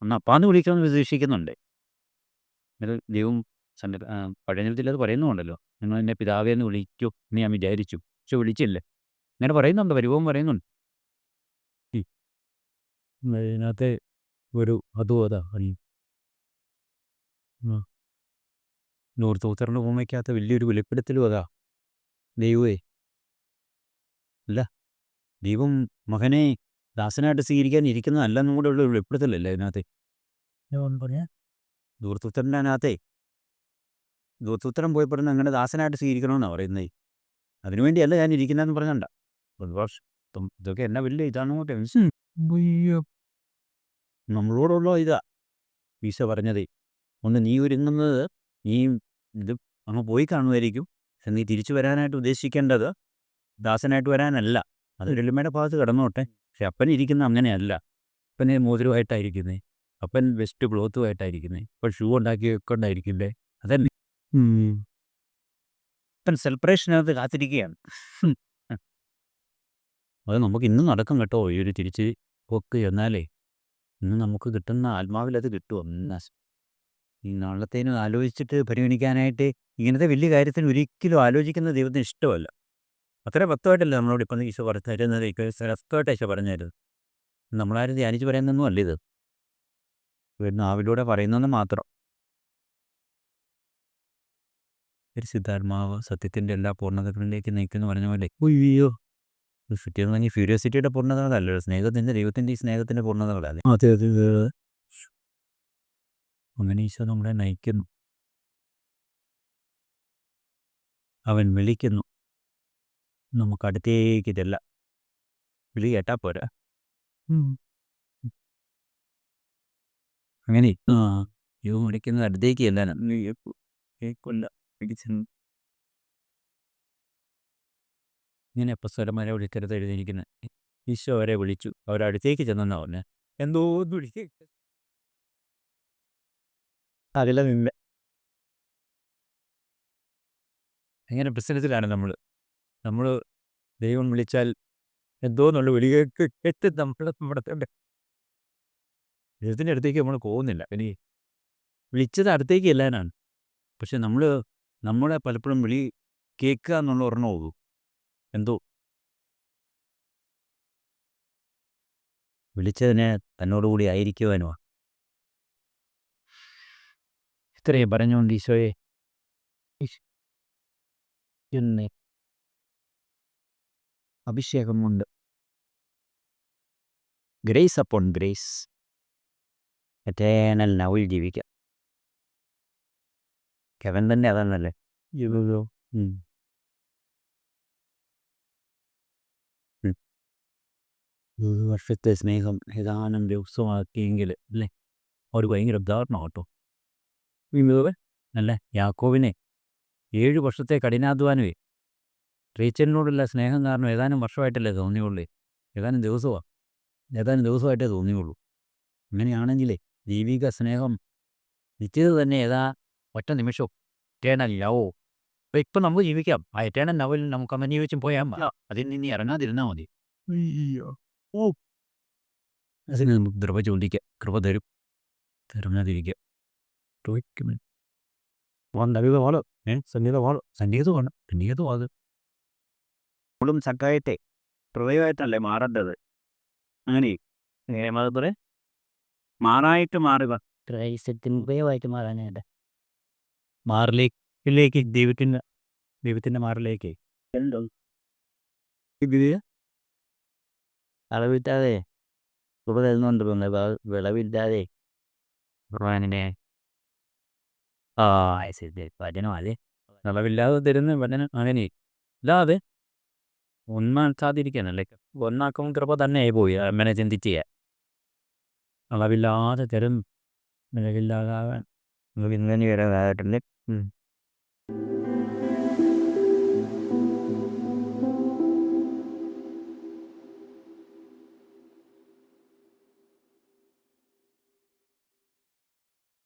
A: ഒന്ന് അപ്പാന്ന് വിളിക്കാമെന്ന് പ്രതീക്ഷിക്കുന്നുണ്ട്. ദൈവം പഴയ നിയമത്തിൽ അത് പറയുന്നുണ്ടല്ലോ, നിങ്ങൾ എന്നെ പിതാവേ എന്ന് വിളിക്കൂ എന്ന് ഞാൻ വിചാരിച്ചു, പക്ഷെ വിളിച്ചില്ലേ. അങ്ങനെ പറയുന്നുണ്ട്, പരിഭവം പറയുന്നുണ്ട്. അതിനകത്തെ ഒരു അതും അതാ നൂർത്തൂത്തറിൻ്റെ ഭൂമിക്കകത്ത് വലിയൊരു വെളിപ്പെടുത്തലും അതാ. ദൈവമേ അല്ല, ദൈവം മകനെ ദാസനായിട്ട് സ്വീകരിക്കാൻ ഇരിക്കുന്നതല്ലെന്നും കൂടെ ഉള്ള ഒരു വെളിപ്പെടുത്തലല്ലേ അതിനകത്ത്. ദൂർത്തൂത്തറിൻ്റെ അതിനകത്തെ ദൂർത്തൂത്തരം പോയി പറഞ്ഞ് അങ്ങനെ ദാസനായിട്ട് സ്വീകരിക്കണമെന്നാണ് പറയുന്നത്. അതിനുവേണ്ടിയല്ല ഞാൻ ഇരിക്കുന്നതെന്ന് പറഞ്ഞണ്ട. ഇതൊക്കെ എന്നാ വലിയ ഇതാണോ ടെൻഷൻ. നമ്മളോടുള്ള ഇതാ ഈശോ പറഞ്ഞതേ. ഒന്ന് നീ ഒരുങ്ങുന്നത്, നീ ഇത് അങ്ങ് പോയി കാണുമായിരിക്കും. പക്ഷെ നീ തിരിച്ചു വരാനായിട്ട് ഉദ്ദേശിക്കേണ്ടത് ദാസനായിട്ട് വരാനല്ല. അത് എളിമയുടെ ഭാഗത്ത് കിടന്നോട്ടെ. പക്ഷെ അപ്പൻ ഇരിക്കുന്ന അങ്ങനെയല്ല. അപ്പന് മോതിരമായിട്ടായിരിക്കുന്നത്, അപ്പൻ വെസ്റ്റ് ക്ലോത്തുമായിട്ടായിരിക്കുന്നത്, ഇപ്പം ഷൂ ഉണ്ടാക്കി കൊണ്ടായിരിക്കില്ലേ. അതന്നെ അപ്പൻ സെലിബ്രേഷനകത്ത് കാത്തിരിക്കുകയാണ്. അത് നമുക്ക് ഇന്നും നടക്കും കേട്ടോ. ഈ ഒരു തിരിച്ച് പോക്ക് എന്നാലേ ഇന്ന് നമുക്ക് കിട്ടുന്ന ആത്മാവിലത് കിട്ടുമോ. ഈ നാളത്തേനും ആലോചിച്ചിട്ട് പരിഗണിക്കാനായിട്ട് ഇങ്ങനത്തെ വലിയ കാര്യത്തിന് ഒരിക്കലും ആലോചിക്കുന്ന ദൈവത്തിന് ഇഷ്ടമല്ല. അത്ര വ്യക്തമായിട്ടല്ല നമ്മളോട് ഇപ്പം ഈശോ പറഞ്ഞു തരുന്നത്. വ്യക്തമായിട്ട് ഈശോ പറഞ്ഞു തരുന്നത്. നമ്മളാരും ധ്യാനിച്ച് പറയുന്നൊന്നും അല്ല ഇത്. നാവിലൂടെ പറയുന്നെന്ന് മാത്രം. പരിശുദ്ധാത്മാവ് സത്യത്തിൻ്റെ എല്ലാ പൂർണ്ണതകളിലേക്ക് നയിക്കുന്നു പറഞ്ഞ പോലെ അയ്യോ കിട്ടിയെന്ന് പറഞ്ഞാൽ ക്യൂരിയോസിറ്റിയുടെ പൂർണ്ണതകളല്ലോ, സ്നേഹത്തിൻ്റെ ദൈവത്തിൻ്റെ ഈ സ്നേഹത്തിൻ്റെ പൂർണ്ണതകളല്ലേ.
E: അതെ അതെ അതെ.
A: അങ്ങനെ ഈശോ നമ്മളെ നയിക്കുന്നു. അവൻ വിളിക്കുന്നു. നമുക്ക് അടുത്തേക്ക് ചെല്ലാം. വിളി കേട്ടാ പോരാ. അങ്ങനെ വിളിക്കുന്നത് അടുത്തേക്ക് ചെല്ലാനാണ്. കേൾക്കില്ല. ഇങ്ങനെ അപ്പസ്വരന്മാരെ വിളിക്കരുത് എഴുതിയിരിക്കുന്നത്. ഈശോ അവരെ വിളിച്ചു, അവരടുത്തേക്ക് ചെന്നെന്നാ പറഞ്ഞത്. എന്തോ വിളിക്ക് അതിലെ നിന്ന് അങ്ങനെ ബിസിനസ്സിലാണ് നമ്മൾ ദൈവം വിളിച്ചാൽ എന്തോന്നുള്ള വിളി കേട്ട് നമ്മുടെ ദൈവത്തിൻ്റെ അടുത്തേക്ക് നമ്മൾ പോകുന്നില്ല. ഇനി വിളിച്ചത് അടുത്തേക്ക് ചെല്ലാനാണ്. പക്ഷെ നമ്മളെ പലപ്പോഴും വിളി കേൾക്കുക എന്നുള്ള ഒരെണ്ണം പോകും. എന്തോ വിളിച്ചതിനെ തന്നോടുകൂടി ആയിരിക്കുവാനോ. ഇത്രയും പറഞ്ഞുകൊണ്ട് ഈശോയെ എന്ന് അഭിഷേകം കൊണ്ട് ഗ്രേസ് അപ്പോൺ ഗ്രേസ് എറ്റേണൽ നൗവിൽ ജീവിക്കാം. കെവൻ തന്നെ അതാണല്ലേ. ഒരു വർഷത്തെ സ്നേഹം ഏതാനും ദിവസമാക്കിയെങ്കിൽ അല്ലേ, ഒരു ഭയങ്കര ഉദാഹരണം കേട്ടോ. അല്ലേ, യാക്കോബിനെ 7 വർഷത്തെ കഠിനാധ്വാനമേ റേച്ചലിനോടുള്ള സ്നേഹം കാരണം ഏതാനും വർഷമായിട്ടല്ലേ തോന്നിയുള്ളൂ. ഏതാനും ദിവസമായിട്ടേ തോന്നിയുള്ളൂ. അങ്ങനെയാണെങ്കിലേ ദൈവിക സ്നേഹം നിശ്ചിത തന്നെ ഒറ്റ നിമിഷവും എറ്റേണൽ ലവോ. അപ്പോൾ ഇപ്പം നമുക്ക് ജീവിക്കാം. ആ എറ്റേണൽ ലവിൽ നമുക്ക് അമന്യവെച്ചും പോയാൽ അതിൽ നിന്ന് ഇറങ്ങാതിരുന്നാൽ മതി. അതിന് നമുക്ക് കൃപ ചോദിക്കാം. കൃപ തരും. ഇറങ്ങാതിരിക്കുക. സന്നിഹിതമാണ്. നമ്മളും സക്കായത്തെ ഹൃദയമായിട്ടല്ലേ മാറേണ്ടത്. അങ്ങനെ മതത്തിലെ മാറായിട്ട് മാറുക.
B: ഉപയോഗമായിട്ട് മാറാനായിട്ട്
A: മാറിലേക്ക് ദൈവത്തിൻ്റെ മാറിലേക്ക്
B: അളവില്ലാതെ കൃപ തരുന്നുണ്ട്. വിളവില്ലാതെ ഭഗവാനെ വചനം അതെ
A: അളവില്ലാതെ തരുന്ന വചനം. അങ്ങനെ ഇല്ലാതെ ഒന്നാക്കാതിരിക്കാനല്ലേ. ഒന്നാക്കും കൃപ തന്നെ പോയി അങ്ങനെ ചിന്തിച്ച് അളവില്ലാതെ തരും. നിലവില്ലാതാകാൻ
B: ഇങ്ങനെ വരാതായിട്ടുണ്ട്.